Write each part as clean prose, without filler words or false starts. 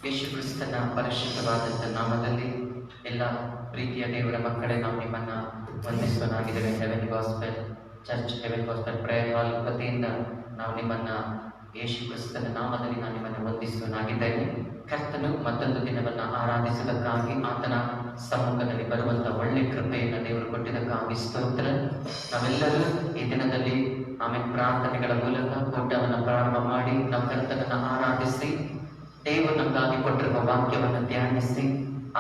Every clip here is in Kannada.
ಯೇಸು ಕ್ರಿಸ್ತನ ಪರಿಶುದ್ಧವಾದಂಥ ನಾಮದಲ್ಲಿ ಎಲ್ಲ ಪ್ರೀತಿಯ ದೇವರ ಮಕ್ಕಳೇ ನಾವು ನಿಮ್ಮನ್ನು ವಂದಿಸುವನಾಗಿದ್ದೇವೆ. Heaven gospel church, heaven gospel prayer hall ವತಿಯಿಂದ ನಾವು ನಿಮ್ಮನ್ನು ಯೇಸು ಕ್ರಿಸ್ತನ ನಾಮದಲ್ಲಿ ನಾನು ನಿಮ್ಮನ್ನು ವಂದಿಸುವನಾಗಿದ್ದೇನೆ. ಕರ್ತನು ಮತ್ತೊಂದು ದಿನವನ್ನು ಆರಾಧಿಸುವುದಕ್ಕಾಗಿ ಆತನ ಸಮ್ಮುಖದಲ್ಲಿ ಬರುವಂಥ ಒಳ್ಳೆ ಕೃಪೆಯನ್ನು ದೇವರು ಕೊಟ್ಟಿದ್ದಕ್ಕಾಗಿ ಸ್ತೋತ್ರ. ನಾವೆಲ್ಲರೂ ಈ ದಿನದಲ್ಲಿ ಆಮೇಲೆ ಪ್ರಾರ್ಥನೆಗಳ ಮೂಲಕ ಊಟವನ್ನು ಪ್ರಾರಂಭ ಮಾಡಿ ನಾವು ಕರ್ತನನ್ನು ಆರಾಧಿಸಿ ದೇವರು ನಮಗಾಗಿ ಕೊಟ್ಟಿರುವ ವಾಕ್ಯವನ್ನು ಧ್ಯಾನಿಸಿ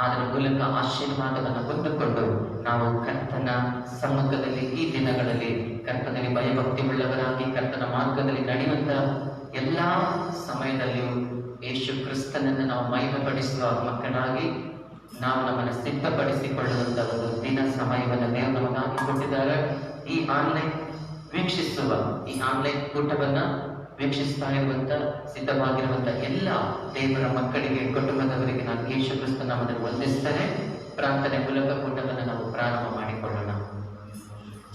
ಅದರ ಮೂಲಕ ಆಶೀರ್ವಾದವನ್ನು ಹೊಂದಿಕೊಂಡು ನಾವು ಕರ್ತನ ಸಮ್ಮುಖದಲ್ಲಿ ಈ ದಿನಗಳಲ್ಲಿ ಕರ್ತನಲ್ಲಿ ಭಯಭಕ್ತಿ ಉಳ್ಳವರಾಗಿ ಕರ್ತನ ಮಾರ್ಗದಲ್ಲಿ ನಡೆಯುವಂಥ ಎಲ್ಲ ಸಮಯದಲ್ಲಿಯೂ ಯೇಸು ಕ್ರಿಸ್ತನನ್ನು ನಾವು ಮಹಿಮೆಪಡಿಸುವ ಮಕ್ಕಳಾಗಿ ನಾವು ನಮ್ಮನ್ನು ಸಿದ್ಧಪಡಿಸಿಕೊಳ್ಳುವಂಥ ಒಂದು ದಿನ ಸಮಯವನ್ನು ದೇವರು ನಮಗಾಗಿ ಕೊಟ್ಟಿದ್ದಾರೆ. ಈ ಆನ್ಲೈನ್ ಕೂಟವನ್ನು ವೀಕ್ಷಿಸ್ತಾ ಇರುವಂತ ಸಿದ್ಧವಾಗಿರುವಂತ ಎಲ್ಲ ದೇವರ ಮಕ್ಕಳಿಗೆ, ಕುಟುಂಬದವರಿಗೆ ನಾನು ಯೇಸು ಕ್ರಿಸ್ತ ನಾಮದಲ್ಲಿ ವಂದಿಸ್ತೇನೆ. ಪ್ರಾರ್ಥನೆ ಮೂಲಕ ಕೂಟವನ್ನು ನಾವು ಪ್ರಾರಂಭ ಮಾಡಿಕೊಳ್ಳೋಣ.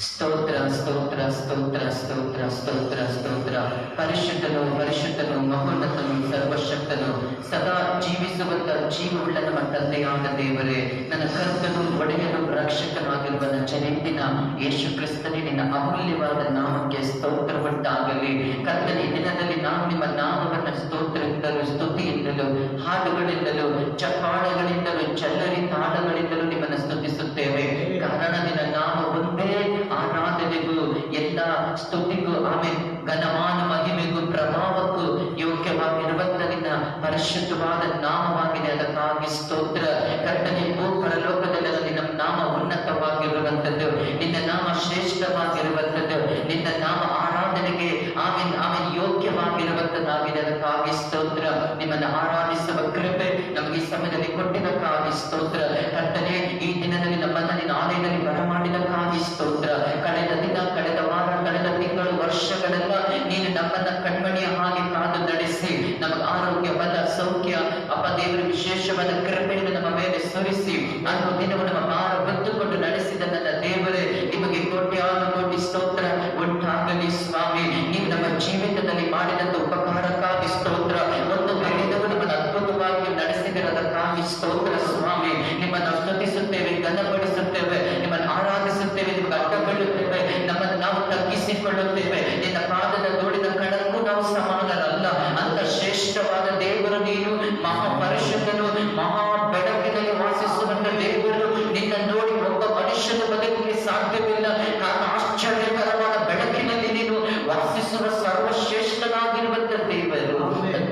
ಸ್ತೋತ್ರ ಸ್ತೋತ್ರ ಸ್ತೋತ್ರ ಸ್ತೋತ್ರ ಸ್ತೋತ್ರ ಸ್ತೋತ್ರ. ಪರಿಶುದ್ಧನು ಪರಿಶುದ್ಧನು ಮಹೋನ್ನತನು ಸರ್ವಶಕ್ತನು ಸದಾ ಜೀವಿಸುವಂತ ಜೀವವುಳ್ಳ ನಮ್ಮ ತಂದೆಯಾದ ದೇವರೇ, ನನ್ನ ಕರ್ತನು ಒಡೆಯನು ರಕ್ಷಕನಾಗಿರುವ ಜನತೆಯ ಯೇಸು ಕ್ರಿಸ್ತನೇ, ನಿನ್ನ ಅಮೂಲ್ಯವಾದ ನಾಮಕ್ಕೆ ಸ್ತೋತ್ರ ಉಂಟಾಗಲಿ. ಕರ್ತನ ಈ ದಿನದಲ್ಲಿ ನಾವು ನಿಮ್ಮ ನಾಮವನ್ನು ಸ್ತೋತ್ರದಿಂದಲೂ ಸ್ತುತಿಯಿಂದಲೂ ಹಾಡುಗಳಿಂದಲೂ ಚಪ್ಪಾಳೆಗಳಿಂದಲೂ ಚಲ್ಲರಿ ತಾಳಗಳಿಂದಲೂ ನಿಮ್ಮನ್ನು ಸ್ತುತಿಸುತ್ತೇವೆ. ಕಾರಣ ನಿನ್ನ ನಾಮ ಒಂದೇ ಆರಾಧನೆಗೂ ಎಲ್ಲ ಸ್ತುತಿಗೂ ಆಮೇಲೆ ಘನಮಾನ ಮಹಿಮೆಗೂ ಪ್ರಭಾವಕ್ಕೂ ಯೋಗ್ಯವಾಗಿರುವಂತ ನಿನ್ನ ಪರಿಶುದ್ಧವಾದ ನಾಮವಾಗಿದೆ. ಅದಕ್ಕಾಗಿ ಸ್ತೋತ್ರ. ಕರ್ತನೆ, ಪರಲೋಕದಲ್ಲಿ ನಿನ್ನ ನಾಮ ಉನ್ನತವಾಗಿರುವಂಥದ್ದು, ನಿನ್ನ ನಾಮ ಶ್ರೇಷ್ಠವಾಗಿರುವಂಥದ್ದು, ನಿನ್ನ ನಾಮ ಆರಾಧನೆಗೆ ಆಮೇಲೆ ಯೋಗ್ಯವಾಗಿರುವಂಥದ್ದಾಗಿದೆ. ಅದಕ್ಕಾಗಿ ಸ್ತೋತ್ರ. ನಿಮ್ಮನ್ನು ಆರಾಧಿಸುವ ಕೃಪೆ ನಮಗೆ ಈ ಸಮಯದಲ್ಲಿ ಕೊಟ್ಟಿದ್ದಕ್ಕಾಗಿ ಸ್ತೋತ್ರ. ಕರ್ತನೆ, ಈ ದಿನದಲ್ಲಿ ನಮ್ಮನ್ನು ನಿನ್ನ ಆಲಯದಲ್ಲಿ ಬರಮಾಡಿದಕ್ಕಾಗಿ ಸ್ತೋತ್ರ. ಕಳೆದ ದಿನ, ಕಳೆದ ವಾರ, ಕಳೆದ ತಿಂಗಳು, ವರ್ಷಗಳೆಲ್ಲ ನೀನು ನಮ್ಮನ್ನ ಕಣ್ಮಣಿಯ ಹಾಗೆ ಕಾದು ನಡೆಸಿ ನಮಗೆ ಆರೋಗ್ಯ, ಬಲ, ಸೌಖ್ಯ, ಅಪ್ಪ ದೇವರ ವಿಶೇಷವಾದ ಕೃಪೆಯನ್ನು ನಮ್ಮ ಮೇಲೆ ಸುರಿಸಿ ಅನ್ನೋ ದಿನವು ನಮ್ಮ ಭಾರ ಹೊತ್ತುಕೊಂಡು ನಡೆಸಿದ ನನ್ನ ದೇವರೇ, ನಿಮಗೆ ಕೋಟಿ ಸ್ತೋತ್ರ ಉಂಟಾಗಲಿ ಸ್ವಾಮಿ. ನೀವು ನಮ್ಮ ಜೀವಿತದಲ್ಲಿ ಮಾಡಿದಂತ ಉಪಕಾರಕ್ಕಾಗಿ ಸ್ತೋತ್ರ. ಒಂದು ಬೆಳೆದವು ನಮ್ಮನ್ನು ಅದ್ಭುತವಾಗಿ ನಡೆಸಿದಿರೋದಕ್ಕಾಗಿ ಸ್ತೋತ್ರ ಸ್ವಾಮಿ. ನಿಮ್ಮನ್ನು ಸ್ತುತಿಸುತ್ತೇವೆ, ಘನಪಡಿಸುತ್ತೇವೆ, ನಿಮ್ಮನ್ನು ಆರಾಧಿಸುತ್ತೇವೆ, ನಿಮಗೆ ಅಡ್ಡಬೀಳುತ್ತೇವೆ, ನಮ್ಮನ್ನು ನಾವು ತಗ್ಗಿಸಿಕೊಳ್ಳುತ್ತೇವೆ. ನಿನ್ನ ಪಾದದ ಧೂಳಿನ ಕಣಕ್ಕೂ ನಾವು ಸಮಾನರಲ್ಲ. ಅಂತ ಶ್ರೇಷ್ಠವಾದ ದೇವರು ನೀನು, ಮಹಾಪರಿಶುದ್ಧನು, ಮಹಾ ಬೆಳಕಿನಲ್ಲಿ ವಾಸಿಸುವಂತ ದೇವರು. ನಿನ್ನ ನೋಡಿ ಒಬ್ಬ ಮನುಷ್ಯನ ಬದುಕಲಿಕ್ಕೆ ಸಾಧ್ಯವಿಲ್ಲ. ಕಾರಣ ಆಶ್ಚರ್ಯಕರವಾದ ಬೆಳಕಿನಲ್ಲಿ ನೀನು ವಾಸಿಸುವ ಸರ್ವಶ್ರೇಷ್ಠನಾಗಿರುವಂತ ದೇವರು.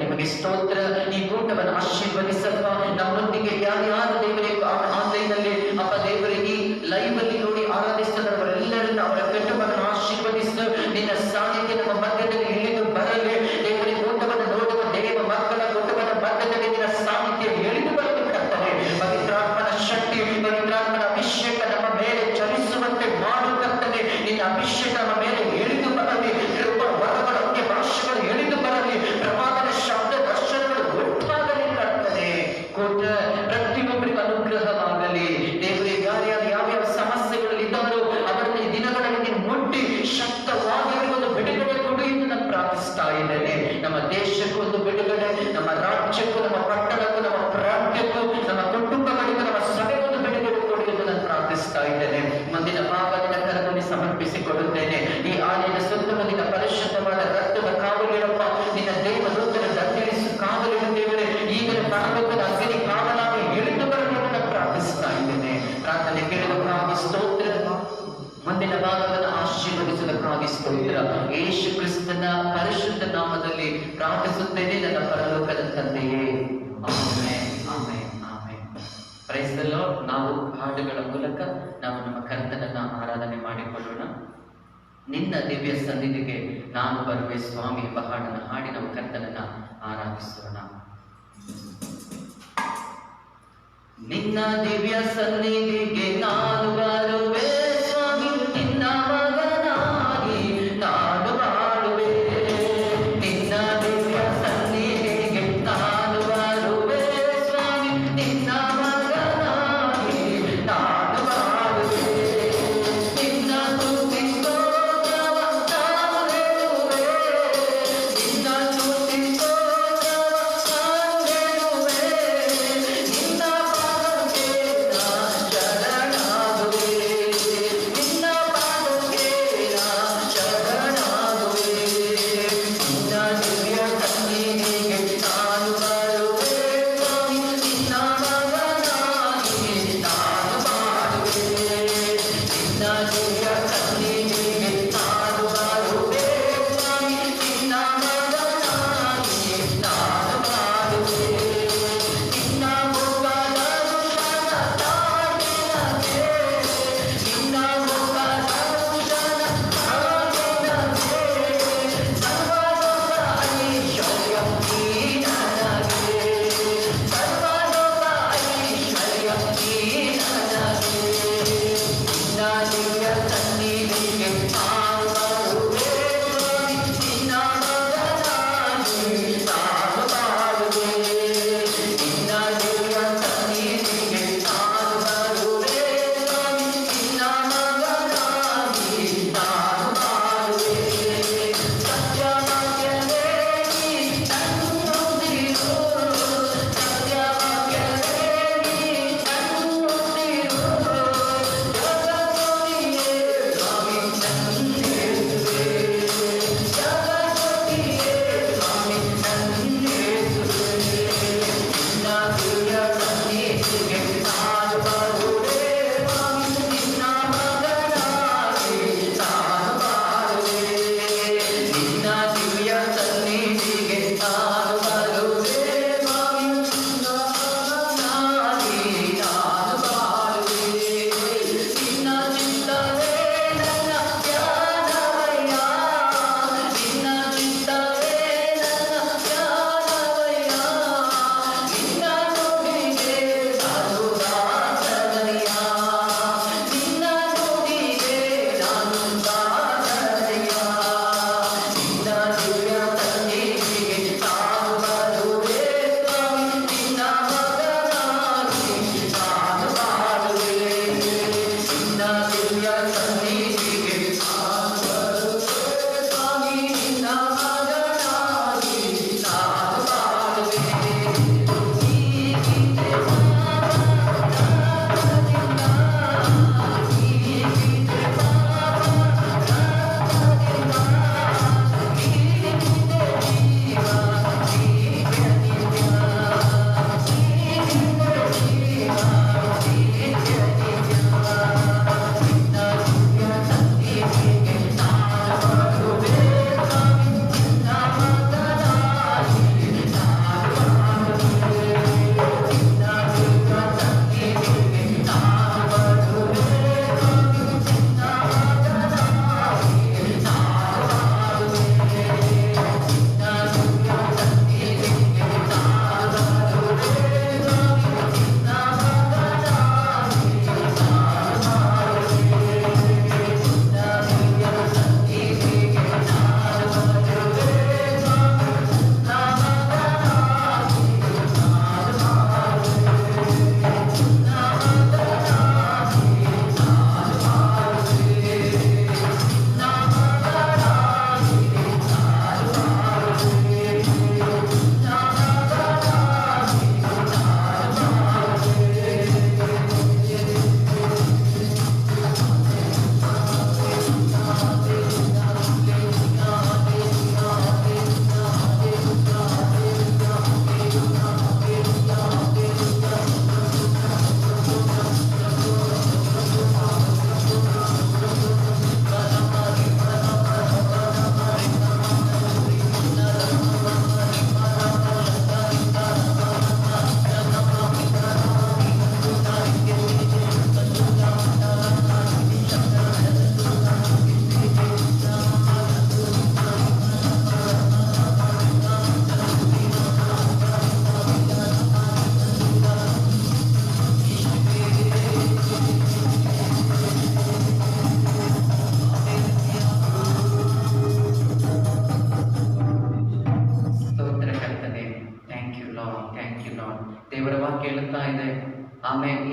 ನಿಮಗೆ ಸ್ತೋತ್ರ. ಈ ಕೂಟವನ್ನು ಆಶೀರ್ವದಿಸಲ್ವಾ. ನಮ್ಮೊಂದಿಗೆ ಯಾರ್ಯಾರು ದೇವರೇ ಆನ್ಲೈನ್ ಅಲ್ಲಿ ಅಪ್ಪ ದೇವರೇ ಈ ಲೈವ್ ಅಲ್ಲಿ ನೋಡಿ ಆರಾಧಿಸಿದವರೆಲ್ಲರನ್ನ ಅವರ ಕುಟುಂಬವನ್ನು ಆಶೀರ್ವದಿಸು. ನಿನ್ನ ಸಾನ್ನಿಧ್ಯ ನಮ್ಮ ಮಧ್ಯದಲ್ಲಿ ಇಳಿದು ಬರಲಿ. ದೇವರೇ, ಕೂಟವನ್ನು ನೋಡುವ ದೇವ ಮಕ್ಕಳ ಕುಟುಂಬದ ಮಧ್ಯದಲ್ಲಿ ನಿನ್ನ ಸಾನ್ನಿಧ್ಯ ಇಳಿದು ಬರಬೇಕಾಗ್ತದೆ. ಪವಿತ್ರಾತ್ಮನ ಶಕ್ತಿ, ಪವಿತ್ರಾತ್ಮನ ಅಭಿಷೇಕ ನಮ್ಮ ಮೇಲೆ ಚಲಿಸುವಂತೆ ಮಾಡುತ್ತದೆ. ನಿನ್ನ ಅಭಿಷೇಕ ನಮ್ಮ ಮೇಲೆ ಇಳಿದು ಬರಲಿ. ವರಗಳ ಅಂತ್ಯ ಭಾಷೆಗಳು ಇಳಿದು ಬರಲಿ. ಪ್ರವಾದನ ಶಬ್ದ ದರ್ಶನಗಳು ಉಂಟಾಗಲಿ. ಕರ್ತನೆ, ಕೂಟ ಪ್ರತಿಯೊಬ್ಬರಿಗೂ ಅನುಗ್ರಹವಾಗಲಿ. ದೇವರೇ, ಯಾರ್ಯಾರು ಯಾವ್ಯಾವ ಸಮಸ್ಯೆಗಳಲ್ಲಿ ಇದ್ದಾರೋ ಅವರನ್ನು ಈ ದಿನಗಳಲ್ಲಿ ಮುಟ್ಟಿ ಶಕ್ತವಾಗಿ ಒಂದು ಬಿಡುಗಡೆ ಕೊಡು ಎಂದು ನಾನು ಪ್ರಾರ್ಥಿಸ್ತಾ ಇದ್ದೇನೆ. ನಮ್ಮ ದೇಶಕ್ಕೂ ಒಂದು ಬಿಡುಗಡೆ, ನಮ್ಮ ರಾಜ್ಯಕ್ಕೂ, ನಮ್ಮ ಪಟ್ಟಣಕ್ಕೂ, ನಮ್ಮ ಪ್ರಾಂತ್ಯಕ್ಕೂ, ನಮ್ಮ ಕುಟುಂಬಗಳಿಗೂ, ನಮ್ಮ ಸಭೆಗೊಂದು ಬಿಡುಗಡೆ ಕೊಡು ಎಂದು ನಾನು ಪ್ರಾರ್ಥಿಸ್ತಾ ಇದ್ದೇನೆ. ಮುಂದಿನ ಭಾಗದಿಂದ ಕರದಲ್ಲಿ ಸಮರ್ಪಿಸಿಕೊಡುತ್ತೇನೆ. ಈ ಆಲಯದ ಸುತ್ತಮುತ್ತಲಿನ ಪರಿಶುದ್ಧವಾದ ರಕ್ತದ ಕಾವಲಿಡಪ್ಪ. ನಿನ್ನ ದೇವದೂತರ ದಂಡಿರಿಸಿ ಕಾವಲಿಡುತ್ತೇವೆ. ಈಗಲೇ ಪರಲೋಕದ ಅಗ್ನಿ ಕಾವಲಾಗಿ ಇಳಿದು ಬರಲು ನಾನು ಪ್ರಾರ್ಥಿಸ್ತಾ ಇದ್ದೇನೆ. ಪ್ರಾರ್ಥನೆ ಕೇಳುವುದಕ್ಕಾಗಿ ಸ್ತೋತ್ರ. ಮುಂದಿನ ಭಾಗವನ್ನು ಆಶೀರ್ವದಿಸುವುದಕ್ಕಾಗಿ ಸ್ತೋತ್ರ. ಯೇಸು ಕ್ರಿಸ್ತನ ಪರಿಶುದ್ಧ ನಾಮದಲ್ಲಿ ಪ್ರಾರ್ಥಿಸುತ್ತೇನೆ ನನ್ನ ಪರಲೋಕದ ತಂದೆಯೇ. Amen, amen, amen. Praise the Lord. ನಾವು ಹಾಡುಗಳ ಮೂಲಕ ನಾವು ನಮ್ಮ ಕರ್ತನನ್ನ ಆರಾಧನೆ ಮಾಡಿಕೊಳ್ಳೋಣ. ನಿನ್ನ ದಿವ್ಯ ಸನ್ನಿಧಿಗೆ ನಾನು ಬರುವೆ ಸ್ವಾಮಿ ಎಂಬ ಹಾಡನ್ನು ಹಾಡಿ ನಾವು ಕರ್ತನನ್ನ ಆರಾಧಿಸೋಣ. ನಿನ್ನ ದಿವ್ಯ ಸನ್ನಿಧಿಗೆ ನಾನು ಬರುವೆ ಸ್ವಾಮಿ, ನಿನ್ನ ಮಗನಾಗಿ ನಾನು ಬಾಳುವೆ. ನಿನ್ನ ದಿವ್ಯ ಸನ್ನಿಧಿಗೆ ನಾನು ಬರುವೆ ಸ್ವಾಮಿ, ನಿನ್ನ ಮಗನಾಗಿ ನಾನು ಬಾಳುವೆ. ನಿನ್ನ ಸ್ತುತಿ ಸ್ತೋತ್ರವ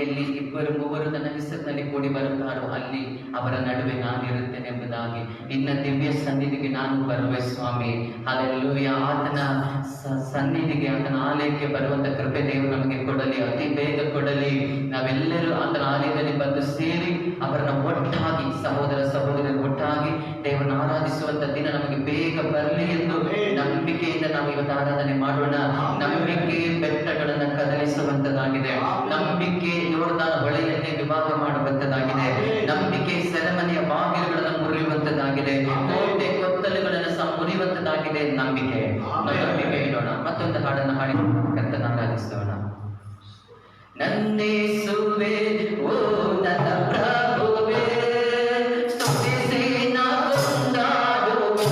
ಎಲ್ಲಿ ಇಬ್ಬರು ಮೂವರು ನನ್ನ ಹೆಸರಿನಲ್ಲಿ ಕೂಡಿ ಬರುತ್ತಾರೋ ಅಲ್ಲಿ ಅವರ ನಡುವೆ ನಾನಿರುತ್ತೇನೆ ಎಂಬುದಾಗಿ ನಿನ್ನ ದಿವ್ಯ ಸನ್ನಿಧಿಗೆ ನಾನು ಬರುವೆ ಸ್ವಾಮಿ. ಹಲ್ಲೆಲೂಯ. ಆತನ ಸನ್ನಿಧಿಗೆ, ಆತನ ಆಲಯಕ್ಕೆ ಬರುವಂತ ಕೃಪೆ ದೇವರು ನಮಗೆ ಕೊಡಲಿ, ಅತಿ ಬೇಗ ಕೊಡಲಿ. ನಾವೆಲ್ಲರೂ ಆತನ ಆಲಯದಲ್ಲಿ ಬಂದು ಸೇರಿ ಅವರನ್ನ ಒಟ್ಟಾಗಿ, ಸಹೋದರ ಸಹೋದರರು ಒಟ್ಟಾಗಿ ದೇವರನ್ನು ಆರಾಧಿಸುವಂತ ದಿನ ನಮಗೆ ಬೇಗ ಬರಲಿ ಎಂದು ನಂಬಿಕೆಯಿಂದ ನಾವು ಇವತ್ತು ಆರಾಧನೆ ಮಾಡೋಣ. ನಂಬಿಕೆ ಬೆಟ್ಟಗಳನ್ನ ಕದಲಿಸುವಂತದ್ದಾಗಿದೆ. ನಂಬಿಕೆ ಯೋರ್ದಾನ ಹೊಳೆಯನ್ನೇ ವಿಭಾಗ ಮಾಡುವಂತದ್ದಾಗಿದೆ. ನಂಬಿಕೆ ಸೆರೆಮನೆಯ ಬಾಗಿಲುಗಳನ್ನು ಮುರಿಯುವಂತದ್ದಾಗಿದೆ. ಕೋಟೆ ಕೊತ್ತಲುಗಳನ್ನು ಮುರಿಯುವಂತದ್ದಾಗಿದೆ. ನಂಬಿಕೆ ಇಡೋಣ. ಮತ್ತೊಂದು ಹಾಡನ್ನು ಹಾಡಿ ಕರ್ತನ ಆರಾಧಿಸೋಣ. ನನ್ನೇಸುವೆ ಓ ನನ್ನ ಪ್ರಭುವೇ, ಸ್ತುತಿಸಿ ನಾ ಕೊಂಡಾಡುವೆ.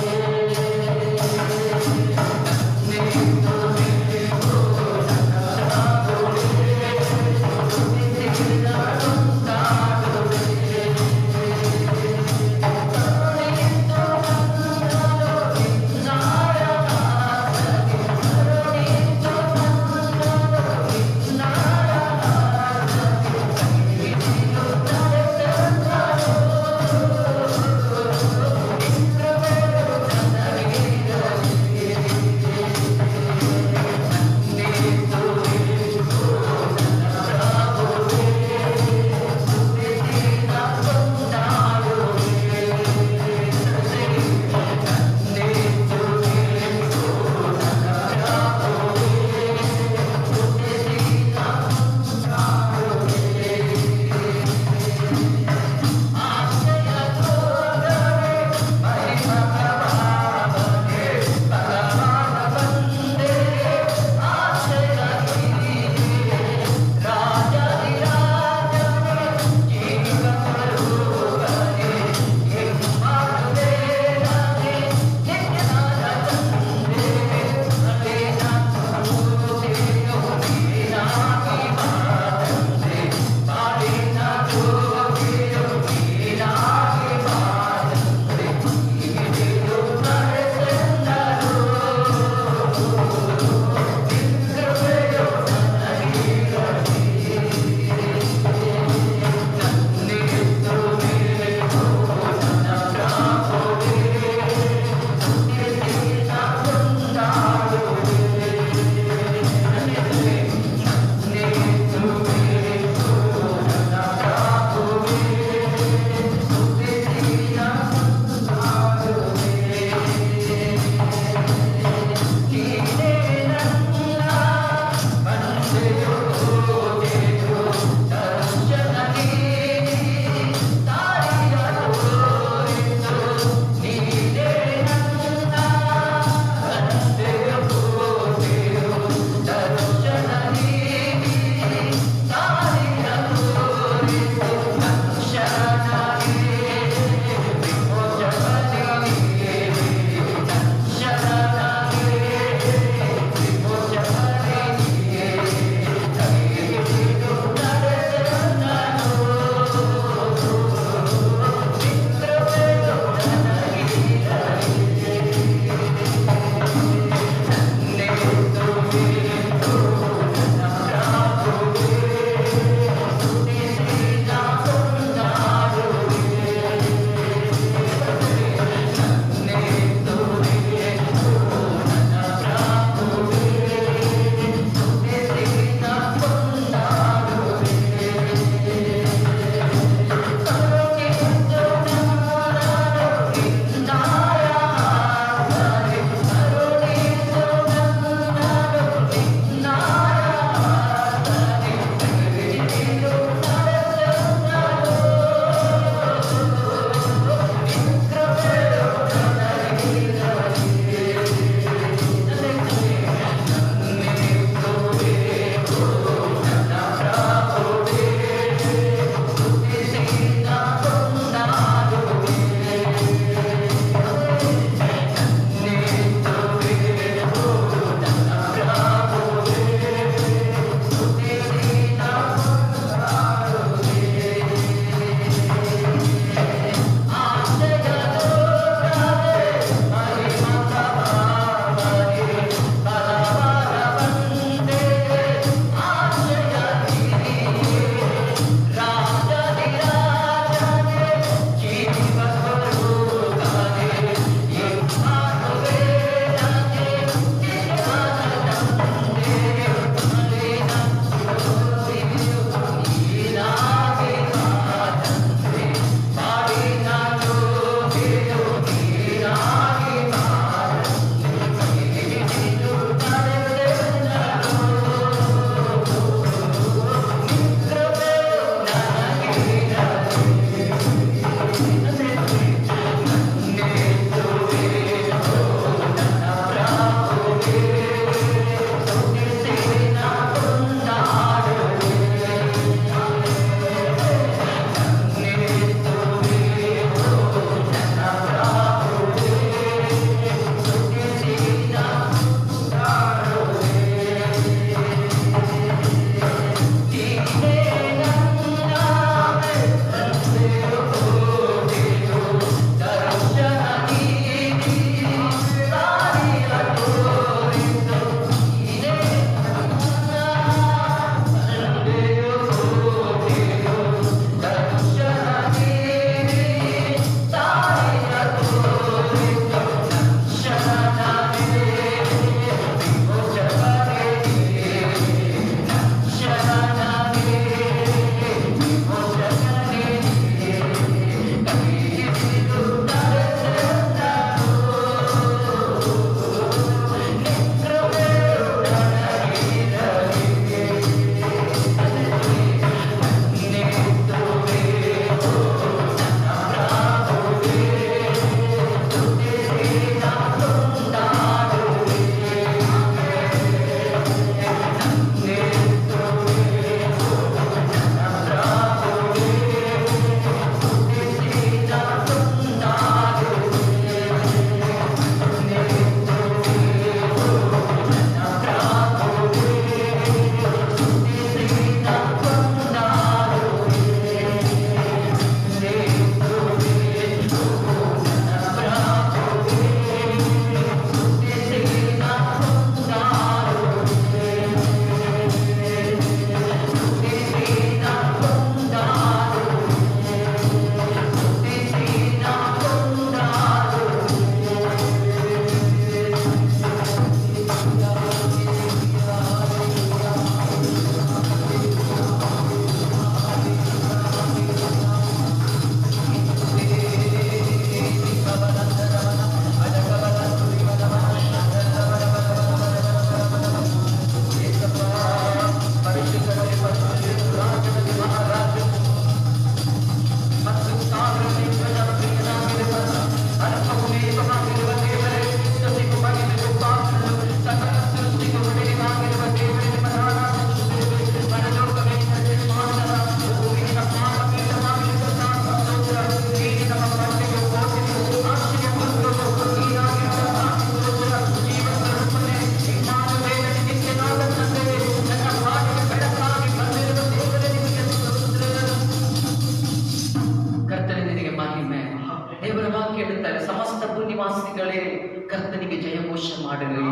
ಜಯಘೋಷ ಮಾಡಿರಿ,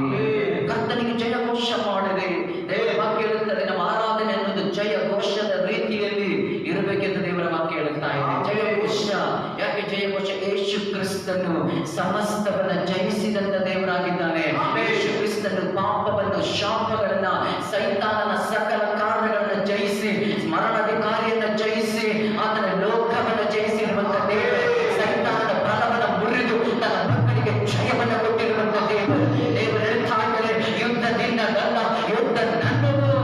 ಕರ್ತನಿಗೆ ಜಯಘೋಷ ಮಾಡಿರಿ. ದೇವರ ವಾಕ್ಯ ಹೇಳುತ್ತದೆ ನಮ್ಮ ಆರಾಧನೆ ಅನ್ನೋದು ಜಯಘೋಷದ ರೀತಿಯಲ್ಲಿ ಇರಬೇಕೆಂದು ದೇವರ ವಾಕ್ಯ ಹೇಳುತ್ತಾ ಇದೆ. ಜಯಘೋಷ ಯಾಕೆ ಜಯಘೋಷ? ಯೇಸು ಕ್ರಿಸ್ತನು ಸಮಸ್ತವನ್ನ ಜಯಿಸಿದಂತ ದೇವರಾಗಿದ್ದಾನೆ. ಯೇಸು ಕ್ರಿಸ್ತನು ಪಾಪವನ್ನು, ಶಾಪಗಳನ್ನ, ಸೈತಾನನ ಸಕಲ ಕಾರ್ಯಗಳನ್ನ ಜಯಿಸಿ, ಮರಣಾಧಿಕಾರಿಯನ್ನ ಜಯಿಸಿ, ಆತನ ಲೋಕವನ್ನು ಜಯಿಸಿರುವಂತ ದೇವರು, ಸೈತಾನನ ಬಲವನ್ನ ಮುರಿದು ತನ್ನ ಮಕ್ಕಳಿಗೆ ಜಯವನ್ನು ಕೊಟ್ಟಿರುವಂತ ದೇವರು. ದೇವರು ಹೇಳ್ತಾ ಇದ್ದಾರೆ, ಯುದ್ಧದಿಂದ ನನ್ನ ಯುದ್ಧ ನನ್ನದು.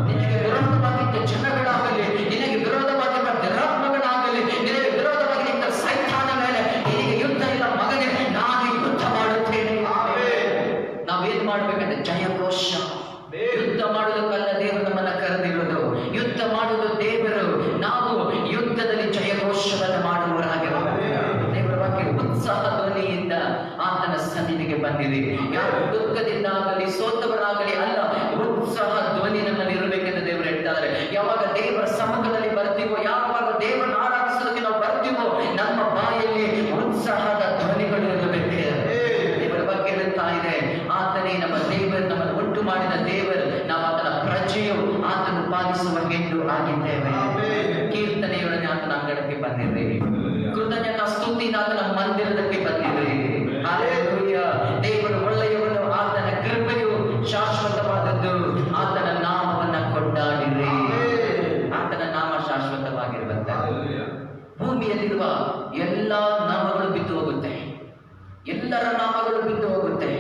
ನಿನಗೆ ವಿರೋಧವಾಗಿದ್ದ ಜನಗಳಾಗಲಿ, ನಿನಗೆ ವಿರೋಧವಾಗಿರುವ ದುರಾತ್ಮಗಳಾಗಲಿ, ನಿನಗೆ ವಿರೋಧವಾಗಿ ನಿಂತ ಸೈತಾನ ಮೇಲೆ ನಿನಗೆ ಯುದ್ಧ ಇಲ್ಲ ಮಗನೇ, ನಾನು ಯುದ್ಧ ಮಾಡುತ್ತೇನೆ. ನಾವೇನ್ ಮಾಡ್ಬೇಕಂದ್ರೆ ಜಯಘೋಷ. ಯುದ್ಧ ಮಾಡುವುದಕ್ಕಲ್ಲ ದೇವರು ನಮ್ಮನ್ನ ಕರೆದಿರುವುದು, ಯುದ್ಧ ಮಾಡುವುದು ದೇವರು. ನಾವು ಯುದ್ಧದಲ್ಲಿ ಜಯಘೋಷವನ್ನು ಮಾಡುವವರಾಗಿರಬೇಕು. ದೇವರ ವಾಕ್ಯ ಉತ್ಸಾಹ ಧ್ವನಿಯಿಂದ ಆತನ ಸನ್ನಿಧಿಗೆ ಬಂದಿದೆ. ಯಾರು ದುಃಖದಿಂದ ಆಗಲಿ, ಸೋತವರಾಗಲಿ ಅಲ್ಲ, ಉತ್ಸಾಹ ಧ್ವನಿ ನಮ್ಮಲ್ಲಿ ಇರಬೇಕೆಂದು ದೇವರು ಹೇಳ್ತಾರೆ. ಯಾವಾಗ ದೇವರ ಸಮ್ಮುಖದಲ್ಲಿ ಬರ್ತೀವೋ, ಯಾವಾಗ ದೇವರನ್ನು ಆರಾಧಿಸೋದಕ್ಕೆ ನಾವು ಬರ್ತೀವೋ, ನಮ್ಮ ಬಾಯಲ್ಲಿ ಉತ್ಸಾಹದ ಧ್ವನಿಗಳು ಇರಬೇಕು. ದೇವರ ಬಗ್ಗೆ ಹೇಳುತ್ತಾ ಇದೆ, ಆತನೇ ನಮ್ಮ ದೇವರು, ನಮ್ಮನ್ನು ಉಂಟು ಮಾಡಿದ ದೇವರು, ನಾವು ಆತನ ಪ್ರಜೆಯು, ಆತನು ಪಾಲಿಸುವ ಹೆಣ್ಣು ಆಗಿದ್ದೇವೆ. ಕೀರ್ತನೆಯೊಡನೆ ಆತನ ಅಂಗಳಕ್ಕೆ ಬಂದಿದ್ದೇವೆ, ಕೃತಜ್ಞತಾ ಸ್ತುತಿಯಿಂದ ಆತನ ಮಂದಿರಕ್ಕೆ ಬಂದಿದ್ದೇವೆ. ಹಲ್ಲೆಲೂಯಾ. ದೇವರು ಒಳ್ಳೆಯವನು, ಆತನ ಕೃಪೆಯು ಶಾಶ್ವತವಾದದ್ದು. ಆತನ ನಾಮವನ್ನ ಕೊಂಡಾಡಿರಿ. ಆತನ ನಾಮ ಶಾಶ್ವತವಾಗಿರುವಂತೆ. ಭೂಮಿಯಲ್ಲಿರುವ ಎಲ್ಲಾ ನಾಮಗಳು ಬಿದ್ದು ಹೋಗುತ್ತೆ, ಎಲ್ಲರ ನಾಮಗಳು ಬಿದ್ದು ಹೋಗುತ್ತೆ.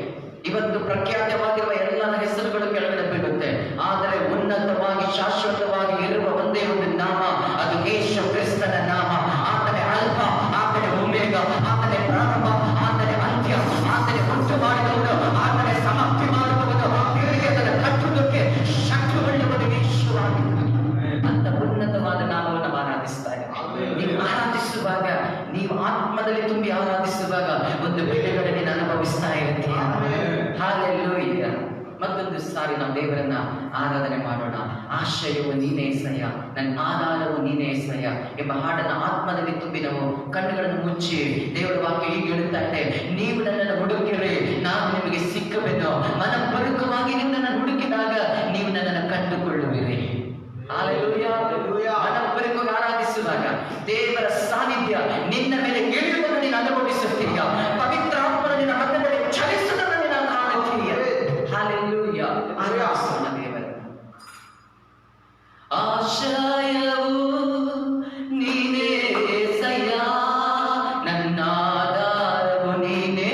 ಇವತ್ತು ಪ್ರಖ್ಯಾತವಾಗಿರುವ ಎಲ್ಲರ ಹೆಸರುಗಳು ಕೆಳಗಡೆ ಬೀಳುತ್ತೆ. ಆದರೆ ಉನ್ನತವಾಗಿ ಶಾಶ್ವತವಾಗಿ ಇರುವ ಒಂದೇ ಒಂದು ನಾಮ, ಅದು ಯೇಸು ಕ್ರಿಸ್ತನ ನಾಮ. ಆತನೇ ಅಲ್ಫ, ಆತನೇ ಒಮೆಗ, ಆತನೇ ಪ್ರಾರಂಭ, ಆತನೇ ಅಂತ್ಯ, ಆತನೇ ಉಂಟು ಮಾಡಿದವನು, ಆತನೇ ಸಮಾಪ್ತಿ ಮಾಡುವವನು, ತಿರುಗಿ ಅದನ್ನು ಕಟ್ಟುವುದಕ್ಕೆ ಶಕ್ತಿಯುಳ್ಳವನು ಯೇಸುವಾಗಿದ್ದಾನೆ. ಅಂತ ಉನ್ನತವಾದ ನಾಮವನ್ನು ಆರಾಧಿಸ್ತಾ ಇದ್ದೇವೆ. ನೀವು ಆರಾಧಿಸುವಾಗ, ನೀವು ಆತ್ಮದಲ್ಲಿ ತುಂಬಿ ಆರಾಧಿಸುವಾಗ ಒಂದು ಬಿಡುಗಡೆ ನೀನು ಅನುಭವಿಸ್ತಾ ಇರ್ತೀಯ. ಹಲ್ಲೆಲೂಯಾ. ಮತ್ತೊಂದು ಸಾರಿ ನಾವು ದೇವರನ್ನ ಆರಾಧನೆ ಮಾಡೋಣ. ಆಶ್ರಯವು ನೀನೇ ಏಸಯ್ಯ, ನನ್ನ ಆಧಾರವು ನೀನೇ ಏಸಯ್ಯ ಎಂಬ ಹಾಡನ್ನು ಆತ್ಮದಲ್ಲಿ ತುಂಬಿ ನಾವು ಕಣ್ಣುಗಳನ್ನು ಮುಚ್ಚಿ, ದೇವರ ವಾಕ್ಯ ಹೀಗೆ ಹೇಳುತ್ತಾ ಇದೆ, ನೀವು ನನ್ನನ್ನು ಹುಡುಕಿರಿ, ನಾನು ನಿಮಗೆ ಸಿಕ್ಕಬೇಕು. ಮನಪೂರ್ವಕವಾಗಿ ನೀವು ನನ್ನನ್ನು ಹುಡುಕಿದಾಗ ನೀವು ನನ್ನನ್ನು ಕಂಡುಕೊಳ್ಳುವಿರಿ. ಹಲ್ಲೆಲೂಯಾ. ಮನಪೂರ್ವಕವಾಗಿ ಆರಾಧಿಸುವಾಗ ದೇವರ ಸಾನ್ನಿಧ್ಯ ನಿನ್ನ ಮೇಲೆ ಇಳಿಯುವುದನ್ನು ನೀನು ಅನುಭವಿಸುತ್ತೀಯ. ಪವಿತ್ರ ಆತ್ಮನ ನಿನ್ನ ಮಧ್ಯದಲ್ಲಿ ಚಲಿಸುವುದನ್ನು ನೀನು ಕಾಣುತ್ತೀಯ. ಹಲ್ಲೆಲೂಯಾ. ಆರಾಧಿಸೋಣ ದೇವರನ್ನು. ಆಶ್ರಯವು ನೀನೇ ಏಸಯ್ಯ, ನನ್ನ ಆಧಾರವು ನೀನೇ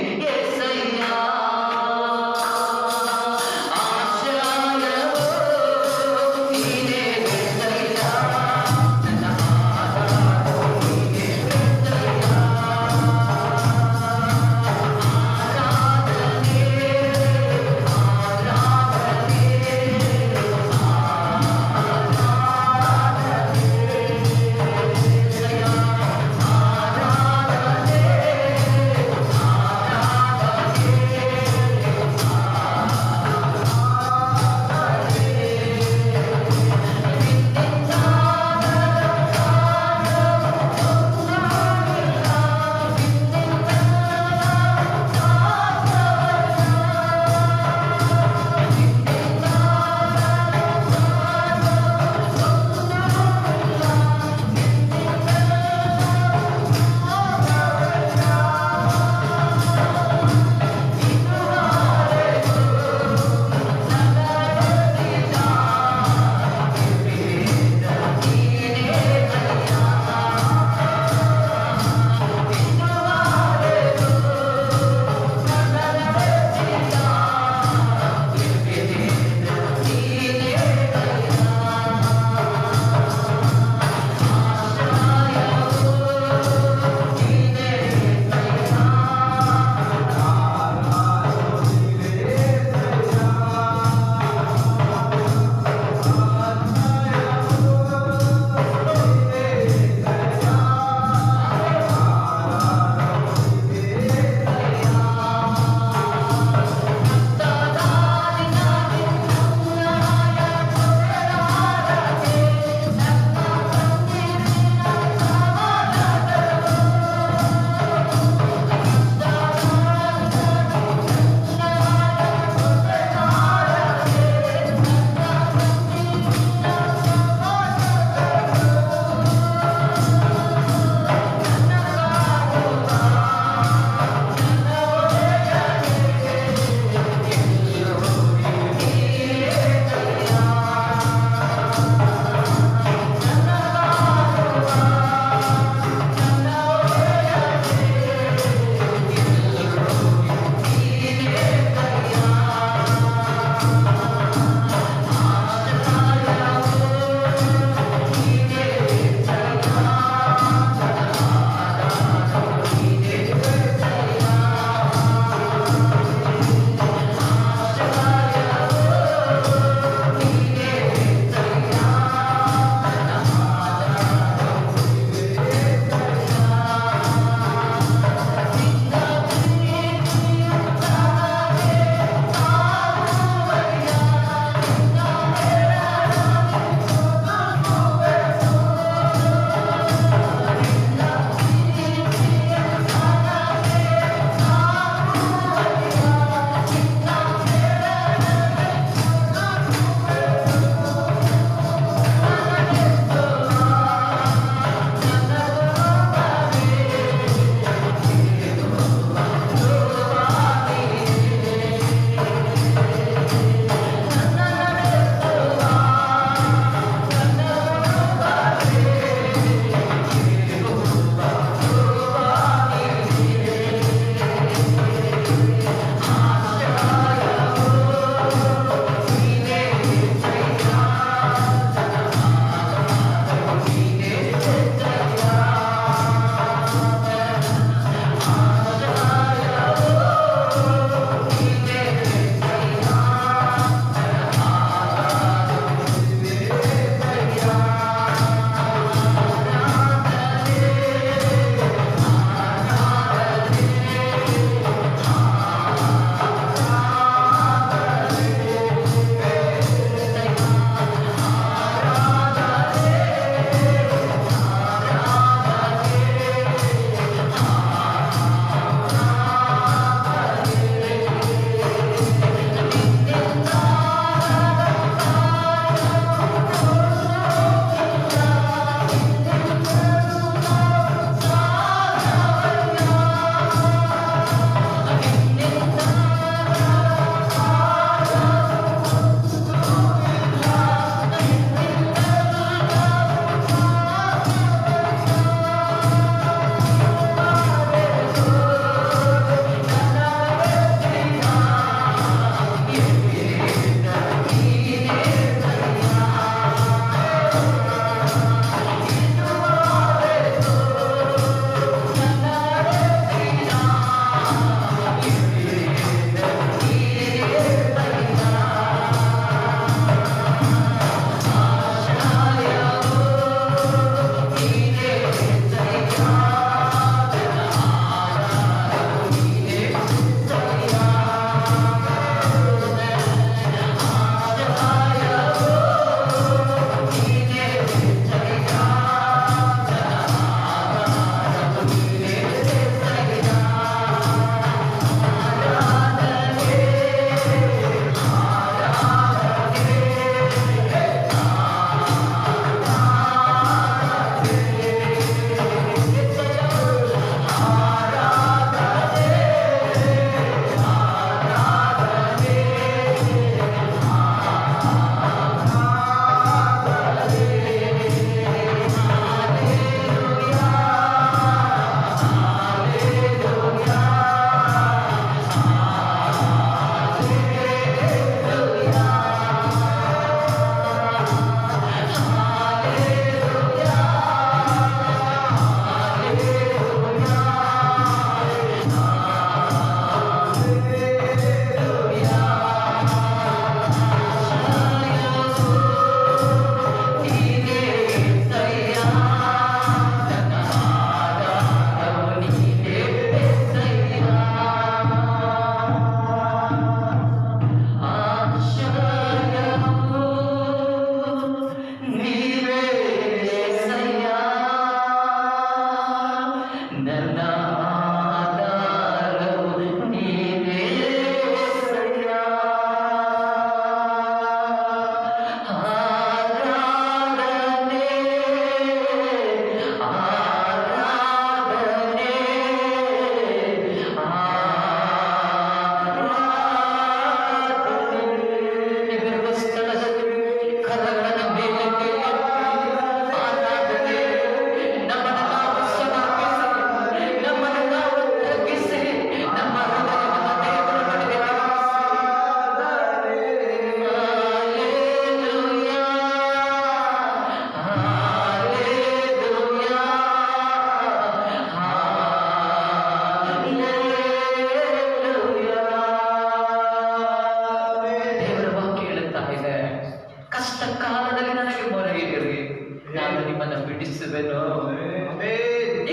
ಬಿಡಿಸುವೆನು.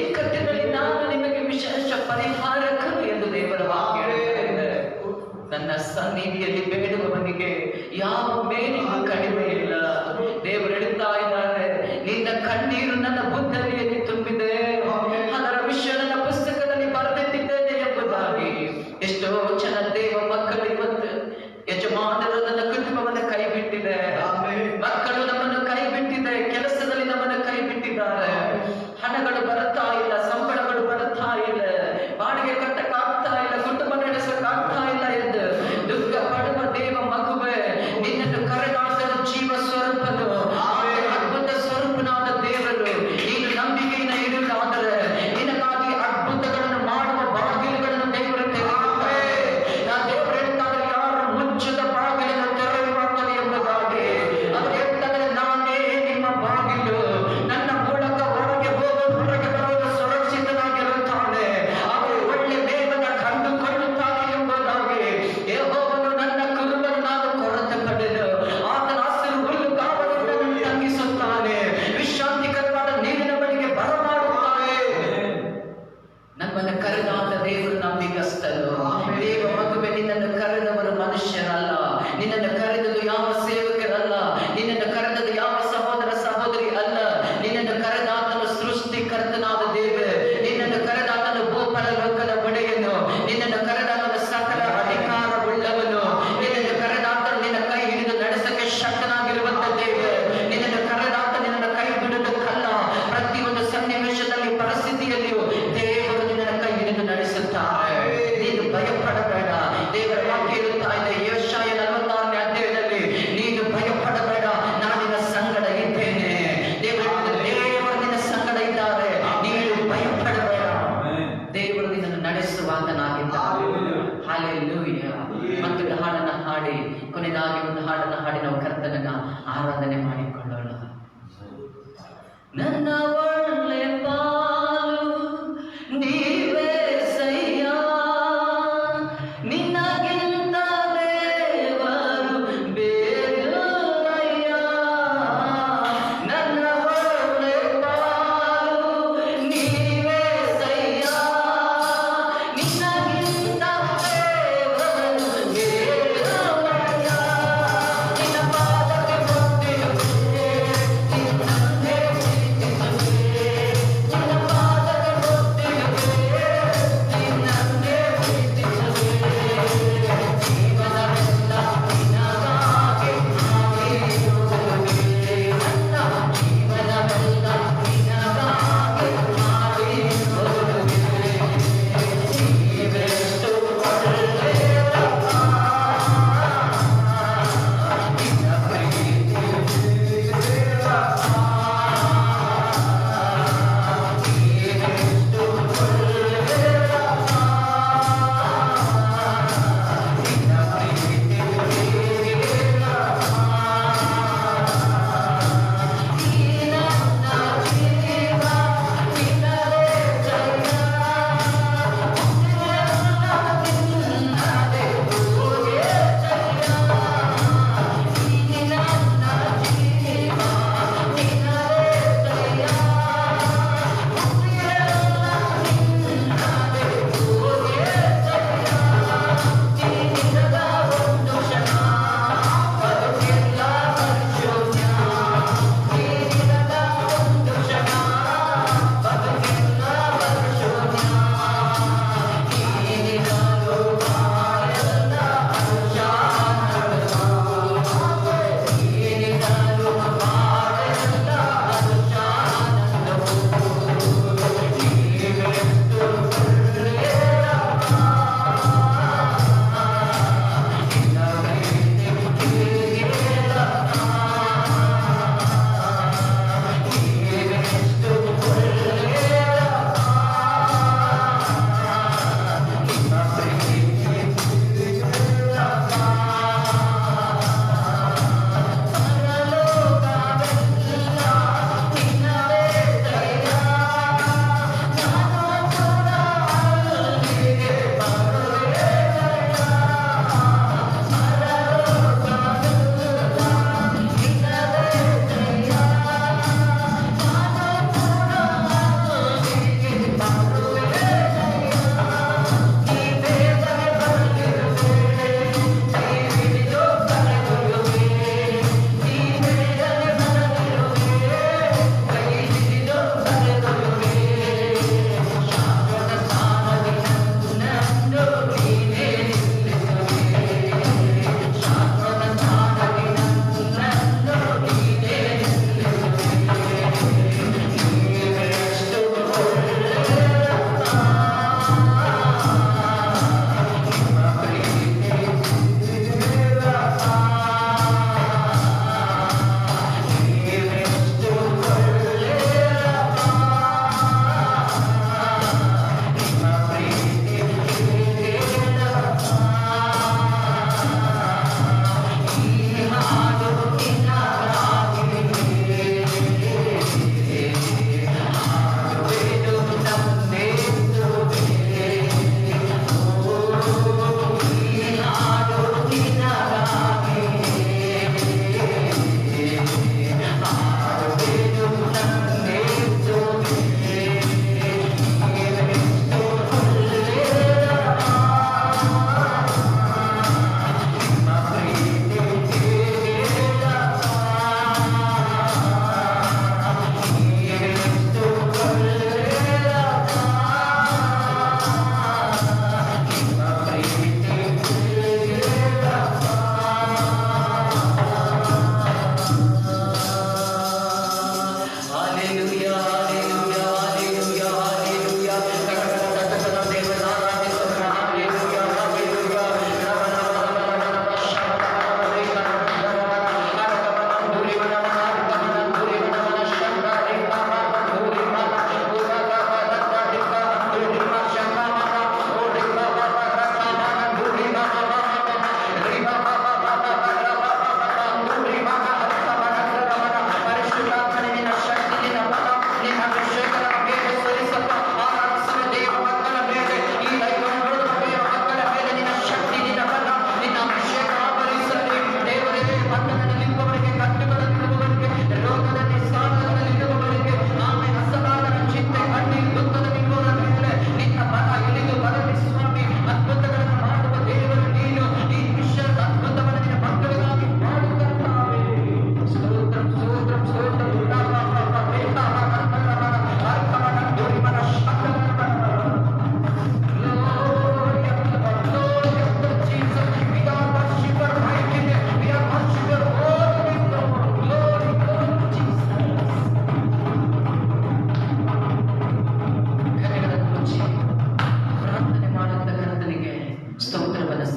ಇಕ್ಕಟ್ಟಿನಲ್ಲಿ ನಾನು ನಿಮಗೆ ವಿಶೇಷ ಪರಿಹಾರಕನು ಎಂದು ದೇವರ ವಾಕ್ಯ ಹೇಳುತ್ತದೆ. ನನ್ನ ಸನ್ನಿಧಿಯಲ್ಲಿ ಬೇಡುವವನಿಗೆ ಯಾವ ಮೇಲಿಗೂ ಕಡಿಮೆ ಇಲ್ಲ. ದೇವರು ಹೇಳ್ತಾ ಇದ್ದಾರೆ, ನಿನ್ನ ಕಣ್ಣೀರು ನನ್ನ ಬುದ್ಧಲಿಯಲ್ಲಿ ತುಂಬಿದೆ, ಅದರ ವಿಷಯ ನನ್ನ ಪುಸ್ತಕದಲ್ಲಿ ಬರೆದಿಟ್ಟಿದ್ದೇನೆ ಎಂಬುದಾಗಿ. ಎಷ್ಟೋ ಜನ ದೇವ ಮಕ್ಕಳು ಇವತ್ತು ಯಜಮಾನರು ನನ್ನ ಕುಟುಂಬವನ್ನು ಕೈ ಬಿಟ್ಟಿದೆ, ಮಕ್ಕಳು ನಮ್ಮನ್ನು ಕೈ ಬಿಟ್ಟಿದೆ, ಕೆಲಸದಲ್ಲಿ ನಮ್ಮನ್ನು ಕೈ ಬಿಟ್ಟಿದ್ದಾರೆ, ಹಣಗಳು ಬರುತ್ತಾ ಇಲ್ಲ, ಸಂಬಳಗಳು ಬರುತ್ತಾ ಇಲ್ಲ, ಬಾಡಿಗೆ ಕಟ್ಟಕ್ಕಾಗ್ತಾ ಇಲ್ಲ, ಕುಟುಂಬ ನಡೆಸಕ್ಕಾಗ್ತಾ ಇಲ್ಲ ಎಂದು ದುಃಖ ಪಡುವ ದೇವ ಮಗುವೆ, ನಿನ್ನನ್ನು ಕರೆದಾಡಲು ಜೀವ ಸ್ವರೂಪನು, ಅದ್ಭುತ ಸ್ವರೂಪನಾದ ದೇವರು, ನೀನು ನಂಬಿಕೆಯಿಂದ ಇರುವುದಾದರೆ ನಿನಗಾಗಿ ಅದ್ಭುತಗಳನ್ನು ಮಾಡುವ ಬಾಗಿಲುಗಳನ್ನು ದೇವರು ತೆರೆಯುತ್ತಾರೆ. ನಾ ದೇವರು ಹೇಳ್ತಾರೆ, ಯಾರು ಮುಚ್ಚದ ಬಾಗಿಲನ್ನು ತೆರೆಯುವಂತದೆ ಎಂಬುದಾಗಿ. ಅವರು ಹೇಳ್ತಾರೆ, ನಾನೇ ನಿಮ್ಮ ಬಾಗಿಲು, ನನ್ನ ಮೂಲಕ ಹೊರಗೆ ಹೋಗೋದು ಹೊರಗೆ ಬರೋದು ಸುರಕ್ಷಿತವಾಗಿರುತ್ತಾನೆ, ಅವರು ಒಳ್ಳೆ ದೇವನ ಕಂಡುಕೊಳ್ಳುತ್ತಾನೆ ಎಂಬುದಾಗಿ. ಯೆಹೋವನು ನನ್ನ ಕುರುಬನು, ನಾನು ಕೊರತೆ ಪಡೆದು ಆತನ ಹಸಿರು ಹುಲ್ಲು ಕಾವಲಿಂದ ತಂಗಿಸುತ್ತಾನೆ, ವಿಶ್ರಾಂತಿಕರವಾದ ನೀರಿನ ಬಳಿಗೆ ಬರಮಾಡುತ್ತಾನೆ. ನಮ್ಮನ್ನು ಕರೆದಾದ ದೇವರು ನಂಬಿಗಸ್ತನು. ದೇವ ಮಗುವೆ, ನಿನ್ನನ್ನು ಕರೆದವರು ಮನುಷ್ಯರಲ್ಲ, ನಿನ್ನನ್ನು ಕರೆದದು ಯಾವ ಸೇವಕರಲ್ಲ, ನಿನ್ನನ್ನು ಕರೆದದು ಯಾವ ಸಹೋದರ ಸಹೋದರಿ ಅಲ್ಲ, ನಿನ್ನನ್ನು ಕರೆದಾತನು ಸೃಷ್ಟಿಕರ್ತನಾದ ದೇವ, ನಿನ್ನನ್ನು ಕರೆದಾತನು ಭೂಪರಲೋಕದ ಒಡೆಯನು, ನಿನ್ನನ್ನು ಕರೆದಾತನು ಸಕಲ ಅಧಿಕಾರವುಳ್ಳವನು, ನಿನ್ನನ್ನು ಕರೆದಾತನು ನಿನ್ನ ಕೈ ಹಿಡಿದು ನಡೆಸಕ್ಕೆ ಶಕ್ತನಾಗಿರುವಂತ ದೇವ, ನಿನ್ನನ್ನು ಕರೆದಾತ ನಿನ್ನನ್ನು ಕೈ ಬಿಡುವುದಕ್ಕಲ್ಲ, ಪ್ರತಿಯೊಂದು ಸನ್ನಿವೇಶದಲ್ಲಿ ಪರಿಸ್ಥಿತಿಯಲ್ಲಿಯೂ ದೇವರು ನಿನ್ನನ್ನು ಕೈ ಹಿಡಿದು ನಡೆಸುತ್ತಾರೆ. ನೀನು ಭಯಪಡಬೇಡ. ದೇವರ ವಾಕ್ಯ ಇರುತ್ತಾ ಇದೆ, ಯೆಶಾಯ 46ನೇ ಅಧ್ಯಾಯದಲ್ಲಿ, ನೀನು ಭಯಪಡಬೇಡ, ನಾನು ನಿನ್ನ ಸಂಗಡ ಇದ್ದೇನೆ. ದೇವರು ನಿನ್ನ ಸಂಗಡ ಇದ್ದಾರೆ, ನೀನು ಭಯಪಡಬೇಡ. ದೇವರು ನಿನ್ನನ್ನು ನಡೆಸುವಾತನಾಗಿದ್ದಾನೆ. ಹಲ್ಲೆಲೂಯ. ಮತ್ತೊಂದು ಹಾಡನ್ನು ಹಾಡಿ, ಕೊನೆಯದಾಗಿ ಒಂದು ಹಾಡನ್ನು ಹಾಡಿ ನಾವು ಕರ್ತನನ್ನ ಆರಾಧನೆ ಮಾಡಿಕೊಳ್ಳೋಣ. ನನ್ನ ಒಳ್ಳೆ ಪಾಲು ನೀವೇ ಸಯ್ಯ, ನಿನಗಿಂತ ದೇವರು ಬೇರಯ್ಯ. ನನ್ನ ಒಳ್ಳೆ ಪಾಲು ನೀವೇ ಸಯ್ಯ, ನಿನಗಿಂತ ದೇವರು ಬೇರಯ್ಯ. ನಿನ್ನ ಪಾದಕ್ಕೆ ಮುತ್ತಿಡುವೆ, ನಿನ್ನನ್ನೇ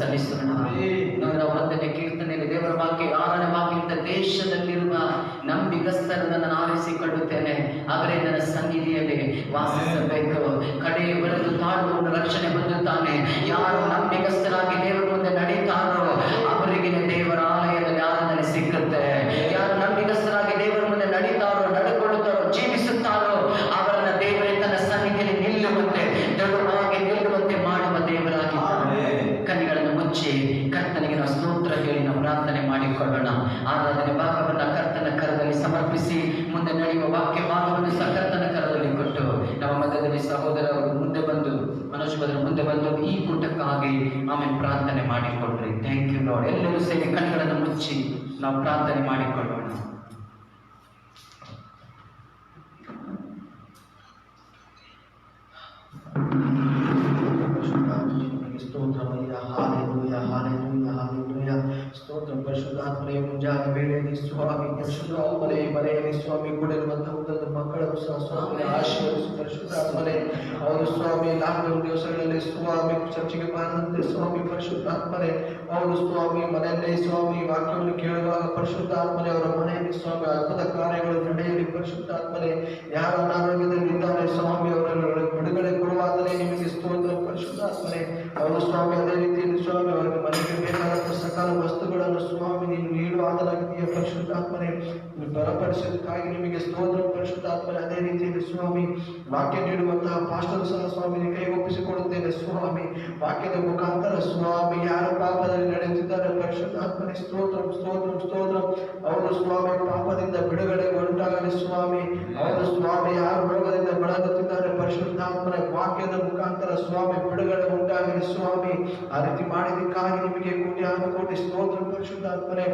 ಸಲ್ಲಿಸೋಣ. 101ನೇ ಕೀರ್ತನೆಯಲ್ಲಿ ದೇವರ ವಾಕ್ಯ 6ನೇ ವಾಕ್ಯ, ದೇಶದಲ್ಲಿರುವ ನಂಬಿಗಸ್ತರನ್ನು ನಾನು ಆರಿಸಿಕೊಳ್ಳುತ್ತೇನೆ, ಅವರೇ ನನ್ನ ಸನ್ನಿಧಿಯಲ್ಲಿ ವಾಸಿಸಬೇಕು. ಕಡೆಯವರೆಗೂ ತಾಳುವವನು ರಕ್ಷಣೆ ಹೊಂದುತ್ತಾನೆ. ಯಾರು ನಂಬಿಗಸ್ತರಾಗಿ ದೇವರ ಮುಂದೆ ನಡೀತಾರೋ ಅವರಿಗೆ ದೇವರ ಆಲಯದಲ್ಲಿ ಆರಾಧನೆ ಸಿಕ್ಕುತ್ತೆ. ಯಾರು ನಂಬಿಗಸ್ತರಾಗಿ ದೇವರ ಮುಂದೆ ನಡೀತಾರೋ, ನಡ್ಕೊಳ್ಳುತ್ತಾರೋ, ಜೀವಿಸುತ್ತಾರೋ ಅವರನ್ನ ದೇವರೇ ತನ್ನ ಸನ್ನಿಧಿಯಲ್ಲಿ ನಿಲ್ಲುವಂತೆ, ದೃಢವಾಗಿ ನಿಲ್ಲುವಂತೆ ಮಾಡುವ ದೇವರಾಗಿದ್ದಾನೆ. ಕಣ್ಣುಗಳನ್ನು ಮುಚ್ಚಿ ಕರ್ತನಿಗೆ ನಾವು ಸ್ತೋತ್ರ ಹೇಳಿ ನಾವು ಪ್ರಾರ್ಥನೆ ಮಾಡಿಕೊಳ್ಳೋಣ. ಆರಾಧನೆ ಭಾಗವನ್ನು ಕರ್ತನ ಕರದಲ್ಲಿ ಸಮರ್ಪಿಸಿ ಮುಂದೆ ನಡೆಯುವ ವಾಕ್ಯ ಭಾಗವನ್ನು ಸಹ ಕರ್ತನ ಕರದಲ್ಲಿ ಕೊಟ್ಟು ನಮ್ಮ ಮಧ್ಯದಲ್ಲಿ ಸಹೋದರ ಮುಂದೆ ಬಂದು, ಮನೋಜ್ ಬದಲು ಮುಂದೆ ಬಂದು ಈ ಕೂಟಕ್ಕಾಗಿ ಆಮೇಲೆ ಪ್ರಾರ್ಥನೆ ಮಾಡಿಕೊಡ್ರಿ. Thank you Lord. ಎಲ್ಲರೂ ಸೇರಿ ಕಣ್ಣುಗಳನ್ನು ಮುಚ್ಚಿ ನಾವು ಪ್ರಾರ್ಥನೆ ಮಾಡಿಕೊಳ್ಳೋಣ. ಸ್ತೋತ್ರಮಯ್ಯ, ಹಾಲೆಲೂಯ, ಹಾಲೆಲೂಯ, ಹಾಲೆಲೂಯ. ಸ್ತೋತ್ರ ಪರಿಶುದ್ಧಾತ್ಮನೇ, ಮುಂಜಾನೆ ವೇಳೆಯಲ್ಲಿ ಸ್ವಾಮಿ ಪರಿಶುದ್ಧಾತ್ಮನೇ, ಮನೆಯಲ್ಲಿ ಸ್ವಾಮಿ ಕೂಡಿರುವಂತಹ ಒಂದೊಂದು ಮಕ್ಕಳನ್ನು ಸಹ ಸ್ವಾಮಿ ಆಶೀರ್ವದಿಸು ಪರಿಶುದ್ಧಾತ್ಮನೇ. ಅವರು ಸ್ವಾಮಿ ಲಾಕ್ಡೌನ್ ದಿವಸಗಳಲ್ಲಿ ಸ್ವಾಮಿ ಚರ್ಚಿಗೆ ಬಾರದಂತೆ ಸ್ವಾಮಿ ಪರಿಶುದ್ಧಾತ್ಮನೇ, ಅವರು ಸ್ವಾಮಿ ಮನೆಯಲ್ಲೇ ಸ್ವಾಮಿ ವಾಕ್ಯವನ್ನು ಕೇಳುವಾಗ ಪರಿಶುದ್ಧಾತ್ಮನೇ ಅವರ ಮನೆಯಲ್ಲಿ ಸ್ವಾಮಿ ಅದ್ಭುತ ಕಾರ್ಯಗಳು ನಡೆಯಲಿ ಪರಿಶುದ್ಧಾತ್ಮನೇ. ಯಾರು ಅನಾರೋಗ್ಯದಲ್ಲಿ ಇದ್ದಾರೆ ಸ್ವಾಮಿ ಅವರನ್ನು ಬಿಡುಗಡೆ ಕೊಡುವಾಗಲೇ ನಿಮಗೆ ಸ್ತೋತ್ರ ಪರಿಶುದ್ಧಾತ್ಮನೇ. ಅವರು ಸ್ವಾಮಿ ಅದೇ ರೀತಿಯಲ್ಲಿ ಸ್ವಾಮಿ ಅವರಿಗೆ ಮನೆಗೆ ಬೇಕಾದಂತಹ ಸಕಲ ವಸ್ತುಗಳನ್ನು ಸ್ವಾಮಿ ನೀನು ನೀಡುವಾಗಲಾಗಿದೆಯ ಪರಿಶುದ್ಧಾತ್ಮನೆ. ಬಲಪಡಿಸೋದಕ್ಕಾಗಿ ನಿಮಗೆ ಸ್ತೋತ್ರ ಪರಿಶುದ್ಧಾತ್ಮನೆ. ಅದೇ ರೀತಿಯಲ್ಲಿ ಸ್ವಾಮಿ ವಾಕ್ಯ ನೀಡುವಂತಹ ಪಾಸ್ಟರ್ ಸಹ ಸ್ವಾಮಿ ಕೈಗೊಪ್ಪಿಸಿಕೊಡುತ್ತೇನೆ ಸ್ವಾಮಿ. ವಾಕ್ಯದ ಮುಖಾಂತರ ಸ್ವಾಮಿ ಯಾರು ಪಾಪದಲ್ಲಿ ನಡೆಯುತ್ತಿದ್ದಾರೆ ಪರಿಶುದ್ಧಾತ್ಮನೆ, ಸ್ತೋತ್ರ ಸ್ತೋತ್ರ ಸ್ತೋತ್ರ. ಅವರು ಸ್ವಾಮಿ ಪಾಪದಿಂದ ಬಿಡುಗಡೆ ಉಂಟಾಗಲಿ ಸ್ವಾಮಿ. ಅವರು ಸ್ವಾಮಿ ಯಾರು ರೋಗದಿಂದ ಬಳಲುತ್ತಿದ್ದಾರೆ ಪರಿಶುದ್ಧಾತ್ಮನೆ, ವಾಕ್ಯದ ಮುಖಾಂತರ ಸ್ವಾಮಿ ಬಿಡುಗಡೆ ಉಂಟಾಗಲಿ ಸ್ವಾಮಿ. ಆ ರೀತಿ ಮಾಡಿದಕ್ಕಾಗಿ ನಿಮಗೆ ಕೋಟಿ ಸ್ತೋತ್ರ ಪರಿಶುದ್ಧಾತ್ಮನೆ.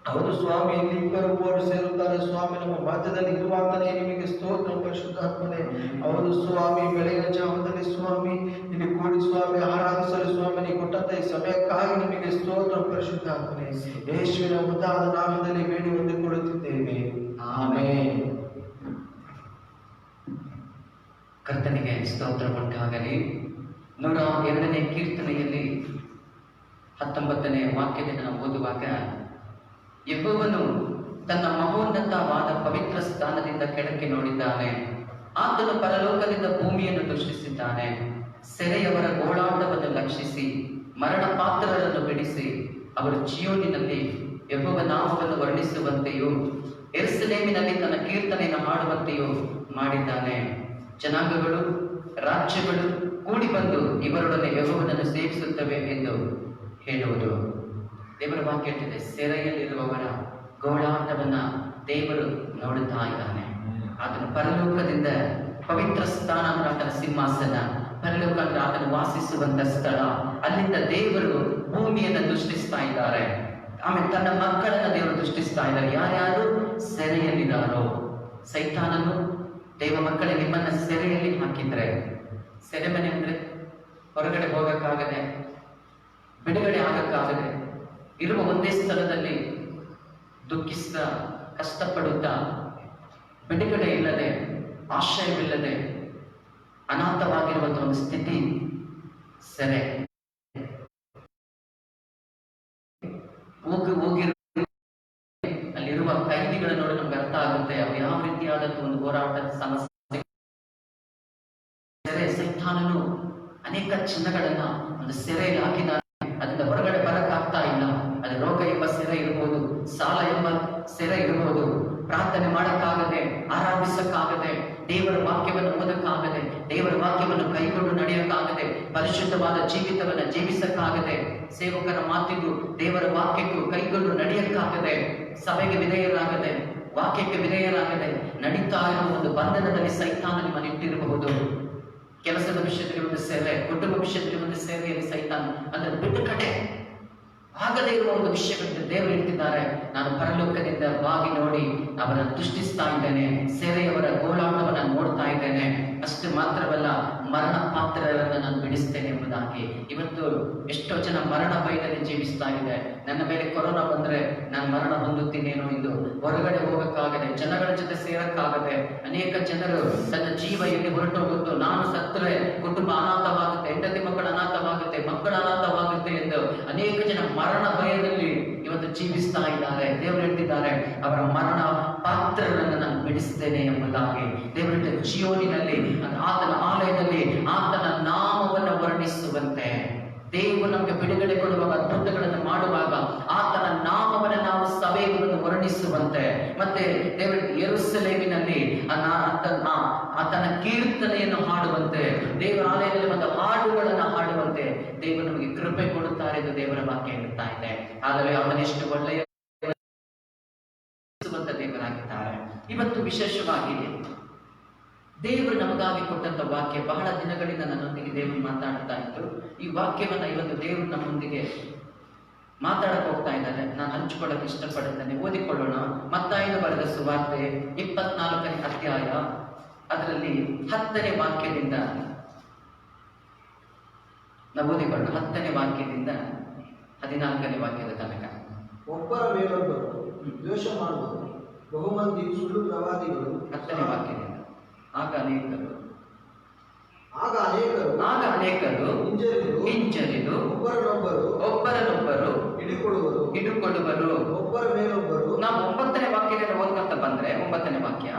ಅವರು ಸ್ವಾಮಿ ಇಲ್ಲಿ ಇಬ್ಬರು ಮೂವರು ಸೇರುತ್ತಾರೆ ಸ್ವಾಮಿ ನಮ್ಮ ಮಧ್ಯದಲ್ಲಿ ಇರುವಾಗಲೇ ನಿಮಗೆ ಸ್ತೋತ್ರ ಪರಿಶುದ್ಧಾತ್ಮನೆ. ಅವರು ಸ್ವಾಮಿ ಬೆಳಗಿನ ಜಾವದಲ್ಲಿ ಸ್ವಾಮಿ ಇಲ್ಲಿ ಕೂಡಿ ಸ್ವಾಮಿ ಆರಾಧಿಸಲು ಸ್ವಾಮಿ ನೀವು ಕೊಟ್ಟಂತ ಈ ಸಮಯಕ್ಕಾಗಿ ನಿಮಗೆ ಸ್ತೋತ್ರ ಪರಿಶುದ್ಧಾತ್ಮನೆ. ಯೇಸುವಿನ ಮುದ್ದಾದ ನಾಮದಲ್ಲಿ ಬೇಡಿ ಹೊಂದಿಕೊಳ್ಳುತ್ತಿದ್ದೇವೆ, ಆಮೆನ್. ಕರ್ತನಿಗೆ ಸ್ತೋತ್ರ ಉಂಟಾಗಲಿ. 102ನೇ ಕೀರ್ತನೆಯಲ್ಲಿ 19ನೇ ವಾಕ್ಯದಿಂದ ನಾವು ಓದುವಾಗ, ಯೆಹೋವನು ತನ್ನ ಮಹೋನ್ನತವಾದ ಪವಿತ್ರ ಸ್ಥಾನದಿಂದ ಕೆಳಕ್ಕೆ ನೋಡಿದ್ದಾನೆ. ಆತನು ಪರಲೋಕದಿಂದ ಭೂಮಿಯನ್ನು ದೃಷ್ಟಿಸಿದ್ದಾನೆ. ಸೆರೆಯವರ ಗೋಳಾಟವನ್ನು ಲಕ್ಷಿಸಿ ಮರಣ ಪಾತ್ರರನ್ನು ಬಿಡಿಸಿ ಅವರು ಚೀಯೋನಿನಲ್ಲಿ ಯೆಹೋವ ನಾಮವನ್ನು ವರ್ಣಿಸುವಂತೆಯೂ ಯೆರೂಸಲೇಮಿನಲ್ಲಿ ತನ್ನ ಕೀರ್ತನೆಯನ್ನು ಮಾಡುವಂತೆಯೂ ಮಾಡಿದ್ದಾನೆ. ಜನಾಂಗಗಳು ರಾಜ್ಯಗಳು ಕೂಡಿ ಬಂದು ಇವರೊಡನೆ ಯೆಹೋವನನ್ನು ಸೇವಿಸುತ್ತವೆ ಎಂದು ಹೇಳುವುದು. ದೇವರ ವಾಕ್ಯ ಹೇಳ್ತಿದೆ, ಸೆರೆಯಲ್ಲಿರುವವರ ಗೋಳಾಟವನ್ನ ದೇವರು ನೋಡುತ್ತಾ ಇದ್ದಾನೆ. ಆತನು ಪರಲೋಕದಿಂದ ಪವಿತ್ರ ಸ್ಥಾನ ಅಂದ್ರೆ ಆತನ ಸಿಂಹಾಸನ, ಪರಲೋಕ ಅಂದ್ರೆ ಆತನು ವಾಸಿಸುವಂತ ಸ್ಥಳ, ಅಲ್ಲಿಂದ ದೇವರು ಭೂಮಿಯನ್ನು ದೃಷ್ಟಿಸ್ತಾ ಇದ್ದಾರೆ. ಆಮೇಲೆ ತನ್ನ ಮಕ್ಕಳನ್ನ ದೇವರು ದೃಷ್ಟಿಸ್ತಾ ಇದ್ದಾರೆ. ಯಾರ್ಯಾರು ಸೆರೆಯಲ್ಲಿದ್ದಾರೋ, ಸೈತಾನನು ದೇವ ಮಕ್ಕಳೇ ನಿಮ್ಮನ್ನ ಸೆರೆಯಲ್ಲಿ ಹಾಕಿದ್ರೆ, ಸೆರೆಮನೆ ಅಂದ್ರೆ ಹೊರಗಡೆ ಹೋಗಕ್ಕಾಗದೆ, ಬಿಡುಗಡೆ ಆಗಕ್ಕಾಗದೆ, ಇರುವ ಒಂದೇ ಸ್ಥಳದಲ್ಲಿ ದುಃಖಿಸ್ತಾ ಕಷ್ಟಪಡುತ್ತಾ, ಬಿಡುಗಡೆ ಇಲ್ಲದೆ, ಆಶ್ರಯವಿಲ್ಲದೆ ಅನಾಥವಾಗಿರುವಂತಹ ಒಂದು ಸ್ಥಿತಿ ಸೆರೆ. ಅಲ್ಲಿರುವ ಕೈದಿಗಳ ನೋಡಿ ನಮ್ಗೆ ಅರ್ಥ ಆಗುತ್ತೆ ಅವ್ರು ಯಾವ ರೀತಿಯಾದಂತಹ ಒಂದು ಹೋರಾಟದ ಸಮಸ್ಯೆ. ಸೆರೆ ಸೈತಾನನು ಅನೇಕ ಚಿನ್ನಗಳನ್ನ ಒಂದು ಸೆರೆಯಲ್ಲಿ ಹಾಕಿದ್ದಾನೆ. ಅದರಿಂದ ಹೊರಗಡೆ ಬರಕ್ಕಾಗ್ತಾ ಇಲ್ಲ. ಅದು ರೋಗ ಎಂಬ ಸೆರೆ ಇರಬಹುದು, ಸಾಲ ಎಂಬ ಸೆರೆ ಇರಬಹುದು, ಪ್ರಾರ್ಥನೆ ಮಾಡಕ್ಕಾಗದೆ, ಆರಾಧಿಸಕ್ಕಾಗದೆ, ದೇವರ ವಾಕ್ಯವನ್ನು ಓದಕ್ಕಾಗದೆ, ದೇವರ ವಾಕ್ಯವನ್ನು ಕೈಗೊಂಡು ನಡೆಯಕ್ಕಾಗದೆ, ಪರಿಶುದ್ಧವಾದ ಜೀವಿತವನ್ನು ಜೀವಿಸಕ್ಕಾಗದೆ, ಸೇವಕರ ಮಾತಿಗೂ ದೇವರ ವಾಕ್ಯಕ್ಕೂ ಕೈಗೊಂಡು ನಡೆಯಕ್ಕಾಗದೆ, ಸಭೆಗೆ ವಿಧೇಯರಾಗದೆ, ವಾಕ್ಯಕ್ಕೆ ವಿಧೇಯರಾಗದೆ ನಡೀತಾ ಇರುವ ಒಂದು ಬಂಧನದಲ್ಲಿ ಸೈತಾನ ನಿಮ್ಮನ್ನು ಇಟ್ಟಿರಬಹುದು. ಕೆಲಸದ ವಿಷಯದಲ್ಲಿ ಒಂದು ಸೆರೆ, ಕುಟುಂಬ ವಿಷಯದಲ್ಲಿ ಒಂದು ಸೆರೆಯಲ್ಲಿ ಸೈತಾನ ಅಂದ್ರೆ ಬಿಟ್ಟು ಕಡೆ ಆಗದೇ ಇರುವ ಒಂದು ವಿಷಯಗಳಿಗೆ ದೇವರು ಹೇಳ್ತಿದ್ದಾರೆ, ನಾನು ಪರಲೋಕದಿಂದ ಬಾಗಿ ನೋಡಿ ಅವರನ್ನು ದೃಷ್ಟಿಸ್ತಾ ಇದ್ದೇನೆ, ಸೆರೆಯವರ ಗೋಳಾಟವನ್ನು ನೋಡ್ತಾ ಇದ್ದೇನೆ. ಅಷ್ಟು ಮಾತ್ರವಲ್ಲ, ಮರಣ ಪಾತ್ರರನ್ನು ನಾನು ಬಿಡಿಸ್ತೇನೆ ಎಂಬುದಾಗಿ. ಇವತ್ತು ಎಷ್ಟೋ ಜನ ಮರಣ ಭಯದಲ್ಲಿ ಜೀವಿಸ್ತಾ ಇದೆ. ನನ್ನ ಮೇಲೆ ಕೊರೋನಾ ಬಂದ್ರೆ ನಾನು ಮರಣ ಹೊಂದುತ್ತೀನೇನೋ ಎಂದು ಹೊರಗಡೆ ಹೋಗಕ್ಕಾಗದೆ, ಜನಗಳ ಜೊತೆ ಸೇರಕ್ಕಾಗದೆ, ಅನೇಕ ಜನರು ತನ್ನ ಜೀವ ಎಲ್ಲಿ ಹೊರಟೋಗುತ್ತೋ, ನಾನು ಸತ್ತರೆ ಕುಟುಂಬ ಅನಾಥವಾಗುತ್ತೆ, ಹೆಂಡತಿ ಮಕ್ಕಳು ಅನಾಥವಾಗುತ್ತೆ, ಮಕ್ಕಳು ಅನಾಥವಾಗುತ್ತೆ, ಏನಾಗುತ್ತೆ ಎಂದು ಅನೇಕ ಜನ ಮರಣ ಭಯದಲ್ಲಿ ಇವತ್ತು ಜೀವಿಸ್ತಾ ಇದ್ದಾರೆ. ದೇವರು ಹೇಳ್ತಿದ್ದಾರೆ, ಅವರ ಮರಣ ಪಾತ್ರರನ್ನು ನಾನು ಬಿಡಿಸ್ತೇನೆ ಎಂಬುದಾಗಿ. ದೇವರ ಜೀವನಿನಲ್ಲಿ ಆತನ ಆಲಯದಲ್ಲಿ ಆತನ ನಾಮವನ್ನು ವರ್ಣಿಸುವಂತೆ, ದೇವರು ನಮಗೆ ಬಿಡುಗಡೆ ಕೊಡುವಾಗ, ಅದ್ಭುತಗಳನ್ನು ಮಾಡುವಾಗ ಆತನ ನಾಮವನ್ನು ನಾವು ಸಭೆಗಳನ್ನು ವರ್ಣಿಸುವಂತೆ, ಮತ್ತೆ ದೇವರ ಯೆರೂಸಲೇಮಿನಲ್ಲಿ ಆತನ ಕೀರ್ತನೆಯನ್ನು ಹಾಡುವಂತೆ, ದೇವರ ಆಲಯದಲ್ಲಿ ಒಂದು ಹಾಡುಗಳನ್ನು ಹಾಡುವಂತೆ ದೇವರು ನಮಗೆ ಕೃಪೆ ಕೊಡುತ್ತಾರೆ ಎಂದು ದೇವರ ವಾಕ್ಯ ಹೇಳುತ್ತಾ ಇದೆ. ಆದರೆ ಅವನೆಷ್ಟು ಒಳ್ಳೆಯ ದೇವರಾಗಿದ್ದಾರೆ. ಇವತ್ತು ವಿಶೇಷವಾಗಿ ದೇವರು ನಮಗಾಗಿ ಕೊಟ್ಟಂತ ವಾಕ್ಯ ಬಹಳ ದಿನಗಳಿಂದ ನನ್ನೊಂದಿಗೆ ದೇವರು ಮಾತಾಡ್ತಾ ಇತ್ತು. ಈ ವಾಕ್ಯವನ್ನ ಇವತ್ತು ದೇವರು ನಮ್ಮೊಂದಿಗೆ ಮಾತಾಡಕ್ಕೆ ಹೋಗ್ತಾ ಇದ್ದಾರೆ. ನಾನು ಹಂಚಿಕೊಳ್ಳಕ್ಕೆ ಇಷ್ಟಪಡುತ್ತೇನೆ. ಓದಿಕೊಳ್ಳೋಣ. ಮತ್ತಾಯನು ಬರೆದ ಸುವಾರ್ತೆ 24ನೇ ಅಧ್ಯಾಯ, ಅದರಲ್ಲಿ 10ನೇ ವಾಕ್ಯದಿಂದ ನಾವು ಓದಿಕೊಳ್ಳೋಣ. 10ನೇ ವಾಕ್ಯದಿಂದ 14ನೇ ವಾಕ್ಯದ ತನಕ. ಒಬ್ಬರ ಮೇಲೊಬ್ಬರು ದ್ವೇಷ ಮಾಡುವುದು, ಬಹುಮಂದಿ ಸುಳ್ಳು ಪ್ರವಾದಿಗಳು. 10ನೇ ವಾಕ್ಯದಿಂದ. ಆಗ ಅನೇಕರು ಹಿಂಜರಿದು ಒಬ್ಬರನ್ನೊಬ್ಬರು ಹಿಡುಕೊಳ್ಳುವರು. ಒಬ್ಬರ ಮೇಲೊಬ್ಬರು. ನಾವು 9ನೇ ವಾಕ್ಯದಿಂದ ಓದ್ಕೊಂತ ಬಂದ್ರೆ 9ನೇ ವಾಕ್ಯ,